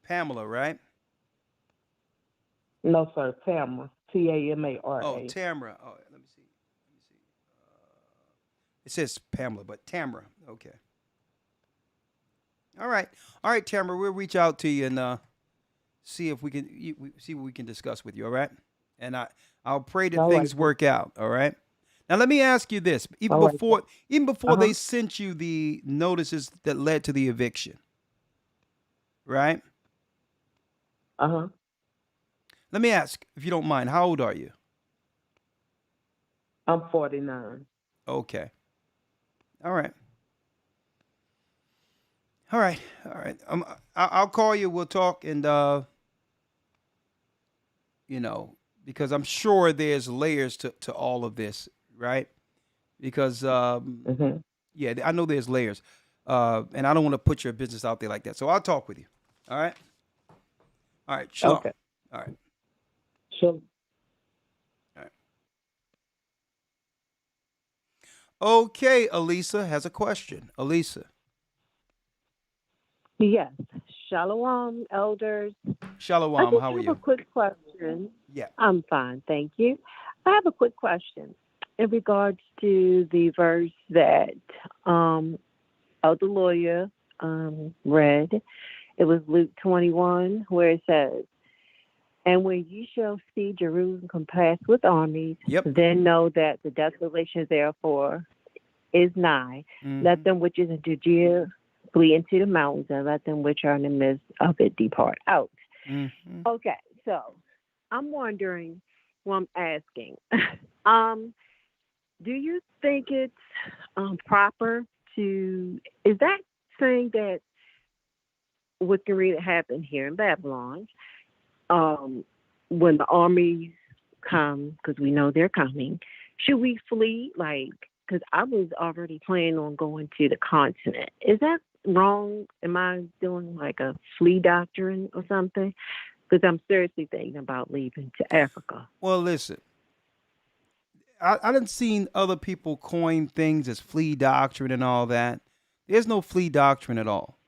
A: Pamela, right?
G: No, sir. Tamara. Tamara.
A: Oh, Tamara. Oh, let me see. It says Pamela, but Tamara. Okay. All right. All right, Tamara. We'll reach out to you and see if we can see what we can discuss with you. All right. And I'll pray that
G: All
A: things
G: right.
A: work out. All right. Now let me ask you this:
G: All right.
A: even before they
G: Uh-huh.
A: sent you the notices that led to the eviction, right?
G: Uh-huh.
A: Let me ask, if you don't mind, how old are you?
G: I'm 49.
A: Okay. All right. All right. All right. I'll call you. We'll talk, and because I'm sure there's layers to all of this, right? Because
G: Mm-hmm.
A: yeah, I know there's layers, and I don't want to put your business out there like that. So I'll talk with you. All right. All right. Shalom.
G: Okay.
A: All right.
G: So,
A: Okay. Elisa has a question. Elisa.
H: Yes. Shalom, elders. I
A: Shalom.
H: just
A: How are
H: have
A: you?
H: a quick question.
A: Yeah.
H: I'm fine, thank you. I have a quick question in regards to the verse that Elder Lawyer read. It was Luke 21, where it says, "And when you shall see Jerusalem compassed with armies,
A: Yep.
H: then know that the desolation therefore is nigh.
A: Mhm.
H: Let them which is in Judea flee into the mountains, and let them which are in the midst of it depart out."
A: Mhm.
H: Okay, so I'm wondering, well, I'm asking, do you think it's proper to, is that saying that what can really happen here in Babylon, when the armies come, because we know they're coming, should we flee? Like, because I was already planning on going to the continent. Is that wrong? Am I doing like a flee doctrine or something? Because I'm seriously thinking about leaving to Africa.
A: Well, listen. I done seen other people coin things as flea doctrine and all that. There's no flea doctrine at all.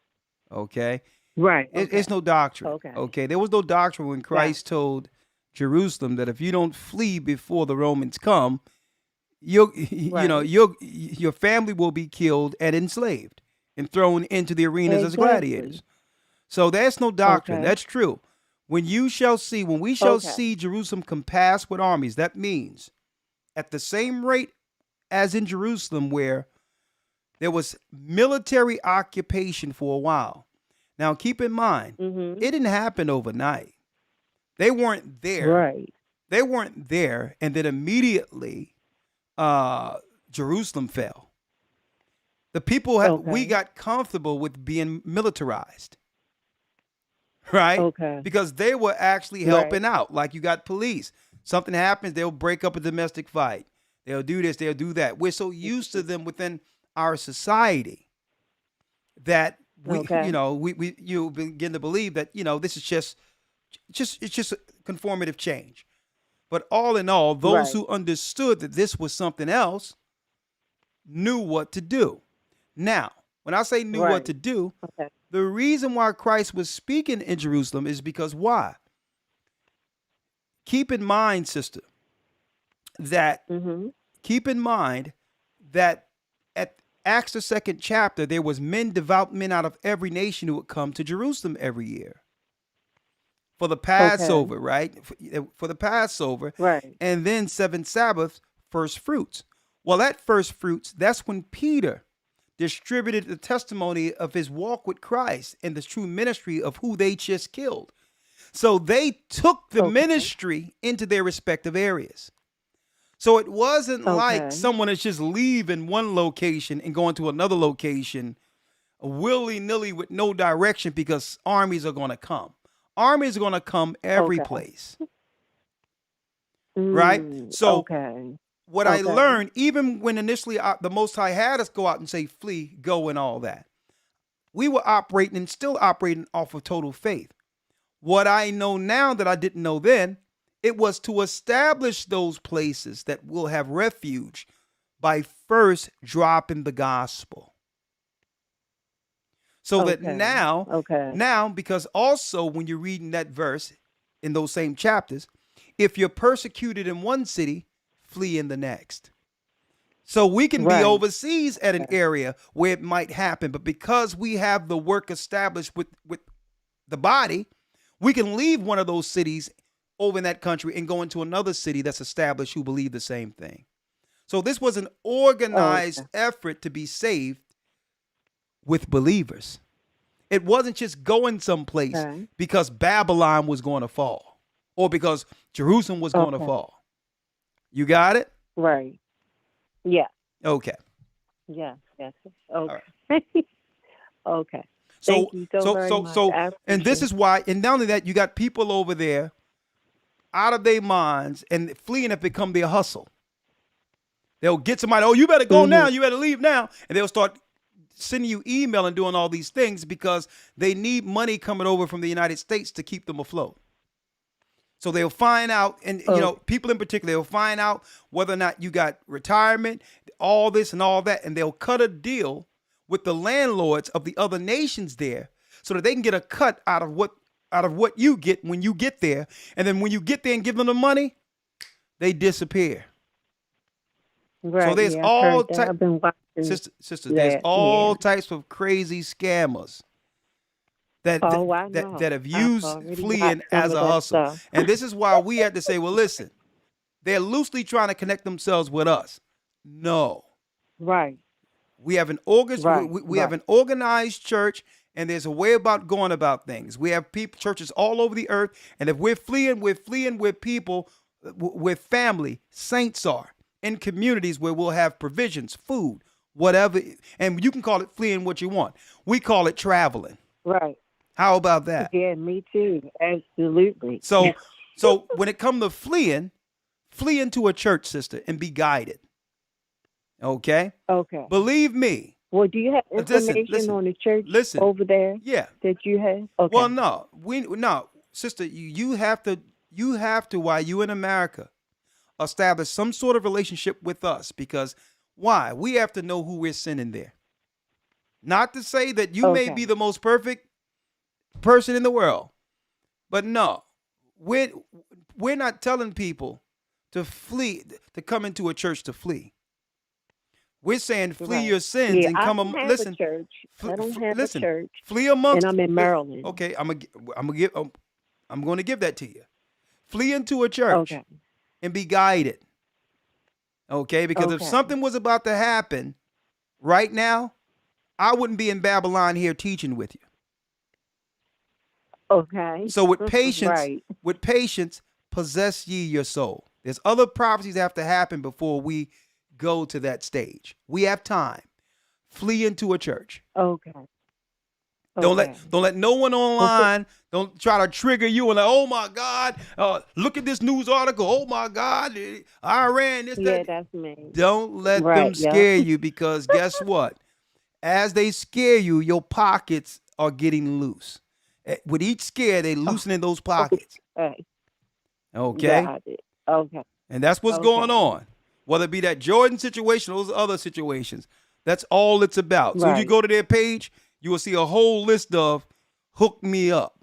A: Okay.
H: Right.
A: It's no doctrine.
H: Okay.
A: Okay. There was no doctrine when Christ told Jerusalem that if you don't flee before the Romans come, your family will be killed and enslaved and thrown into the arenas as
H: Exactly.
A: gladiators. So that's no doctrine.
H: Okay.
A: That's true. When we shall see Jerusalem compassed with armies, that means at the same rate as in Jerusalem, where there was military occupation for a while. Now, keep in mind,
H: Mm-hmm.
A: it didn't happen overnight. They weren't there.
H: Right.
A: They weren't there, and then immediately Jerusalem fell. The people we got comfortable with being militarized, right?
H: Okay.
A: Because they were actually helping out. Like, you got police. Something happens, they'll break up a domestic fight. They'll do this, they'll do that. We're so used to them within our society that we begin to believe that, this is just a conformative change. But all in all, those who understood that this was something else knew what to do. Now, when I say knew what to do, the reason why Christ was speaking in Jerusalem is because why? Keep in mind, sister, that at Acts the 2nd chapter, there was devout men out of every nation who would come to Jerusalem every year for the Passover, right? For the Passover.
H: Right.
A: And then 7 Sabbaths, first fruits. Well, at first fruits, that's when Peter distributed the testimony of his walk with Christ and the true ministry of who they just killed. So they took the ministry into their respective areas. So it wasn't like someone is just leaving one location and going to another location willy-nilly with no direction because armies are going to come. Armies are going to come every place. Right? So what I learned, even when initially the Most High had us go out and say, flee, go, and all that, we were operating and still operating off of total faith. What I know now that I didn't know then, it was to establish those places that will have refuge by first dropping the gospel. So that now, because also when you're reading that verse in those same chapters, if you're persecuted in one city, flee in the next. So we can be
H: Right.
A: overseas at an area where it might happen, but because we have the work established with the body, we can leave one of those cities over in that country and go into another city that's established who believe the same thing. So this was an organized effort to be saved with believers. It wasn't just going someplace
H: Okay.
A: because Babylon was going to fall or because Jerusalem was going to
H: Okay.
A: fall. You got it?
H: Right. Yeah.
A: Okay.
H: Yes. Yes.
A: All
H: Okay. Okay.
A: So,
H: Thank you so very much. I
A: and this
H: appreciate
A: is why, and not only that, you got people over there out of their minds and fleeing have become their hustle. They'll get somebody, oh, you better go now, you better leave now. And they'll start sending you email and doing all these things because they need money coming over from the United States to keep them afloat. So they'll find out, and you know, people in particular, they'll find out whether or not you got retirement, all this and all that, and they'll cut a deal with the landlords of the other nations there so that they can get a cut out of what you get when you get there. And then when you get there and give them the money, they disappear.
H: Right.
A: So there's
H: yeah, I've
A: all
H: heard that.
A: types,
H: I've been watching.
A: sister, there's
H: Yeah,
A: all
H: yeah.
A: types of crazy scammers that
H: Oh, I know.
A: that have
H: I've
A: used
H: already
A: fleeing
H: watched some
A: as
H: of
A: a
H: that
A: hustle.
H: stuff.
A: And this is why we had to say, well, listen, they're loosely trying to connect themselves with us. No.
H: Right.
A: We have an
H: Right,
A: we have an organized church, and there's a way about going about things. We have people, churches all over the earth, and if we're fleeing with people, with family. Saints are in communities where we'll have provisions, food, whatever, and you can call it fleeing what you want. We call it traveling.
H: Right.
A: How about that?
H: Yeah, me too. Absolutely.
A: So when it comes to fleeing, flee into a church, sister, and be guided. Okay?
H: Okay.
A: Believe me.
H: Well, do you have information
A: listen,
H: on the church
A: listen.
H: over there
A: Yeah.
H: that you have? Okay.
A: Well, no, sister, you have to while you in America establish some sort of relationship with us, because why? We have to know who we're sending there. Not to say that you may
H: Okay.
A: be the most perfect person in the world, but no, we're not telling people to flee, to come into a church to flee. We're saying flee
H: Right.
A: your sins
H: Yeah,
A: and
H: I
A: come.
H: don't have
A: Listen,
H: a church. I don't have
A: listen,
H: a church,
A: flee amongst.
H: and I'm in Maryland.
A: Okay, I'm going to give that to you. Flee into a church
H: Okay.
A: and be guided. Okay, because if
H: Okay.
A: something was about to happen right now, I wouldn't be in Babylon here teaching with you.
H: Okay.
A: So with
H: This is
A: patience,
H: right.
A: possess ye your soul. There's other prophecies that have to happen before we go to that stage. We have time. Flee into a church.
H: Okay.
A: Don't
H: Okay.
A: let no one online don't try to trigger you and like, oh my God, look at this news article. Oh my God, Iran, this,
H: Yeah,
A: that.
H: that's me.
A: Don't let them
H: Right, yeah.
A: scare you, because guess what? As they scare you, your pockets are getting loose. With each scare, they loosening those pockets.
H: Okay.
A: Okay?
H: Got it. Okay.
A: And that's what's
H: Okay.
A: going on. Whether it be that Jordan situation or those other situations. That's all it's about. So if you
H: Right.
A: go to their page, you will see a whole list of hook me up.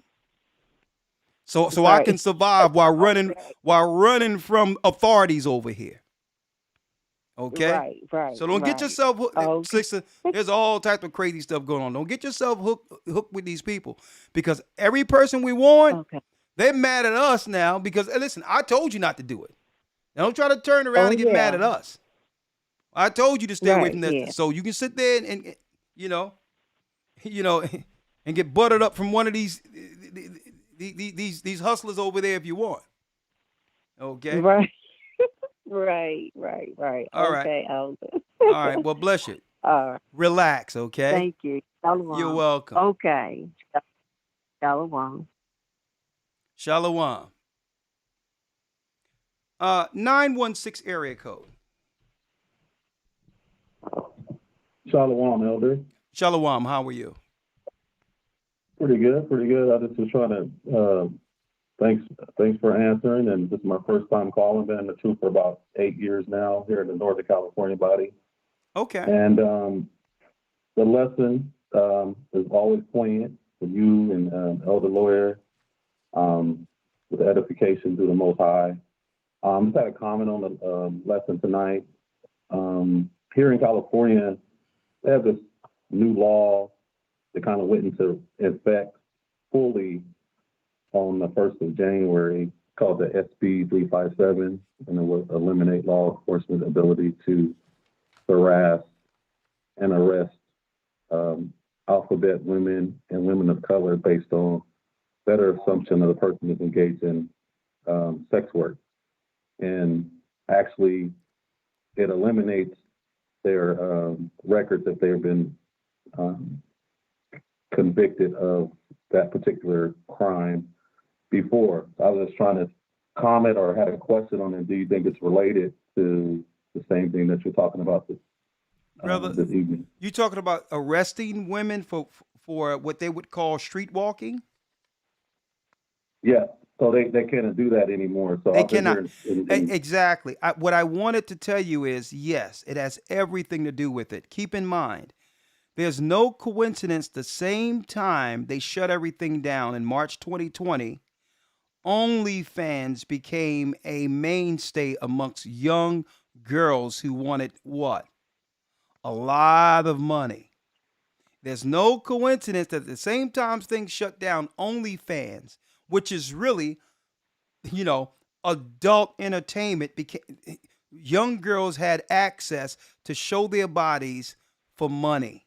A: So I
H: Right.
A: can survive while running from authorities over here. Okay?
H: Right.
A: So don't get
H: right.
A: yourself hooked.
H: Okay.
A: Sister, there's all types of crazy stuff going on. Don't get yourself hooked with these people, because every person we warn,
H: Okay.
A: they're mad at us now because, hey, listen, I told you not to do it. Now don't try to turn around
H: Oh,
A: and get mad
H: yeah.
A: at us. I told you to stay away
H: Right,
A: from this.
H: yeah.
A: So you can sit there and and get buttered up from one of these hustlers over there if you want. Okay?
H: Right. right.
A: All right.
H: Okay, Elder.
A: All right. Well, bless you.
H: All right.
A: Relax, okay?
H: Thank you. Shalom.
A: You're welcome.
H: Okay. Shalom.
A: Shalom. 916 area code.
I: Shalom, Elder.
A: Shalom, how are you?
I: Pretty good. I just was trying to, thanks for answering. And this is my first time calling. Been in the truth for about 8 years now here in the Northern California body.
A: Okay.
I: And the lesson is always poignant with you and Elder Lawyer, with the edification through the Most High. Just had a comment on the lesson tonight. here in California, they have this new law that kind of went into effect fully on the 1st of January, called the SB 357, and it will eliminate law enforcement ability to harass and arrest alphabet women and women of color based on better assumption of the person is engaged in sex work. And actually, it eliminates their records if they've been convicted of that particular crime before. I was just trying to comment or had a question on it. Do you think it's related to the same thing that you're talking about this evening?
A: You talking about arresting women for what they would call street walking?
I: Yeah. So they can't do that anymore. So
A: they cannot. Exactly. What I wanted to tell you is, yes, it has everything to do with it. Keep in mind, there's no coincidence the same time they shut everything down in March 2020, OnlyFans became a mainstay amongst young girls who wanted what? A lot of money. There's no coincidence that at the same time things shut down, OnlyFans, which is really, adult entertainment, young girls had access to show their bodies for money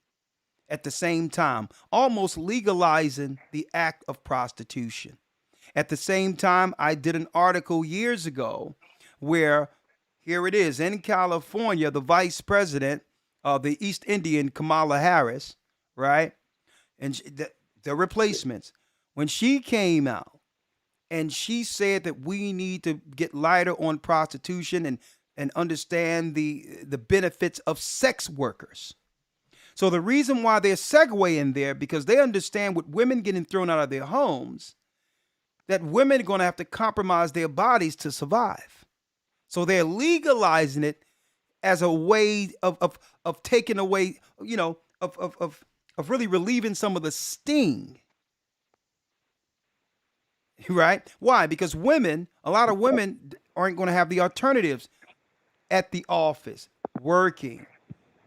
A: at the same time, almost legalizing the act of prostitution. At the same time, I did an article years ago where, here it is, in California, the vice president of the East Indian, Kamala Harris, right? And the replacements, when she came out and she said that we need to get lighter on prostitution and understand the benefits of sex workers. So the reason why they're segueing there, because they understand with women getting thrown out of their homes, that women are going to have to compromise their bodies to survive. So they're legalizing it as a way of taking away, of really relieving some of the sting. Right? Why? Because a lot of women aren't going to have the alternatives at the office, working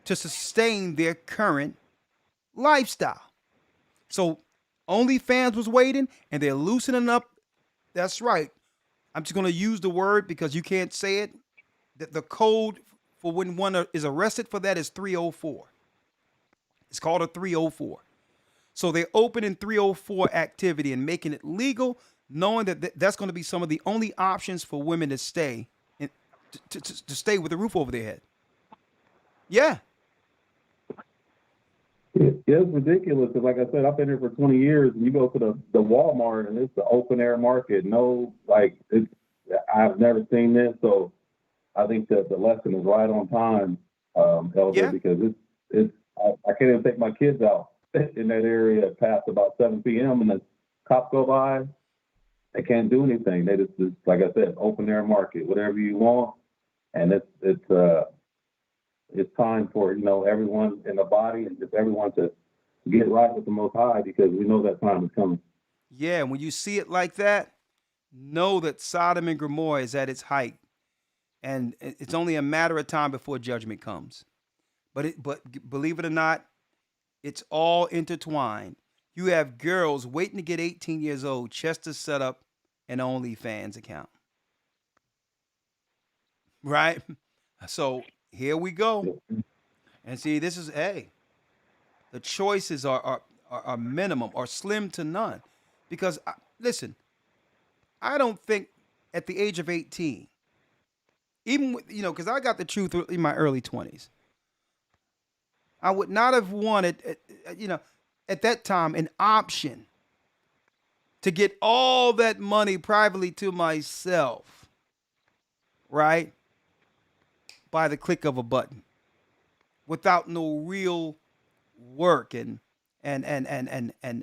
A: to sustain their current lifestyle. So OnlyFans was waiting, and they're loosening up. That's right. I'm just going to use the word because you can't say it. The code for when one is arrested for that is 304. It's called a 304. So they're opening 304 activity and making it legal, knowing that that's going to be some of the only options for women to stay to stay with a roof over their head. Yeah.
I: Yeah, it's ridiculous. Like I said, I've been here for 20 years, and you go to the Walmart, and it's the open air market. I've never seen this, so I think that the lesson is right on time, Elder, because I can't even take my kids out in that area past about 7 p.m. and the cops go by. They can't do anything. They just like I said, open air market, whatever you want, and it's time for everyone in the body and just everyone to get right with the Most High, because we know that time is coming.
A: Yeah, and when you see it like that, know that Sodom and Gomorrah is at its height, and it's only a matter of time before judgment comes. But believe it or not, it's all intertwined. You have girls waiting to get 18 years old just to set up an OnlyFans account. Right? So here we go. And see, this is, the choices are minimum or slim to none. Because, listen, I don't think at the age of 18, even, because I got the truth in my early 20s, I would not have wanted, at that time, an option to get all that money privately to myself, right? By the click of a button, without no real work and in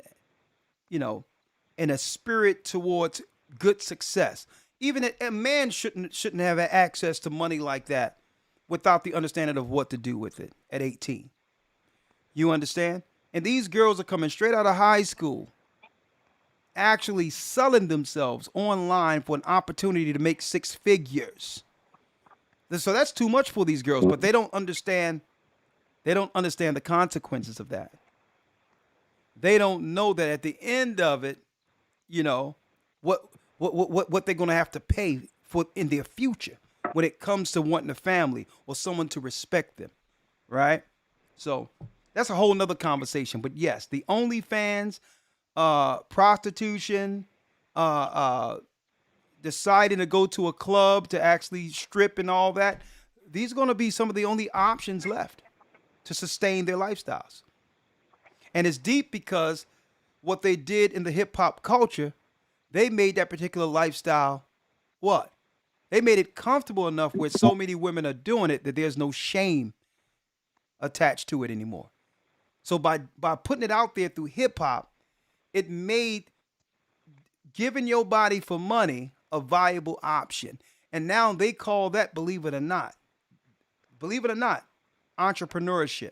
A: a spirit towards good success. Even a man shouldn't have access to money like that without the understanding of what to do with it at 18. You understand? And these girls are coming straight out of high school, actually selling themselves online for an opportunity to make 6 figures. So that's too much for these girls, but they don't understand They don't understand the consequences of that. They don't know that at the end of it, you know, what they're going to have to pay for in their future when it comes to wanting a family or someone to respect them, right? So that's a whole nother conversation. But yes, the OnlyFans, prostitution, deciding to go to a club to actually strip and all that, these are going to be some of the only options left to sustain their lifestyles. And it's deep because what they did in the hip hop culture, they made that particular lifestyle what? They made it comfortable enough where so many women are doing it that there's no shame attached to it anymore. So by putting it out there through hip hop, it made giving your body for money a viable option. And now they call that, believe it or not, entrepreneurship.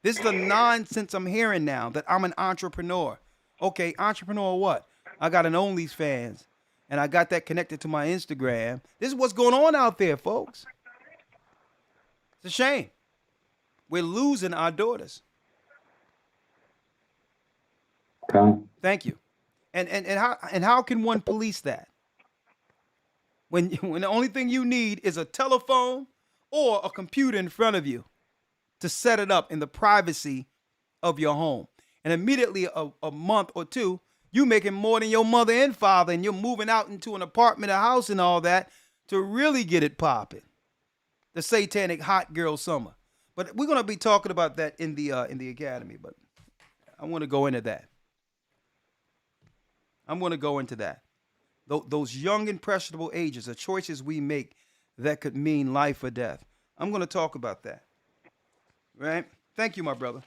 A: This is the nonsense I'm hearing now, that I'm an entrepreneur. Okay, entrepreneur what? I got an OnlyFans, and I got that connected to my Instagram. This is what's going on out there, folks. It's a shame. We're losing our daughters. Thank you. And how can one police that? When the only thing you need is a telephone or a computer in front of you to set it up in the privacy of your home. And immediately a month or two, you making more than your mother and father, and you're moving out into an apartment, a house and all that to really get it popping. The satanic hot girl summer. But we're going to be talking about that in the academy, but I want to go into that. Those young, impressionable ages, the choices we make that could mean life or death. I'm going to talk about that. Right? Thank you, my brother.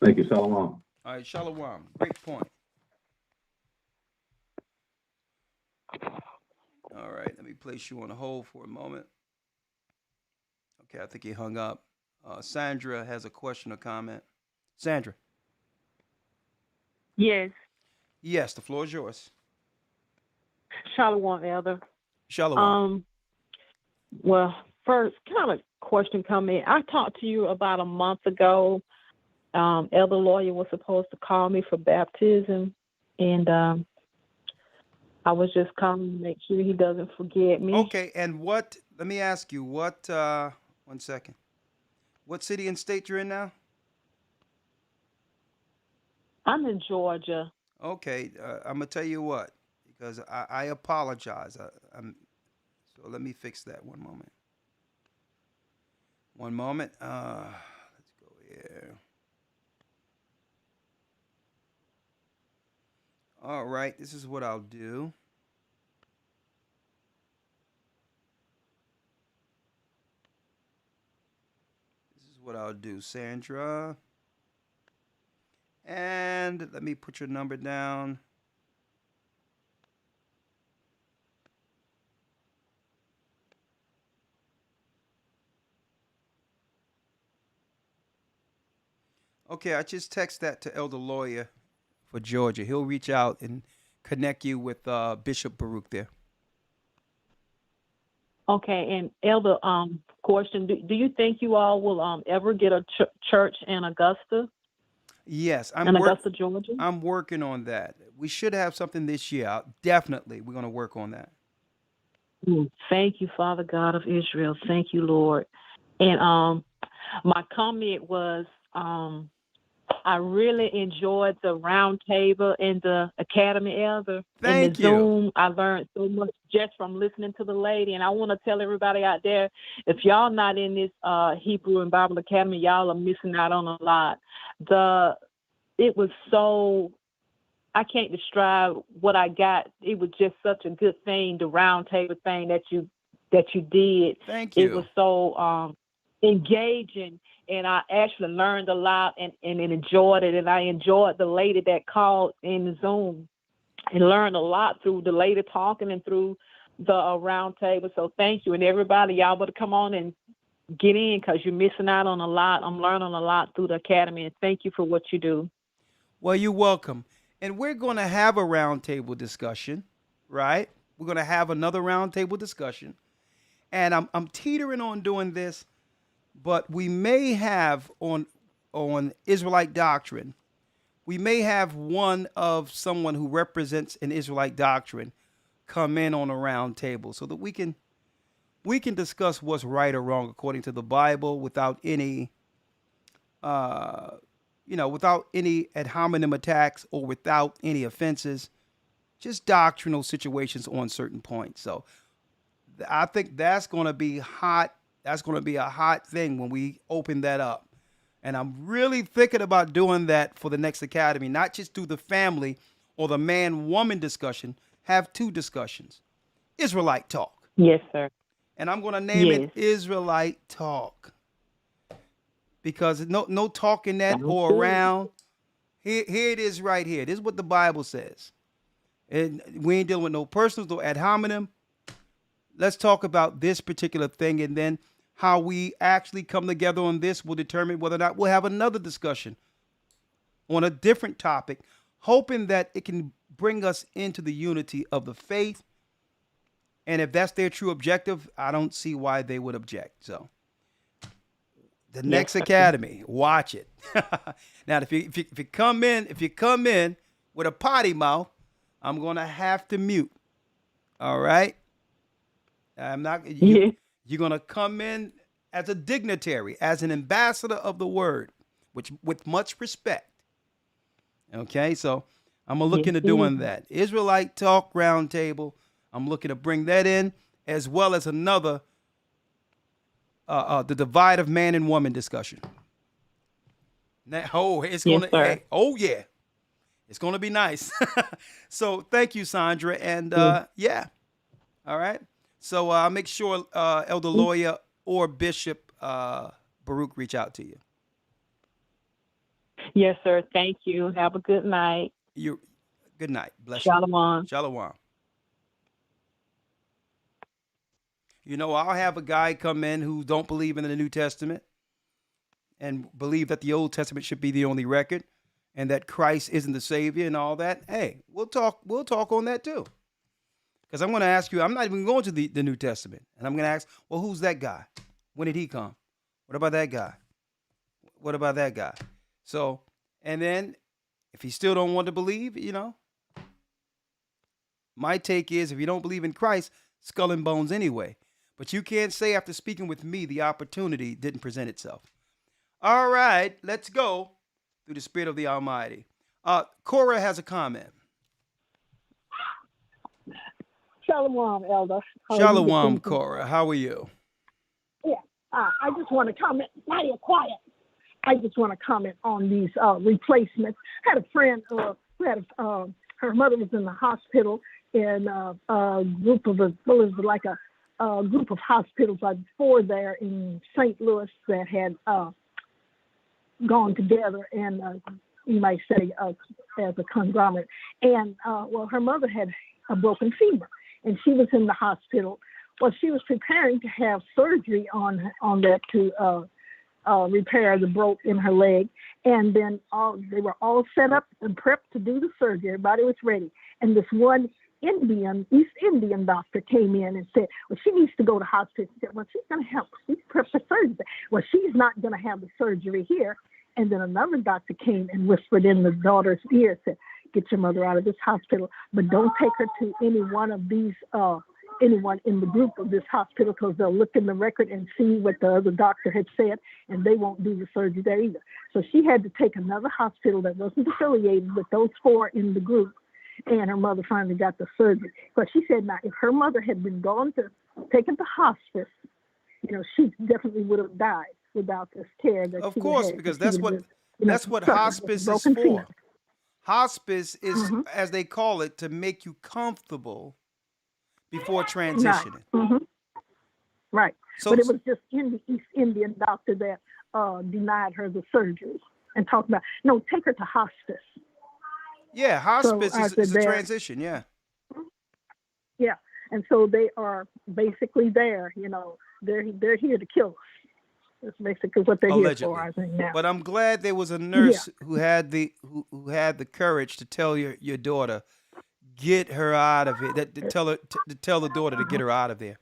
I: Thank you, Shalom.
A: All right, Shalom. Great point. All right, let me place you on hold for a moment. Okay, I think he hung up. Sandra has a question or comment. Sandra.
J: Yes.
A: Yes, the floor is yours.
J: Shalom, Elder.
A: Shalom.
J: Well, first, kind of question comment. I talked to you about a month ago. Elder Lawyer was supposed to call me for baptism, and I was just calling to make sure he doesn't forget me.
A: Okay, and let me ask you, one second. What city and state you're in now?
J: I'm in Georgia.
A: Okay, I'm going to tell you what, because I apologize. So let me fix that one moment. Let's go here. All right, this is what I'll do. Sandra. And let me put your number down. Okay, I just text that to Elder Lawyer for Georgia. He'll reach out and connect you with Bishop Baruch there.
J: Okay, and Elder, question: Do you think you all will ever get a church in Augusta?
A: Yes,
J: Augusta, Georgia.
A: I'm working on that. We should have something this year. Definitely, we're going to work on that.
J: Thank you, Father God of Israel. Thank you, Lord. And my comment was, I really enjoyed the round table in the Academy, Elder.
A: Thank
J: in the
A: you.
J: Zoom, I learned so much just from listening to the lady. And I want to tell everybody out there, if y'all not in this Hebrew and Bible Academy, y'all are missing out on a lot. It was so, I can't describe what I got. It was just such a good thing, the round table thing that you did.
A: Thank you.
J: It was so engaging, and I actually learned a lot and enjoyed it. And I enjoyed the lady that called in the Zoom and learned a lot through the lady talking and through the round table. So thank you. And everybody, y'all better come on and get in because you're missing out on a lot. I'm learning a lot through the Academy, and thank you for what you do.
A: Well, you're welcome. And we're going to have a roundtable discussion, right? We're going to have another roundtable discussion. And I'm teetering on doing this but we may have on Israelite doctrine, we may have one of someone who represents an Israelite doctrine come in on a round table so that we can discuss what's right or wrong according to the Bible without any without any ad hominem attacks or without any offenses, just doctrinal situations on certain points. So I think that's going to be hot. That's going to be a hot thing when we open that up. And I'm really thinking about doing that for the next academy, not just do the family or the man-woman discussion, have two discussions. Israelite talk.
J: Yes, sir.
A: And I'm going to name
J: Yes.
A: it Israelite talk. Because no talking that
J: Sounds
A: or
J: good.
A: around. Here it is right here. This is what the Bible says. And we ain't dealing with no personals, no ad hominem. Let's talk about this particular thing, and then how we actually come together on this will determine whether or not we'll have another discussion on a different topic, hoping that it can bring us into the unity of the faith. And if that's their true objective, I don't see why they would object. So the next
J: sir.
A: academy, watch it. Now, if you come in with a potty mouth, I'm gonna have to mute. All right. I'm not.
J: Yeah.
A: You're gonna come in as a dignitary, as an ambassador of the word, which with much respect. Okay, so I'm gonna look
J: Yes,
A: into doing that. Israelite Talk Roundtable. I'm looking to bring that in, as well as another, the divide of man and woman discussion. It's
J: Yes,
A: gonna.
J: sir.
A: Hey, oh yeah, it's gonna be nice. So thank you, Sandra, and yeah, all right. So I'll make sure Elder Lawyer or Bishop Baruch reach out to you.
J: Yes, sir. Thank you. Have a good night.
A: Good night. Bless you.
J: Shalom.
A: Shalom. I'll have a guy come in who don't believe in the New Testament and believe that the Old Testament should be the only record and that Christ isn't the Savior and all that. Hey, we'll talk on that too. Because I'm going to ask you, I'm not even going to the New Testament. And I'm going to ask, well, who's that guy? When did he come? What about that guy? What about that guy? So, and then if he still don't want to believe, my take is if you don't believe in Christ, skull and bones anyway. But you can't say after speaking with me, the opportunity didn't present itself. All right, let's go through the Spirit of the Almighty. Cora has a comment.
K: Shalom, Elder.
A: Shalom, Cora. How are you?
K: Yeah, I just want to comment. Nadia, quiet. I just want to comment on these replacements. I had a friend who had her mother was in the hospital in a group of like a group of hospitals, like 4 there in St. Louis that had gone together, and you might say as a conglomerate. And her mother had a broken femur, and she was in the hospital. Well, she was preparing to have surgery on that to repair the broke in her leg. And then they were all set up and prepped to do the surgery. Everybody was ready. And this one East Indian doctor came in and said, well, she needs to go to hospital. She said, well, she's going to help. She's prepped for surgery. Well, she's not going to have the surgery here. And then another doctor came and whispered in the daughter's ear, said, get your mother out of this hospital, but don't take her to any one of these, anyone in the group of this hospital, because they'll look in the record and see what the other doctor had said, and they won't do the surgery there either. So she had to take another hospital that wasn't affiliated with those 4 in the group, and her mother finally got the surgery. But she said, now, if her mother had been taken to hospice, she definitely would have died without this care that
A: Of
K: she
A: course,
K: had.
A: because
K: She
A: that's
K: would
A: what
K: have
A: that's what
K: suffered with
A: hospice is
K: broken
A: for.
K: femur.
A: Hospice is, as they call it, to make you comfortable before transitioning.
K: Right. Right.
A: So-
K: But it was just in the East Indian doctor that denied her the surgery and talked about, no, take her to hospice.
A: Yeah, hospice
K: I
A: is
K: said
A: a
K: there-
A: transition. Yeah.
K: Yeah. And so they are basically there, they're here to kill us. That's basically what they're
A: Allegedly.
K: here for, I think, now.
A: But I'm glad there was a nurse who had the courage to tell your daughter, get her out of it. To tell the daughter to get her out of there.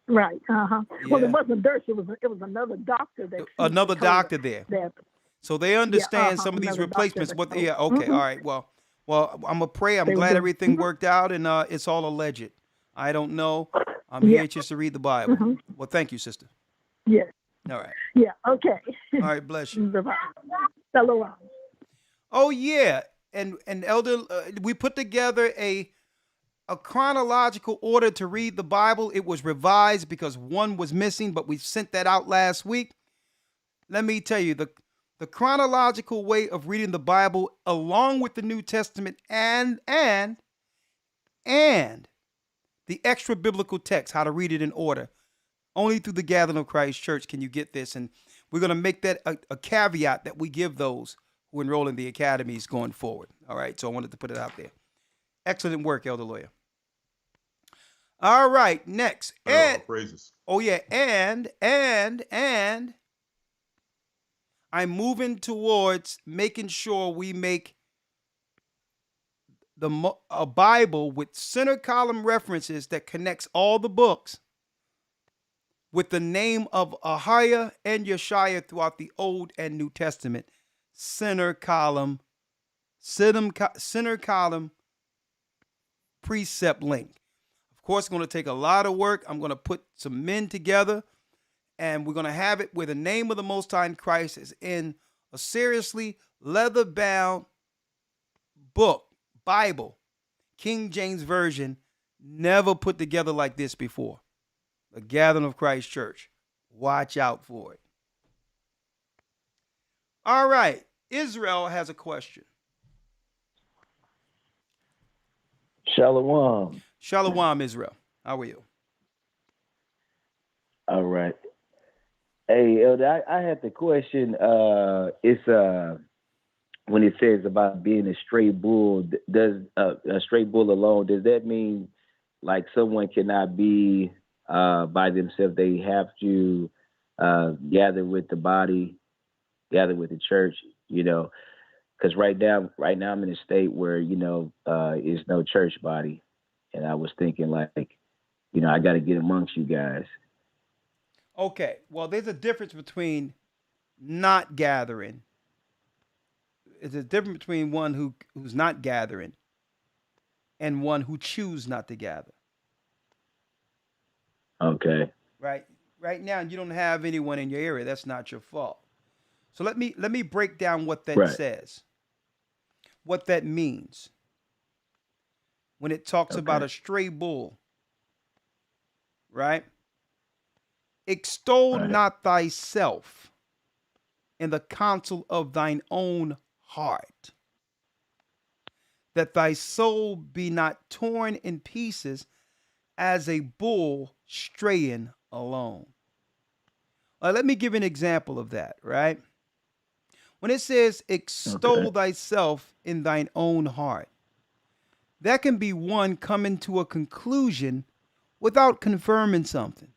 K: Right. Uh-huh. Well,
A: Yeah.
K: it wasn't Dirks. It was another doctor that
A: Another doctor there.
K: That,
A: So they understand
K: uh-huh,
A: some of these
K: another doctor
A: replacements.
K: that
A: What?
K: told.
A: Yeah. Okay. All
K: Mhm.
A: right. Well, I'm gonna pray. I'm
K: They were
A: glad
K: doing.
A: everything worked out, and it's all alleged. I don't know. I'm
K: Yeah.
A: here just to read the Bible.
K: Mhm.
A: Well, thank you, sister.
K: Yes.
A: All right.
K: Yeah. Okay.
A: All right. Bless you.
K: Bye-bye. Shalom.
A: Oh yeah. And Elder, we put together a chronological order to read the Bible. It was revised because one was missing, but we sent that out last week. Let me tell you, the chronological way of reading the Bible, along with the New Testament and the extra biblical text, how to read it in order. Only through the Gathering of Christ Church can you get this, and we're going to make that a caveat that we give those who enroll in the academies going forward. All right, so I wanted to put it out there. Excellent work, Elder Lawyer. All right, next. And
B: praises.
A: oh yeah, and I'm moving towards making sure we make a Bible with center column references that connects all the books with the name of Ahiah and Yeshaya throughout the Old and New Testament. Center column precept link. Of course, it's going to take a lot of work. I'm going to put some men together, and we're going to have it where the name of the Most High in Christ is in a seriously leather-bound book, Bible, King James Version, never put together like this before. The Gathering of Christ Church. Watch out for it. All right. Israel has a question.
L: Shalom.
A: Shalom, Israel. How are you?
L: All right. Hey, Elder, I had the question. It's when it says about being a stray bull, does a stray bull alone, does that mean like someone cannot be by themselves? They have to gather with the body, gather with the church, because right now I'm in a state where, is no church body. And I was thinking like, I got to get amongst you guys.
A: Okay. Well, there's a difference between not gathering. There's a difference between one who's not gathering and one who choose not to gather.
L: Okay.
A: Right. Right now, you don't have anyone in your area. That's not your fault. So let me break down what that says. What that means. When it talks about a stray bull, right? Extol not thyself in the counsel of thine own heart, that thy soul be not torn in pieces as a bull straying alone. Let me give an example of that, right? When it says extol thyself in thine own heart, that can be one coming to a conclusion without confirming something.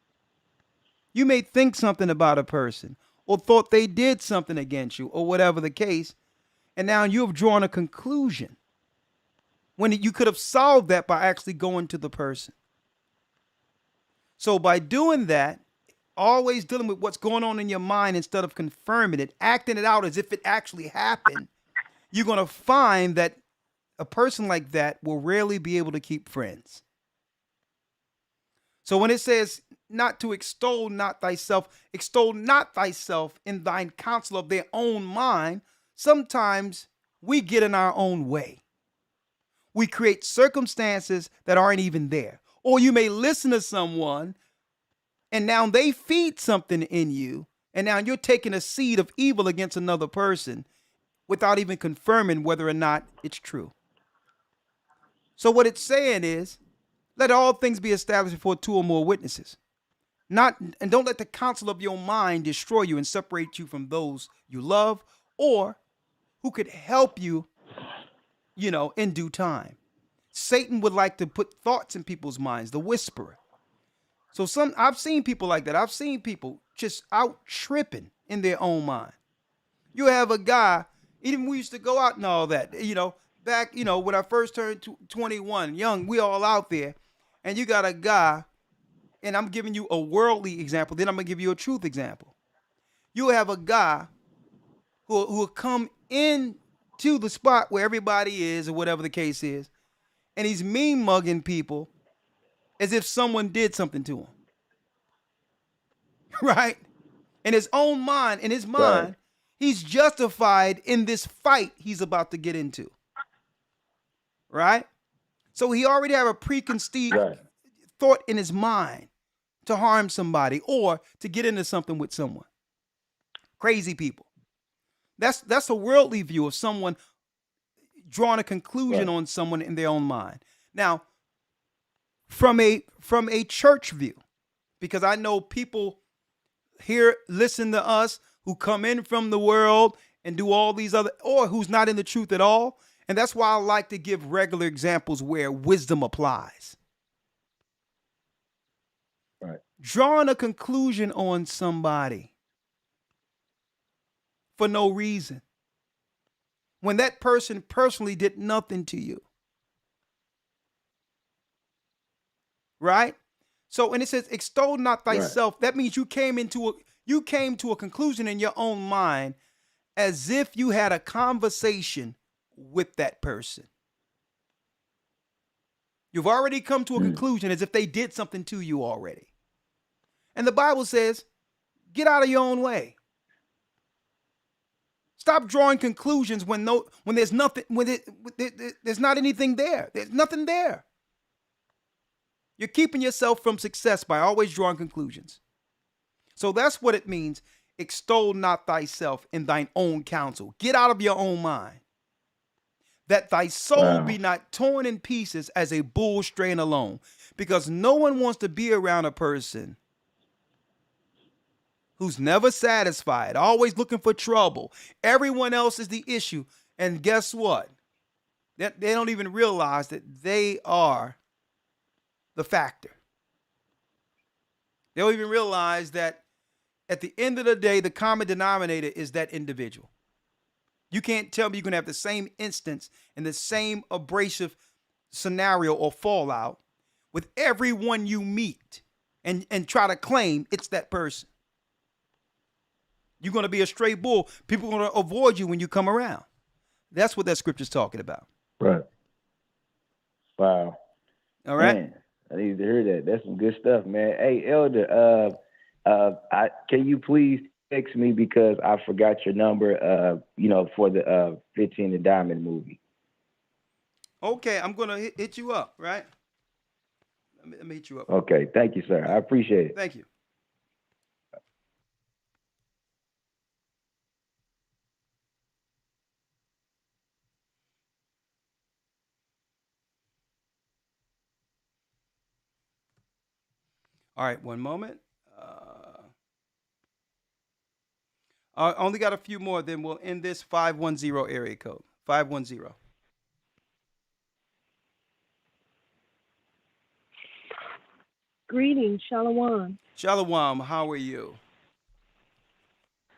A: You may think something about a person or thought they did something against you or whatever the case, and now you have drawn a conclusion when you could have solved that by actually going to the person. So by doing that, always dealing with what's going on in your mind instead of confirming it, acting it out as if it actually happened, you're going to find that a person like that will rarely be able to keep friends. So when it says not to extol not thyself in thine counsel of their own mind, sometimes we get in our own way. We create circumstances that aren't even there. Or you may listen to someone and now they feed something in you, and now you're taking a seed of evil against another person without even confirming whether or not it's true. So what it's saying is, let all things be established before two or more witnesses. And don't let the counsel of your mind destroy you and separate you from those you love or who could help you, in due time. Satan would like to put thoughts in people's minds, the whisperer. So I've seen people like that. I've seen people just out tripping in their own mind. You have a guy, even we used to go out and all that, back, when I first turned 21, young, we all out there, and you got a guy and I'm giving you a worldly example, then I'm going to give you a truth example. You have a guy who will come in to the spot where everybody is or whatever the case is, and he's mean mugging people as if someone did something to him. Right? In his own mind, in his mind, he's justified in this fight he's about to get into. Right? So he already have a preconceived thought in his mind to harm somebody or to get into something with someone. Crazy people. That's a worldly view of someone drawing a conclusion on someone in their own mind. Now, from a church view, because I know people here listen to us who come in from the world and do all these other, or who's not in the truth at all. And that's why I like to give regular examples where wisdom applies.
L: Right.
A: Drawing a conclusion on somebody for no reason, when that person personally did nothing to you. Right? So, and it says, extol not thyself. Right. That means you came to a conclusion in your own mind as if you had a conversation with that person. You've already come to a conclusion as if they did something to you already. And the Bible says, get out of your own way. Stop drawing conclusions when there's nothing, there's not anything there. There's nothing there. You're keeping yourself from success by always drawing conclusions. So that's what it means. Extol not thyself in thine own counsel. Get out of your own mind. That thy soul be not torn in pieces as a bull straying alone. Because no one wants to be around a person who's never satisfied, always looking for trouble. Everyone else is the issue. And guess what? They don't even realize that they are the factor. They don't even realize that at the end of the day, the common denominator is that individual. You can't tell me you're going to have the same instance and the same abrasive scenario or fallout with everyone you meet and try to claim it's that person. You're going to be a stray bull. People are going to avoid you when you come around. That's what that scripture's talking about.
L: Right. Wow.
A: All right.
L: Man, I need to hear that. That's some good stuff, man. Hey, Elder, can you please text me because I forgot your number, for the 15 the Diamond movie.
A: Okay, I'm going to hit you up, right? Let me hit you up.
L: Okay, thank you, sir. I appreciate it.
A: Thank you. All right, one moment. I only got a few more, then we'll end this 510 area code. 510.
F: Greetings, Shalom.
A: Shalom, how are you?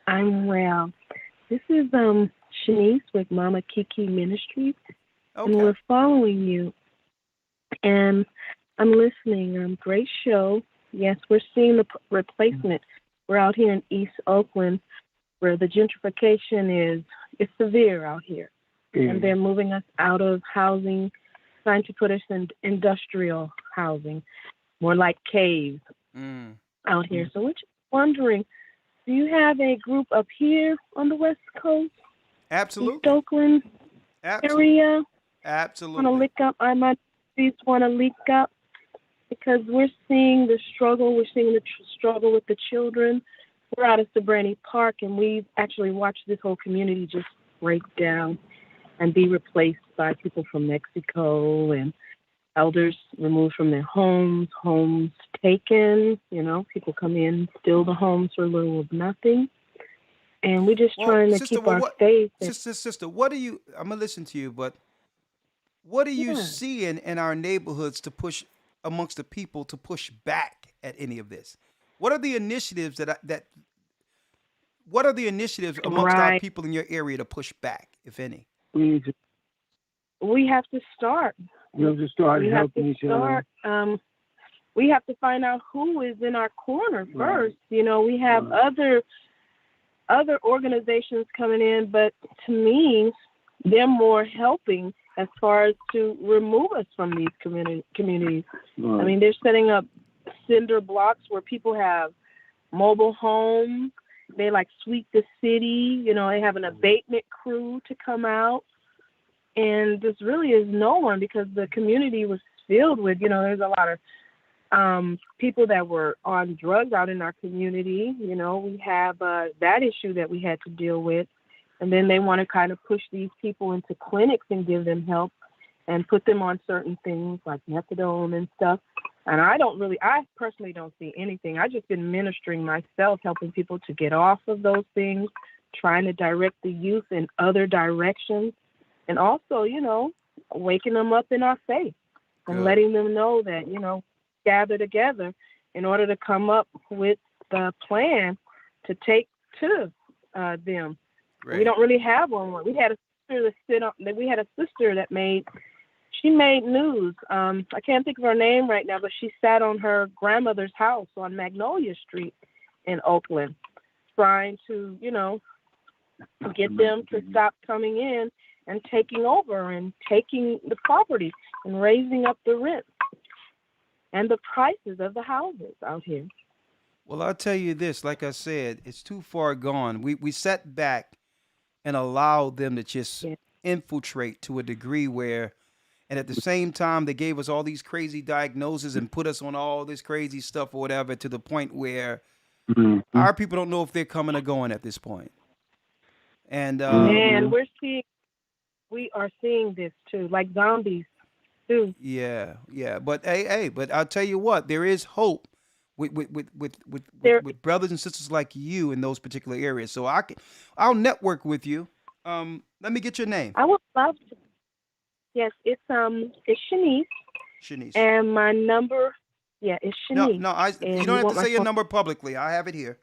F: I'm well. This is Shanice with Mama Kiki Ministries, and we're following you. And I'm listening. Great show. Yes, we're seeing the replacement. We're out here in East Oakland, where the gentrification is severe out here. And they're moving us out of housing, trying to put us in industrial housing, more like caves out here. So we're just wondering, do you have a group up here on the West Coast?
A: Absolutely.
F: East Oakland area?
A: Absolutely.
F: Want to lick up? I might want to leak up because we're seeing the struggle. We're seeing the struggle with the children. We're out at Sabrani Park, and we've actually watched this whole community just break down and be replaced by people from Mexico and elders removed from their homes taken. People come in, steal the homes for a little of nothing. And we're just trying to keep our faith.
A: Sister, what do you, I'm going to listen to you, but what do you see in our neighborhoods to push amongst the people to push back at any of this? What are the initiatives what are the initiatives amongst our people in your area to push back, if any?
F: We have to start.
M: We have to start helping each other. we have to find out who is in our corner
N: Right.
M: first. You know, we have
N: Right.
M: other organizations coming in, but to me, they're more helping as far as to remove us from these communities. I
N: Right.
M: mean, they're setting up cinder blocks where people have mobile homes. They like sweep the city. You know, they have an abatement crew to come out. And this really is no one, because the community was filled with, you know, there's a lot of people that were on drugs out in our community. You know, we have that issue that we had to deal with. And then they want to kind of push these people into clinics and give them help and put them on certain things like methadone and stuff. And I personally don't see anything. I've just been ministering myself, helping people to get off of those things, trying to direct the youth in other directions, and also, you know, waking them up in our faith and
A: Good.
M: letting them know that, you know, gather together in order to come up with the plan to take to them.
A: Great.
M: We don't really have one. We had a sister that made news. I can't think of her name right now, but she sat on her grandmother's house on Magnolia Street in Oakland, trying to, you know, get them to stop coming in and taking over and taking the property and raising up the rent and the prices of the houses out here.
A: Well, I'll tell you this, like I said, it's too far gone. We sat back and allowed them to just infiltrate to a degree where, and at the same time, they gave us all these crazy diagnoses and put us on all this crazy stuff or whatever, to the point where our people don't know if they're coming or going at this point. And
M: And we are seeing this too, like zombies too.
A: yeah. But but I'll tell you what, there is hope with with brothers and sisters like you in those particular areas. So I'll network with you. Let me get your name.
M: I would love to. Yes, it's Shanice.
A: Shanice.
M: And my number, is Shanice.
A: No, you don't have to say your number publicly. I have it here.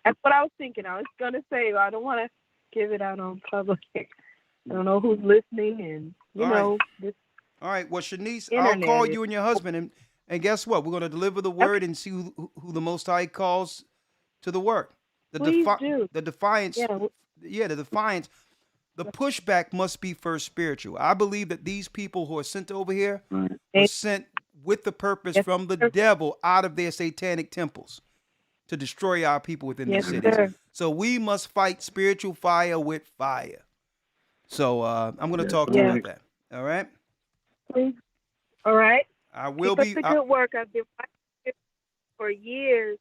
M: That's what I was thinking. I was gonna say, I don't want to give it out on public. I don't know who's listening, and this.
A: All right. Well, Shanice,
M: Internet
A: I'll call
M: is-
A: you and your husband, and guess what? We're going to deliver the word and see who the Most High calls to the work.
M: Please do.
A: The defiance.
M: Yeah.
A: The defiance. The pushback must be first spiritual. I believe that these people who are sent over here were sent with the purpose from the devil out of their satanic temples to destroy our people within the cities.
M: Sir.
A: So we must fight spiritual fire with fire. So I'm going to talk to you about that. All right?
M: Please. All right.
A: I will
M: Keep
A: be.
M: up the good work. I've been watching you for years.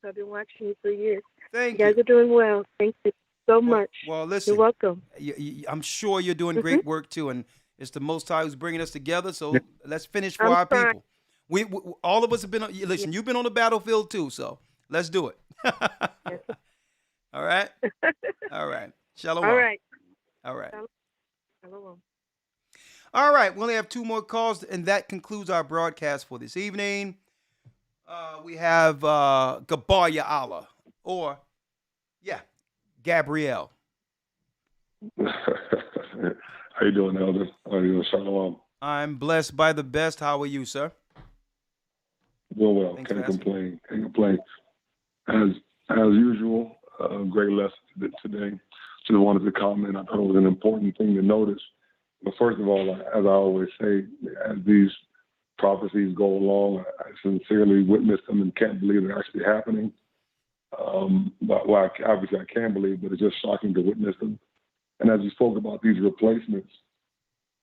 A: Thank
M: you. You guys are doing well. Thank you so much.
A: Well, listen.
M: You're welcome.
A: I'm sure you're doing great work too, and it's the Most High who's bringing us together. So let's finish for
M: I'm
A: our
M: trying.
A: people. We all of us have been. Listen, you've been on the battlefield too, so let's do it. All right. All right. Shalom.
M: All right.
A: All right.
M: Shalom.
A: All right. We only have 2 more calls, and that concludes our broadcast for this evening. We have Gabaria Allah, or Gabrielle.
O: How you doing, Elder? How you doing? Shalom.
A: I'm blessed by the best. How are you, sir?
O: Doing well.
A: Thanks
O: Can't
A: for asking.
O: complain. Can't complain. As usual, great lesson today. Just wanted to comment. I thought it was an important thing to notice. But first of all, as I always say, as these prophecies go along, I sincerely witness them and can't believe they're actually happening. Obviously I can believe, but it's just shocking to witness them. And as you spoke about these replacements,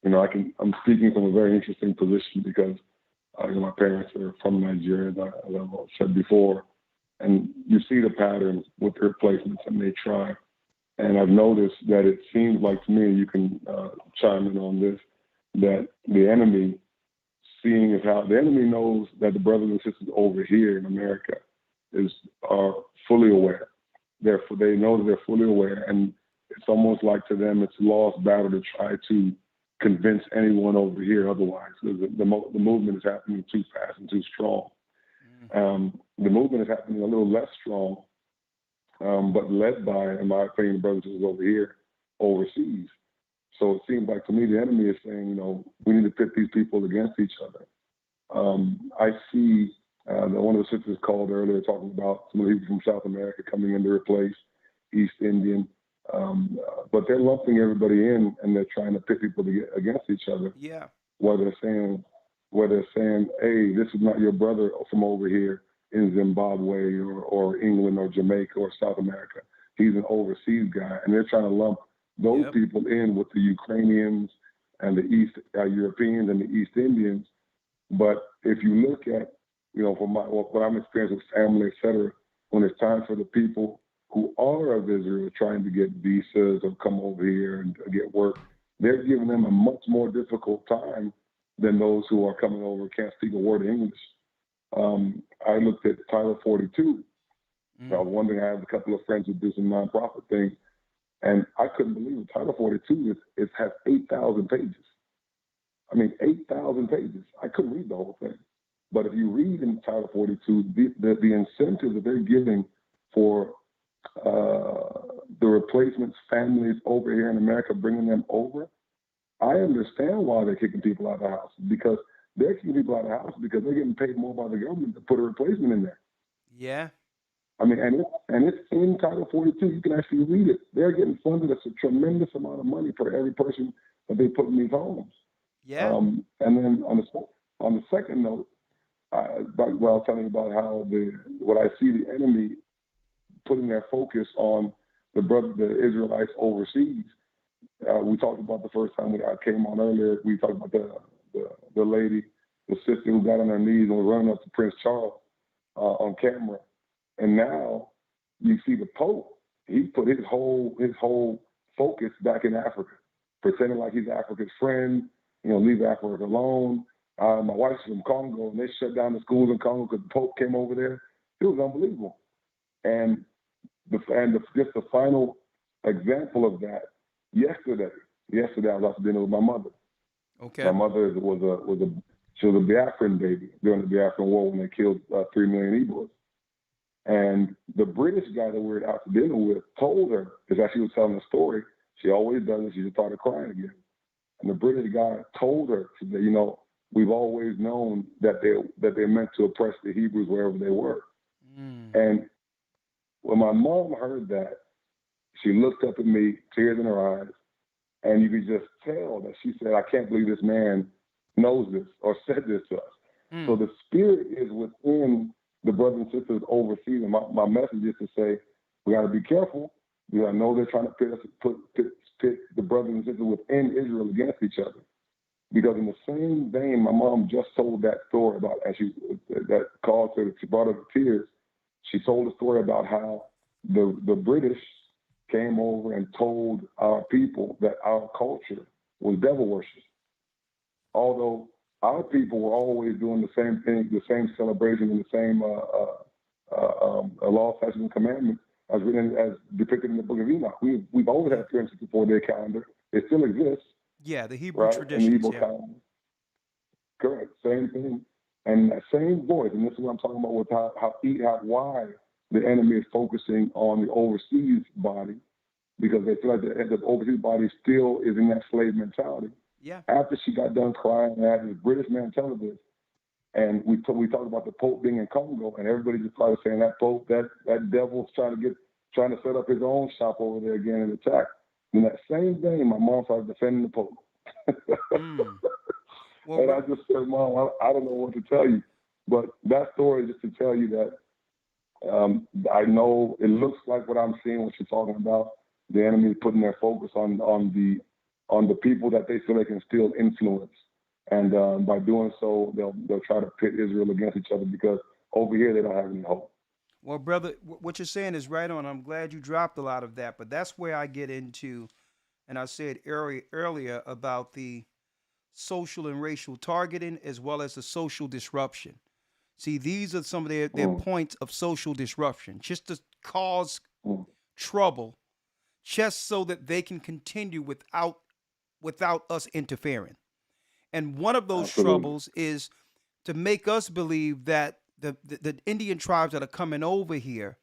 O: I'm speaking from a very interesting position because my parents are from Nigeria, as I've said before, and you see the pattern with the replacements, and they try. And I've noticed that it seems like to me, you can chime in on this, that the enemy, seeing as how the enemy knows that the brothers and sisters over here in America are fully aware. They know that they're fully aware, and it's almost like to them it's a lost battle to try to convince anyone over here otherwise. The movement is happening too fast and too strong. The movement is happening a little less strong, but led by, in my opinion, the brothers and sisters over here overseas. So it seems like to me the enemy is saying, we need to pit these people against each other. I see One of the sisters called earlier talking about some of the people from South America coming in to replace East Indian. But they're lumping everybody in, and they're trying to pit people against each other.
A: Yeah.
O: Where they're saying, hey, this is not your brother from over here in Zimbabwe or England or Jamaica or South America. He's an overseas guy, and they're trying to lump those people in with the Ukrainians and the East Europeans and the East Indians. But if you look at, from what I'm experiencing with family, et cetera, when it's time for the people who are of Israel trying to get visas or come over here and get work, they're giving them a much more difficult time than those who are coming over and can't speak a word of English. I looked at Title 42. I was wondering, I have a couple of friends who do some nonprofit things, and I couldn't believe it. Title 42 has 8,000 pages. I mean, 8,000 pages. I couldn't read the whole thing. But if you read in Title 42, the incentives that they're giving for the replacements families over here in America, bringing them over, I understand why they're kicking people out of the house, because they're kicking people out of the house because they're getting paid more by the government to put a replacement in there.
A: Yeah.
O: I mean, and it's in Title 42. You can actually read it. They're getting funded. It's a tremendous amount of money for every person that they put in these homes.
A: Yeah.
O: And then on the second note, I was telling you about how what I see the enemy putting their focus on the Israelites overseas. We talked about the first time I came on earlier. We talked about the lady, the sister who got on her knees and was running up to Prince Charles on camera. And now you see the Pope. He put his whole focus back in Africa, pretending like he's Africa's friend. Leave Africa alone. My wife's from Congo, and they shut down the schools in Congo because the Pope came over there. It was unbelievable. And just the final example of that, yesterday I was out to dinner with my mother.
A: Okay.
O: My mother was a Biafran baby during the Biafran War when they killed 3 million Igbos. And the British guy that we were out to dinner with told her, because as she was telling the story, she always does it, she just started crying again. And the British guy told her, she said, we've always known that they meant to oppress the Hebrews wherever they were. And when my mom heard that, she looked up at me, tears in her eyes, and you could just tell that she said, I can't believe this man knows this or said this to us. So the spirit is within the brothers and sisters overseas. And my message is to say, we got to be careful. We got to know they're trying to pit the brothers and sisters within Israel against each other. Because in the same vein, my mom just told that story about, that caused her, she brought her to tears. She told a story about how the British came over and told our people that our culture was devil worship. Although our people were always doing the same thing, the same celebration and the same law, statutes, and commandments as depicted in the Book of Enoch. We've always had 364-day calendar. It still exists.
A: Yeah, the Hebrew
O: right?
A: traditions.
O: In the Hebrew calendar. Correct. Same thing. And that same voice, and this is what I'm talking about with why the enemy is focusing on the overseas body, because they feel like the overseas body still is in that slave mentality.
A: Yeah.
O: After she got done crying, and had this British man telling this, and we talked about the Pope being in Congo, and everybody just started saying that Pope, that devil's trying to set up his own shop over there again and attack. In that same day, my mom started defending the Pope.
A: Well,
O: and I just said, Mom, I don't know what to tell you. But that story is just to tell you that I know it looks like what I'm seeing, what you're talking about. The enemy is putting their focus on the people that they feel they can still influence. And by doing so, they'll try to pit Israel against each other, because over here they don't have any hope.
A: Well, brother, what you're saying is right on. I'm glad you dropped a lot of that, but that's where I get into, and I said earlier about the social and racial targeting as well as the social disruption. See, these are some of their points of social disruption, just to cause trouble, just so that they can continue without us interfering. And one of those troubles is to make us believe that the Indian tribes that are coming over here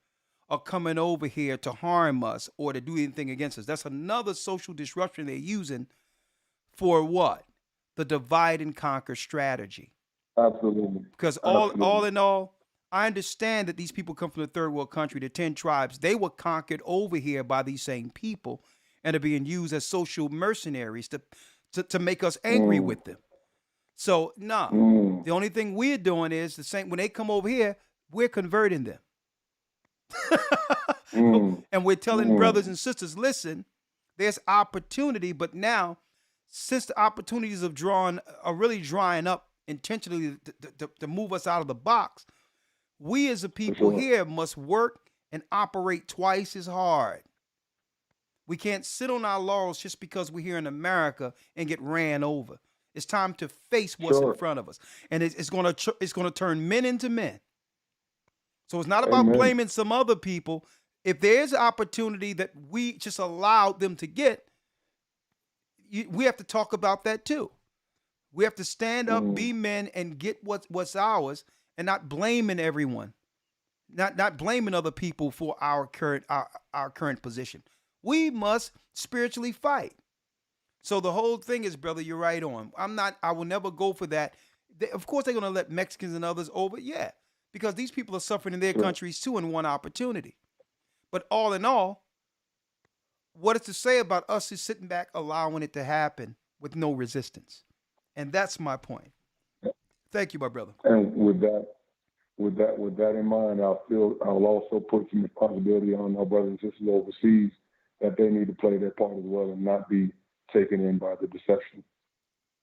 A: to harm us or to do anything against us. That's another social disruption they're using for what? The divide and conquer strategy.
O: Absolutely.
A: Because all
O: Absolutely.
A: in all, I understand that these people come from the third world country, the 10 tribes. They were conquered over here by these same people and are being used as social mercenaries to make us angry with them. So, no. The only thing we're doing is the same. When they come over here, we're converting them. And we're telling brothers and sisters, listen, there's opportunity, but now, since the opportunities are really drying up intentionally to move us out of the box, we as a people here must work and operate twice as hard. We can't sit on our laurels just because we're here in America and get ran over. It's time to face what's in front of us, and it's going to turn men into men. So it's not about blaming some other people. If there's an opportunity that we just allowed them to get, we have to talk about that too. We have to stand up, be men, and get what's ours, and not blaming everyone, not blaming other people for our current position. We must spiritually fight. So the whole thing is, brother, you're right on. I will never go for that. Of course, they're going to let Mexicans and others over. Yeah, because these people are suffering in their countries too and want opportunity. But all in all, what is to say about us is sitting back, allowing it to happen with no resistance? And that's my point. Thank you, my brother.
O: And with that in mind, I'll also put some responsibility on our brothers and sisters overseas that they need to play their part as well and not be taken in by the deception.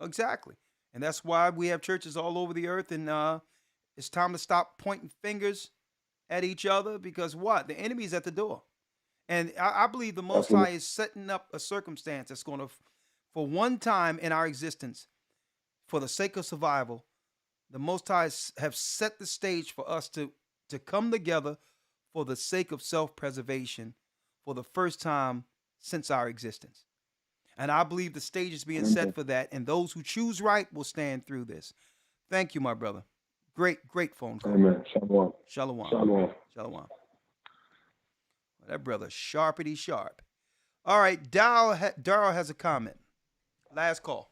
A: Exactly. And that's why we have churches all over the earth, and it's time to stop pointing fingers at each other, because what? The enemy's at the door. And I believe the Most High is setting up a circumstance that's going to, for one time in our existence, for the sake of survival, the Most High have set the stage for us to come together for the sake of self-preservation for the first time since our existence. And I believe the stage is being set for that, and those who choose right will stand through this. Thank you, my brother. Great phone call.
O: Amen. Shalom.
A: Shalom.
O: Shalom.
A: Shalom. That brother, sharpity sharp. All right, Darryl has a comment. Last call.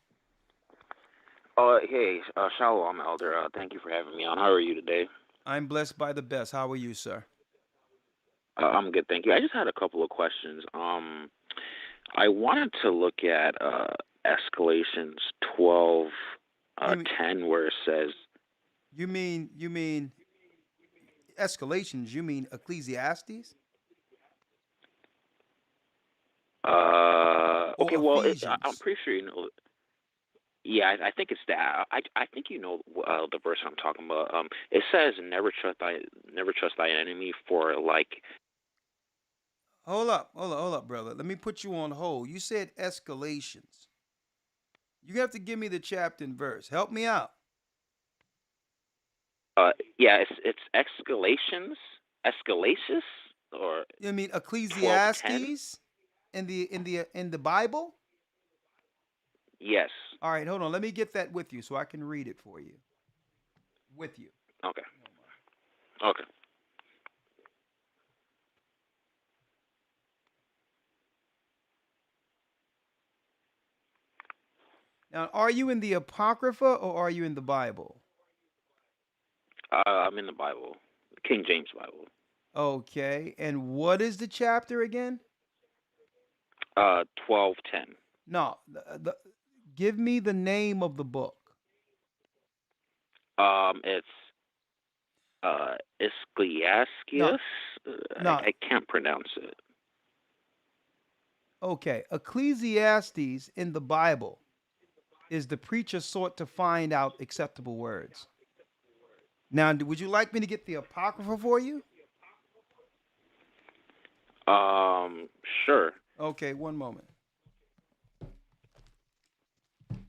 N: Hey, Shalom, Elder. Thank you for having me on. How are you today?
A: I'm blessed by the best. How are you, sir?
N: I'm good, thank you. I just had a couple of questions. I wanted to look at Escalations 12:10, where it says.
A: You mean Escalations? You mean Ecclesiastes?
N: Okay, well, I'm pretty sure you know. Yeah, I think it's that. I think you know the verse I'm talking about. It says, "Never trust thy enemy," for like.
A: Hold up, brother. Let me put you on hold. You said Escalations. You have to give me the chapter and verse. Help me out.
N: Yeah, it's Escalations, or.
A: You mean Ecclesiastes in the Bible?
N: Yes.
A: All right, hold on. Let me get that with you so I can read it for you. With you.
N: Okay. Okay.
A: Now, are you in the Apocrypha or are you in the Bible?
N: I'm in the Bible, King James Bible.
A: Okay, and what is the chapter again?
N: 12:10.
A: No, give me the name of the book.
N: It's Ecclesiastes.
A: No.
N: I can't pronounce it.
A: Okay, Ecclesiastes in the Bible is the preacher sought to find out acceptable words. Now, would you like me to get the Apocrypha for you?
N: Sure.
A: Okay, one moment. All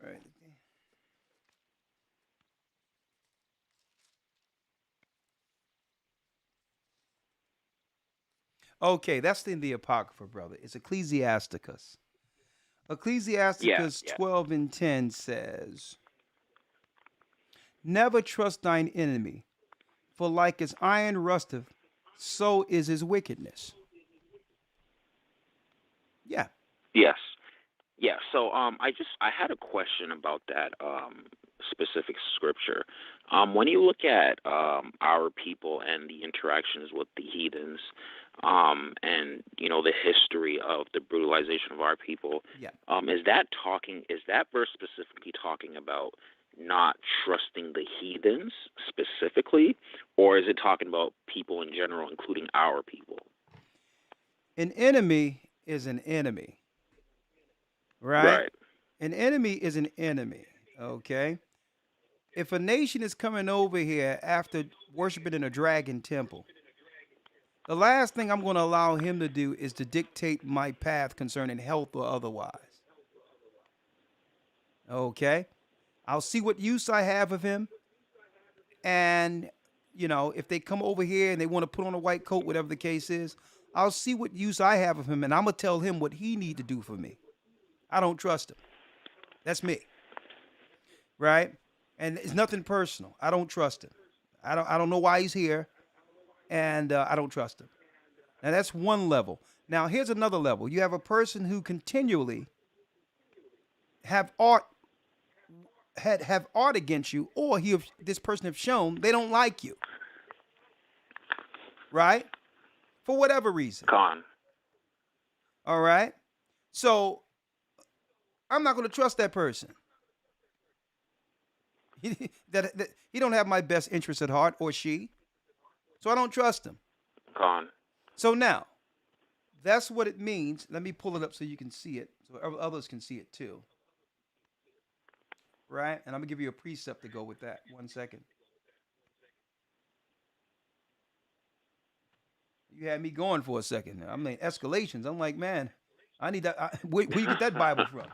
A: right. Okay, that's in the Apocrypha, brother. It's Ecclesiasticus. Ecclesiasticus 12:10 says, "Never trust thine enemy, for like as iron rusteth, so is his wickedness." Yeah.
N: Yes. Yeah, so I had a question about that specific scripture. When you look at our people and the interactions with the heathens, and the history of the brutalization of our people,
A: Yeah.
N: is that verse specifically talking about not trusting the heathens specifically, or is it talking about people in general, including our people?
A: An enemy is an enemy, right?
N: Right.
A: An enemy is an enemy, okay? If a nation is coming over here after worshiping in a dragon temple, the last thing I'm going to allow him to do is to dictate my path concerning health or otherwise, okay? I'll see what use I have of him, and if they come over here and they want to put on a white coat, whatever the case is, I'll see what use I have of him, and I'm gonna tell him what he need to do for me. I don't trust him. That's me, right? And it's nothing personal. I don't trust him. I don't know why he's here, and I don't trust him. Now that's one level. Now here's another level. You have a person who continually have art against you, or this person have shown they don't like you, right? For whatever reason.
N: Con.
A: All right. So I'm not going to trust that person. that he don't have my best interest at heart, or she. So I don't trust him.
N: Con.
A: So now, that's what it means. Let me pull it up so you can see it, so others can see it too. Right? And I'm going to give you a precept to go with that. 1 second. You had me going for a second. I mean, escalations. I'm like, man, I need that. Where you get that Bible from?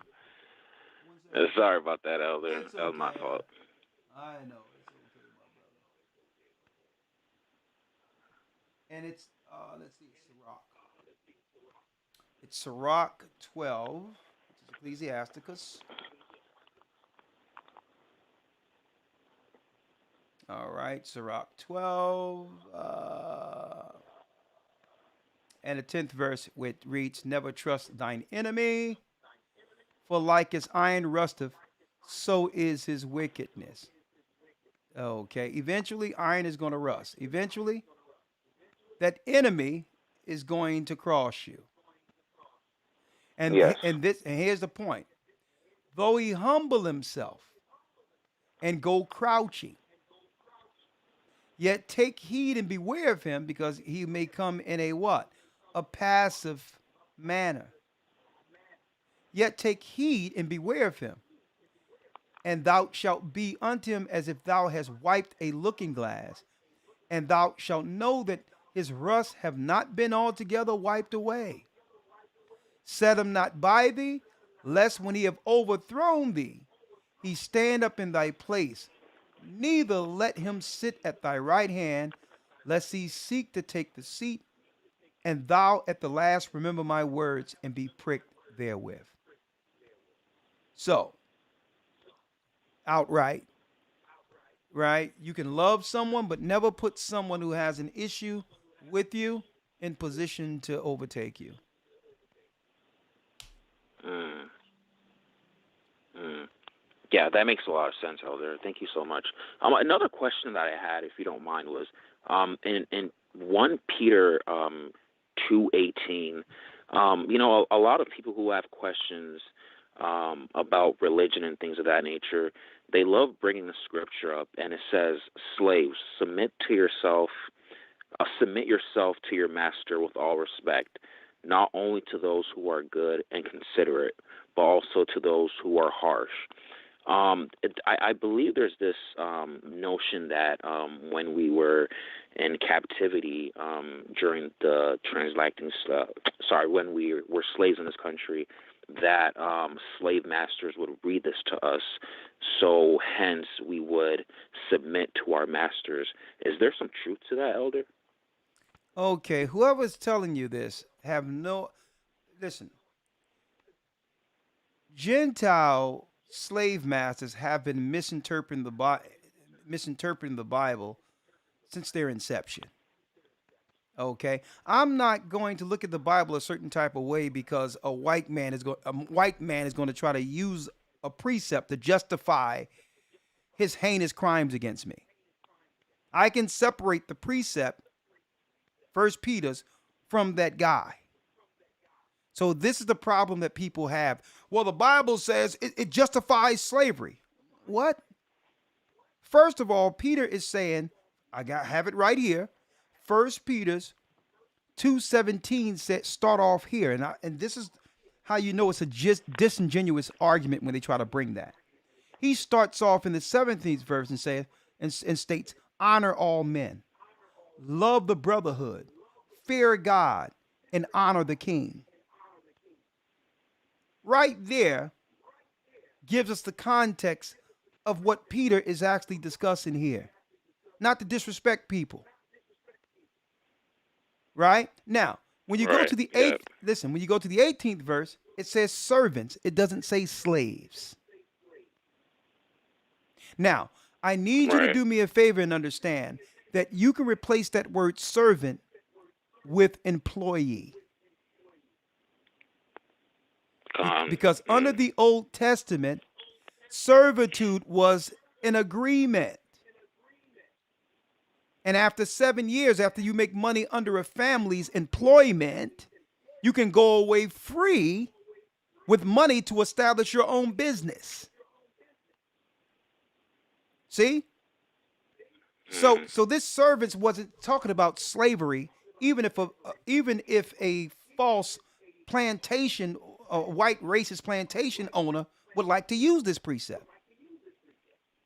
N: Sorry about that, Elder.
A: It's
N: that was my
A: okay.
N: fault.
A: I know. It's okay, my brother. And it's, let's see, Sirach. It's Sirach 12, which is Ecclesiasticus. All right, Sirach 12. And the 10th verse, which reads, "Never trust thine enemy, for like as iron rusteth, so is his wickedness." Okay, eventually iron is going to rust. Eventually, that enemy is going to cross you. And
N: Yes.
A: and here's the point. Though he humble himself and go crouching, yet take heed and beware of him, because he may come in a what? A passive manner. Yet take heed and beware of him, and thou shalt be unto him as if thou hast wiped a looking glass, and thou shalt know that his rust have not been altogether wiped away. Set him not by thee, lest when he have overthrown thee, he stand up in thy place. Neither let him sit at thy right hand, lest he seek to take the seat, and thou at the last remember my words and be pricked therewith. So, outright, right? You can love someone, but never put someone who has an issue with you in position to overtake you.
N: Yeah, that makes a lot of sense, Elder. Thank you so much. Another question that I had, if you don't mind, was in 1 Peter 2:18. A lot of people who have questions about religion and things of that nature, they love bringing the scripture up, and it says, "Slaves, submit yourself to your master with all respect, not only to those who are good and considerate, but also to those who are harsh." I believe there's this notion that when we were in captivity during the when we were slaves in this country, that slave masters would read this to us, so hence we would submit to our masters. Is there some truth to that, Elder?
A: Okay, whoever's telling you this listen. Gentile slave masters have been misinterpreting the Bible since their inception. Okay, I'm not going to look at the Bible a certain type of way because a white man is going to try to use a precept to justify his heinous crimes against me. I can separate the precept, First Peter's, from that guy. So this is the problem that people have. Well, the Bible says it justifies slavery. What? First of all, Peter is saying, have it right here. First Peter's 2:17 said start off here, and this is how you know it's a just disingenuous argument when they try to bring that. He starts off in the 17th verse and says and states, honor all men, love the brotherhood, fear God, and honor the king. Right there gives us the context of what Peter is actually discussing here. Not to disrespect people. Right? Now, when you go to the 8th, listen, when you go to the 18th verse, it says servants. It doesn't say slaves. Now, I need you to do me a favor and understand that you can replace that word servant with employee. Because under the Old Testament, servitude was an agreement. And after 7 years, after you make money under a family's employment, you can go away free with money to establish your own business. See? So this servants wasn't talking about slavery, even if a false plantation, a white racist plantation owner would like to use this precept.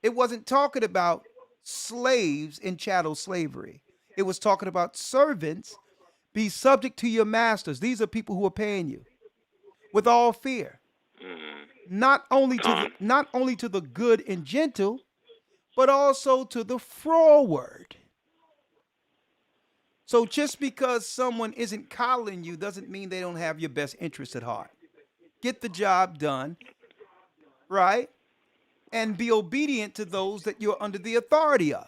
A: It wasn't talking about slaves in chattel slavery. It was talking about servants be subject to your masters. These are people who are paying you with all fear, not only to the good and gentle, but also to the froward. So just because someone isn't coddling you doesn't mean they don't have your best interest at heart. Get the job done, right? And be obedient to those that you're under the authority of.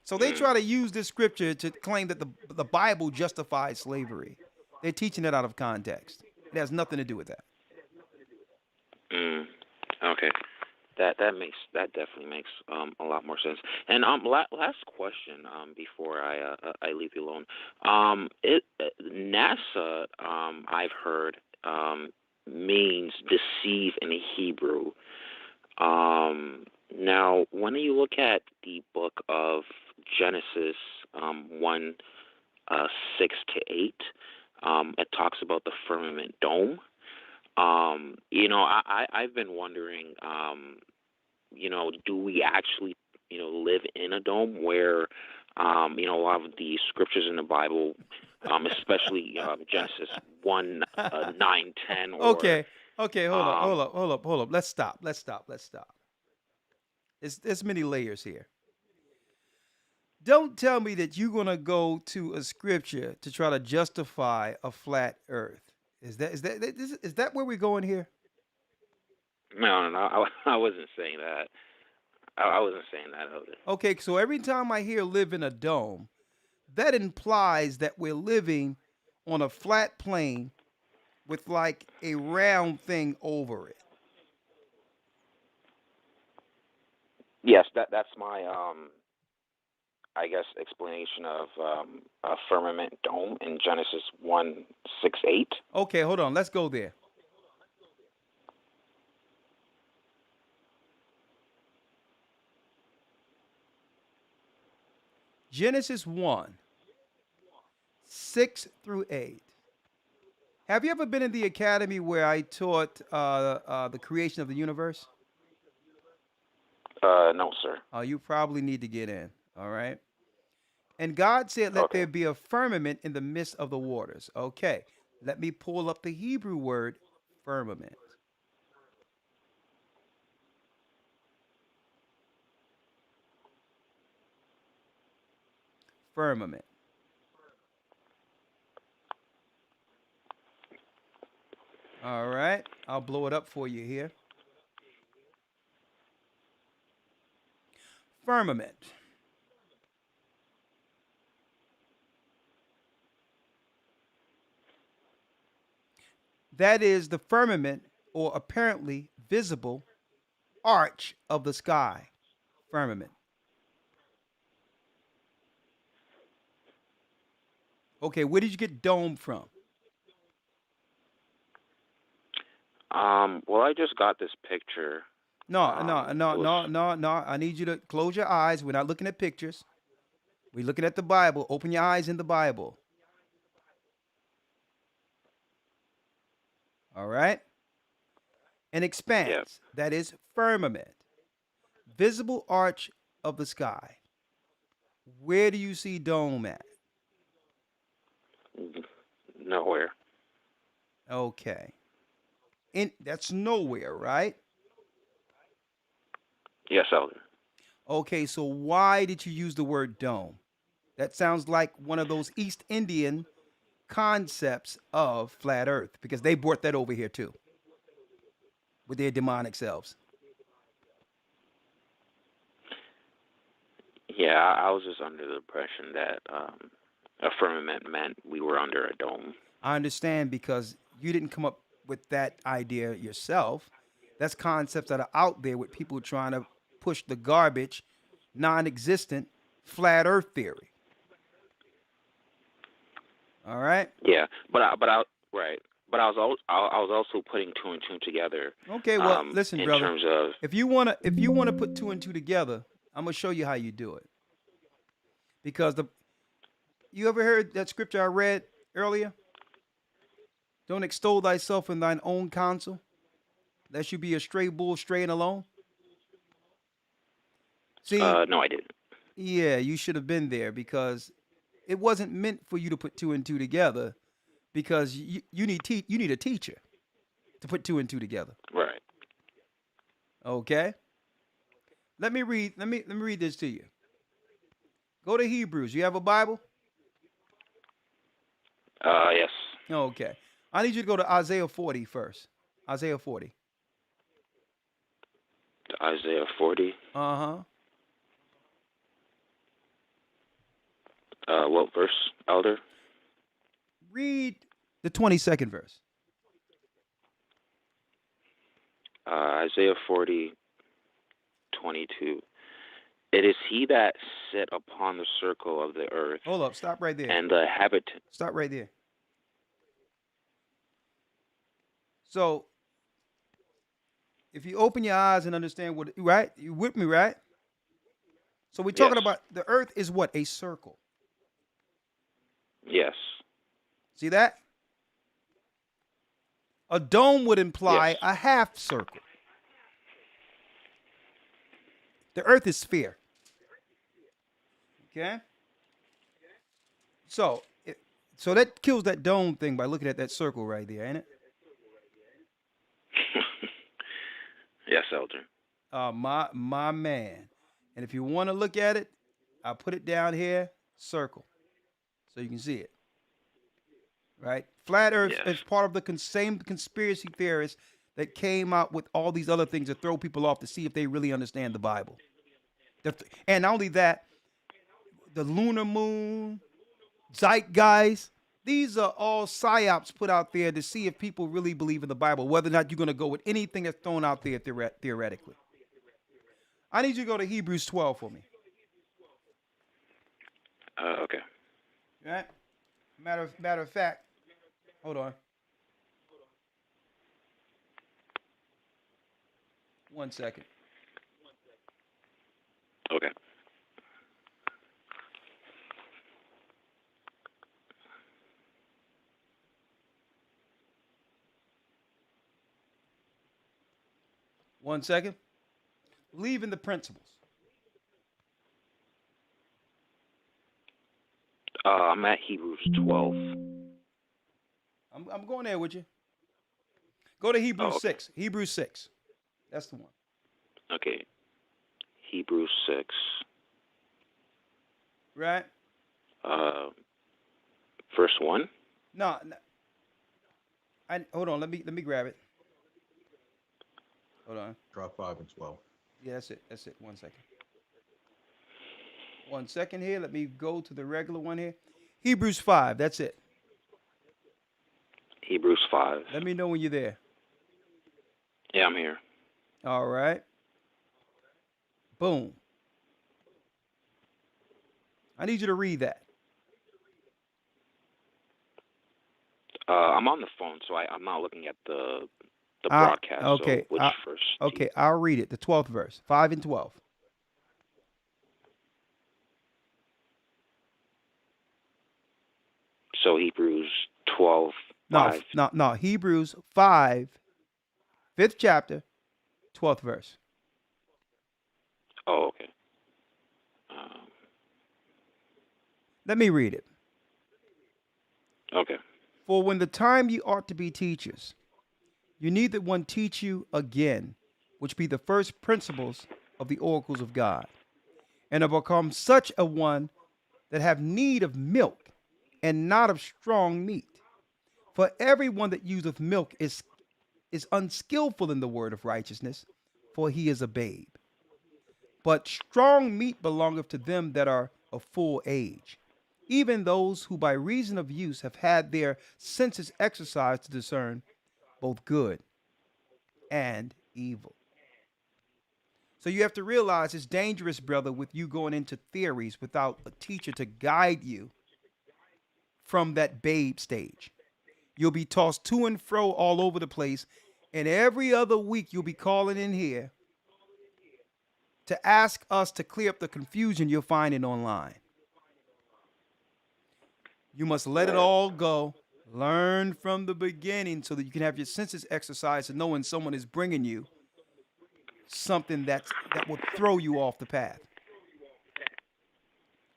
A: So they try to use this scripture to claim that the Bible justifies slavery. They're teaching it out of context. It has nothing to do with that.
N: Okay, that definitely makes a lot more sense. And last question before I leave you alone. NASA I've heard means deceive in Hebrew. Now, when you look at the book of Genesis 1 6 to 8, it talks about the firmament dome. I've been wondering, do we actually, live in a dome where, a lot of the scriptures in the Bible, especially Genesis 1, 9, 10. Or,
A: okay, hold up. Let's stop. There's many layers here. Don't tell me that you're going to go to a scripture to try to justify a flat earth. Is that where we're going here?
N: No, I wasn't saying that. I wasn't saying that either.
A: Okay, so every time I hear live in a dome, that implies that we're living on a flat plane with like a round thing over it.
N: Yes, that's my I guess explanation of a firmament dome in Genesis 1, 6, 8.
A: Okay, hold on. Let's go there. Genesis 1, 6 through 8. Have you ever been in the academy where I taught the creation of the universe?
N: No, sir.
A: You probably need to get in. All right. And God said, let there be a firmament in the midst of the waters. Okay. Let me pull up the Hebrew word firmament. Firmament. All right. I'll blow it up for you here. firmament. That is the firmament or apparently visible arch of the sky. Firmament. Okay, where did you get dome from?
N: Well, I just got this picture.
A: No. I need you to close your eyes. We're not looking at pictures. We're looking at the Bible. Open your eyes in the Bible. All right? An expanse.
N: Yep.
A: That is firmament. Visible arch of the sky. Where do you see dome at?
N: Nowhere.
A: Okay. That's nowhere, right?
N: Yes, Elder.
A: Okay, so why did you use the word dome? That sounds like one of those East Indian concepts of flat earth, because they brought that over here too with their demonic selves.
N: Yeah, I was just under the impression that a firmament meant we were under a dome.
A: I understand, because you didn't come up with that idea yourself. That's concepts that are out there with people trying to push the garbage, non-existent flat earth theory. All right?
N: Yeah, but I was also putting two and two together.
A: Okay, well, listen,
N: in
A: brother.
N: terms of
A: If you wanna put two and two together, I'm gonna show you how you do it. Because you ever heard that scripture I read earlier? Don't extol thyself in thine own counsel, lest you be a stray bull, straying alone. See,
N: no, I didn't.
A: yeah, you should have been there, because it wasn't meant for you to put two and two together, because you need a teacher to put two and two together.
N: Right.
A: Okay. Let me read this to you. Go to Hebrews. You have a Bible?
N: Yes.
A: Okay. I need you to go to Isaiah 40 first. Isaiah 40.
N: Isaiah 40.
A: Uh-huh.
N: What verse, Elder?
A: Read the 22nd verse.
N: Isaiah 40, 22. It is he that sit upon the circle of the earth.
A: Hold up. Stop right there.
N: And the habitant.
A: Stop right there. So, if you open your eyes and understand what, right? You with me, right? So we're talking about the earth is what? A circle.
N: Yes.
A: See that? A dome would imply a half circle. The earth is sphere. Okay? So that kills that dome thing by looking at that circle right there, ain't it?
N: Yes, Elder.
A: My man. And if you want to look at it, I'll put it down here, circle, so you can see it. Right? Flat Earth is part of the same conspiracy theorists that came out with all these other things to throw people off to see if they really understand the Bible. And not only that, the lunar moon, zeitgeist, these are all psyops put out there to see if people really believe in the Bible, whether or not you're going to go with anything that's thrown out there theoretically. I need you to go to Hebrews 12 for me.
N: Okay.
A: All right? Matter of fact, hold on. 1 second.
N: Okay.
A: One second. Believe in the principles.
N: I'm at Hebrews 12.
A: I'm going there with you. Go to Hebrews 6. Hebrews 6. That's the one.
N: Okay. Hebrews 6.
A: Right?
N: Verse 1?
A: No. Hold on. Let me grab it. Hold on.
P: Drop 5 and 12.
A: Yeah, that's it. 1 second. 1 second here. Let me go to the regular one here. Hebrews 5. That's it.
N: Hebrews 5.
A: Let me know when you're there.
N: Yeah, I'm here.
A: All right. Boom. I need you to read that.
N: I'm on the phone, so I'm not looking at the broadcast.
A: Okay.
N: So which verse?
A: Okay, I'll read it. The 12th verse, 5 and 12.
N: So Hebrews 12,
A: No,
N: 5.
A: no. Hebrews 5, 5th chapter, 12th verse.
N: Oh, okay.
A: Let me read it.
N: Okay.
A: For when the time ye ought to be teachers, you need that one teach you again, which be the first principles of the oracles of God, and have become such a one that have need of milk and not of strong meat. For everyone that useth milk is unskillful in the word of righteousness, for he is a babe. But strong meat belongeth to them that are of full age, even those who by reason of use have had their senses exercised to discern both good and evil. So you have to realize it's dangerous, brother, with you going into theories without a teacher to guide you from that babe stage. You'll be tossed to and fro all over the place, and every other week you'll be calling in here to ask us to clear up the confusion you're finding online. You must let it all go, learn from the beginning so that you can have your senses exercised and know when someone is bringing you something that will throw you off the path.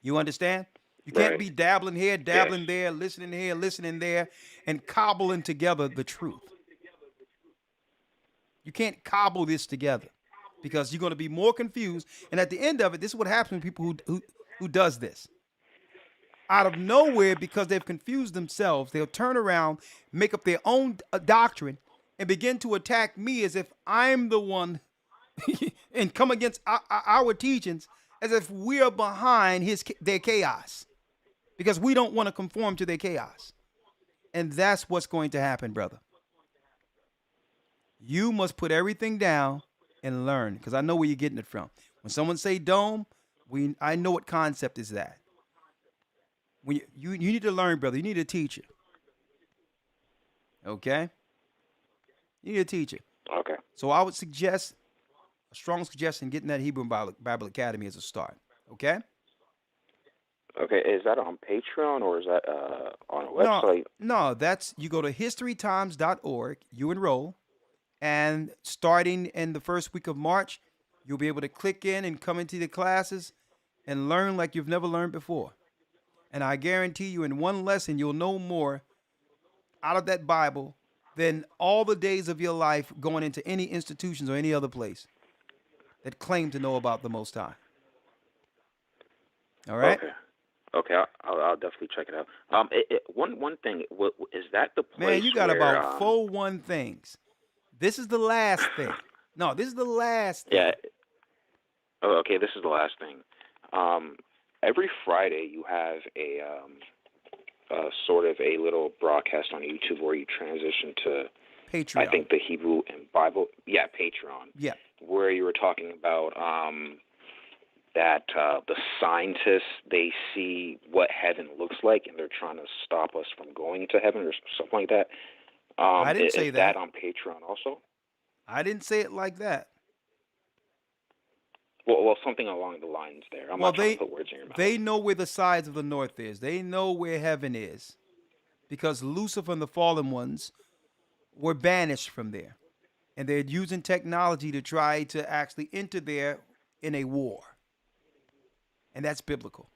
A: You understand? You can't be dabbling here, dabbling there, listening here, listening there, and cobbling together the truth. You can't cobble this together because you're going to be more confused. And at the end of it, this is what happens with people who does this. Out of nowhere, because they've confused themselves, they'll turn around, make up their own doctrine, and begin to attack me as if I'm the one and come against our teachings as if we're behind their chaos because we don't want to conform to their chaos. And that's what's going to happen, brother. You must put everything down and learn, because I know where you're getting it from. When someone say dome, I know what concept is that. When you need to learn, brother. You need a teacher. Okay? You need a teacher.
N: Okay.
A: So I would suggest, a strong suggestion, getting that Hebrew Bible Academy as a start. Okay?
N: Okay, is that on Patreon or is that on a website?
A: No, you go to historytimes.org, you enroll, and starting in the first week of March, you'll be able to click in and come into the classes and learn like you've never learned before. And I guarantee you in one lesson, you'll know more out of that Bible than all the days of your life going into any institutions or any other place that claim to know about the Most High. All right?
N: Okay, I'll definitely check it out. One thing, is that the place
A: Man, you got
N: where,
A: about 4 things. This is the last thing. No, this is the last thing.
N: Yeah. Oh, okay, this is the last thing. Every Friday you have a sort of a little broadcast on YouTube where you transition to
A: Patreon.
N: I think the Hebrew and Bible. Yeah, Patreon.
A: Yeah.
N: Where you were talking about that the scientists, they see what heaven looks like and they're trying to stop us from going to heaven or something like that.
A: I didn't say
N: is
A: that.
N: that on Patreon also?
A: I didn't say it like that.
N: Well, something along the lines there. I'm not trying to put words in your mouth.
A: They know where the sides of the north is. They know where heaven is, because Lucifer and the fallen ones were banished from there, and they're using technology to try to actually enter there in a war, and that's biblical.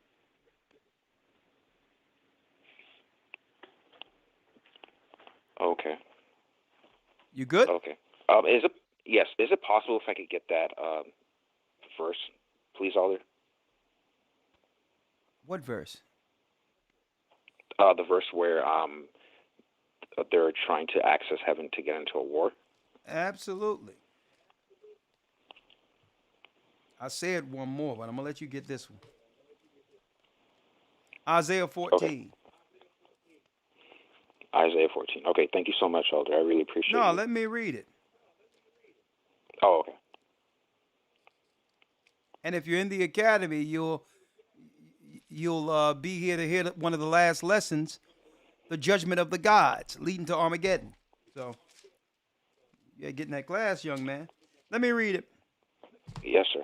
N: Okay.
A: You good?
N: Okay. Is it possible if I could get that verse, please, Alder?
A: What verse?
N: The verse where they're trying to access heaven to get into a war.
A: Absolutely. I said one more, but I'm gonna let you get this one. Isaiah 14.
N: Okay. Isaiah 14. Okay, thank you so much, Elder. I really appreciate it.
A: No, let me read it.
N: Oh, okay.
A: And if you're in the academy, you'll be here to hear one of the last lessons, the judgment of the gods, leading to Armageddon. So, yeah, get in that class, young man. Let me read it.
N: Yes, sir.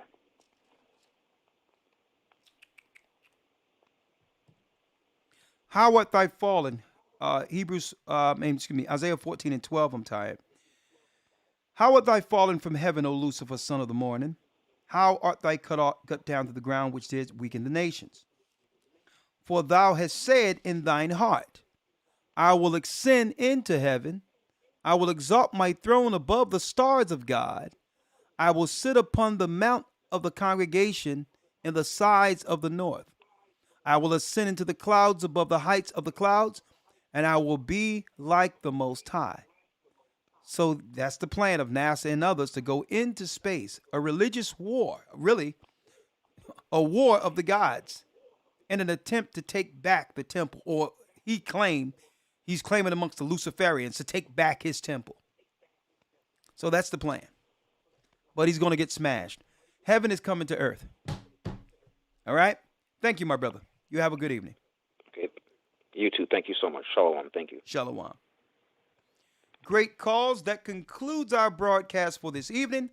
A: How art thou fallen? Isaiah 14 and 12, I'm tired. How art thou fallen from heaven, O Lucifer, son of the morning? How art thou cut down to the ground, which did weaken the nations? For thou hast said in thine heart, I will ascend into heaven. I will exalt my throne above the stars of God. I will sit upon the mount of the congregation in the sides of the north. I will ascend into the clouds above the heights of the clouds, and I will be like the Most High. So that's the plan of NASA and others, to go into space, a religious war, really a war of the gods, in an attempt to take back the temple, or he's claiming amongst the Luciferians to take back his temple. So that's the plan. But he's going to get smashed. Heaven is coming to earth. All right? Thank you, my brother. You have a good evening.
N: Okay. You too. Thank you so much. Shalom. Thank you.
A: Shalom. Great calls. That concludes our broadcast for this evening.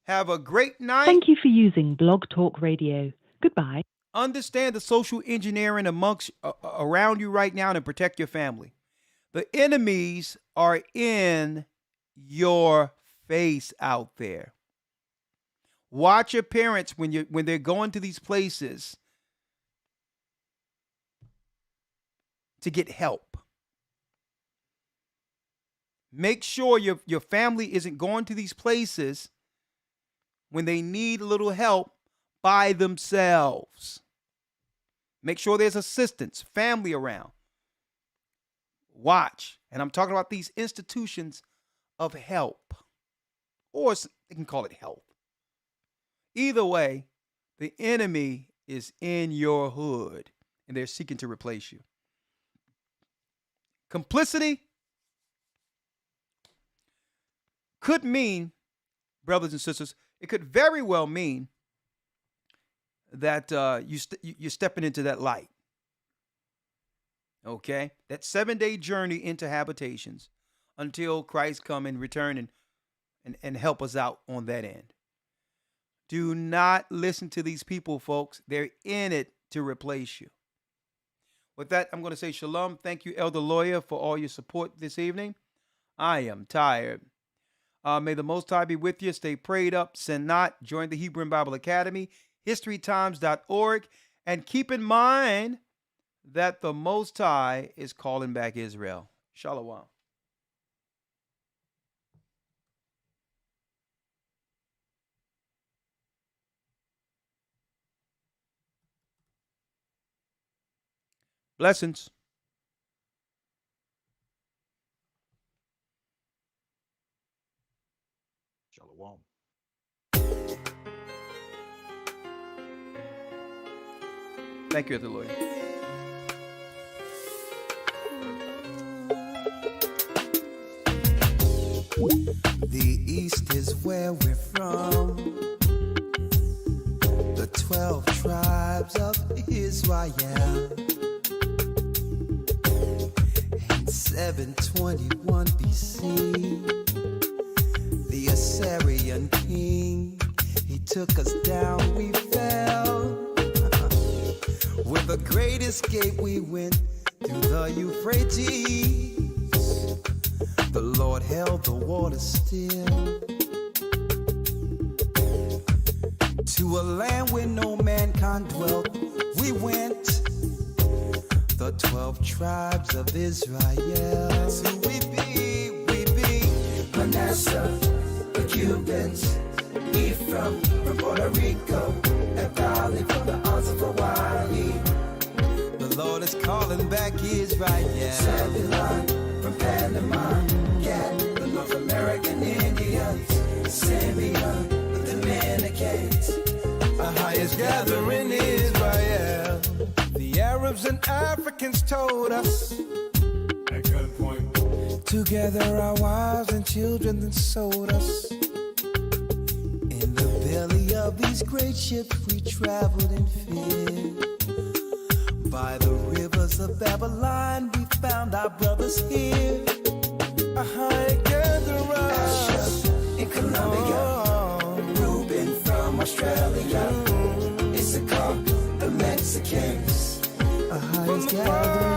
A: Have a great night.
D: Thank you for using Blog Talk Radio. Goodbye.
A: Understand the social engineering amongst around you right now and protect your family. The enemies are in your face out there. Watch your parents when they're going to these places to get help. Make sure your family isn't going to these places when they need a little help by themselves. Make sure there's assistance, family around. Watch. And I'm talking about these institutions of help. Or they can call it health. Either way, the enemy is in your hood and they're seeking to replace you. Complicity could mean, brothers and sisters, it could very well mean that you're stepping into that light. Okay? That 7-day journey into habitations until Christ come and return and help us out on that end. Do not listen to these people, folks. They're in it to replace you. With that, I'm going to say shalom. Thank you, Elder Lawyer, for all your support this evening. I am tired. May the Most High be with you. Stay prayed up. Sin not. Join the Hebrew Bible Academy, historytimes.org. And keep in mind that the Most High is calling back Israel. Shalom. Blessings.
P: Shalom.
A: Thank you, Elder Lawyer.
Q: The East is where we're from. The 12 tribes of Israel. In 721 BC, the Assyrian king, he took us down, we fell. With a great escape, we went through the Euphrates. The Lord held the water still. To a land where no mankind dwelt, we went. The 12 tribes of Israel. So we be Manasseh, the Cubans, Ephraim from Puerto Rico, and Valley from the Isles of Hawaii. The Lord is calling back Israel. Zebulon from Panama, Gad, the North American Indians, Simeon, the Dominicans, our highest gathering Israel. The Arab Arabs and Africans told us. At gunpoint. Together our wives and children then sold us. In the belly of these great ships we traveled in fear. By the rivers of Babylon we found our brothers here. Together us in Colombia, Reuben from Australia, Issachar, the Mexicans, a highest gathering.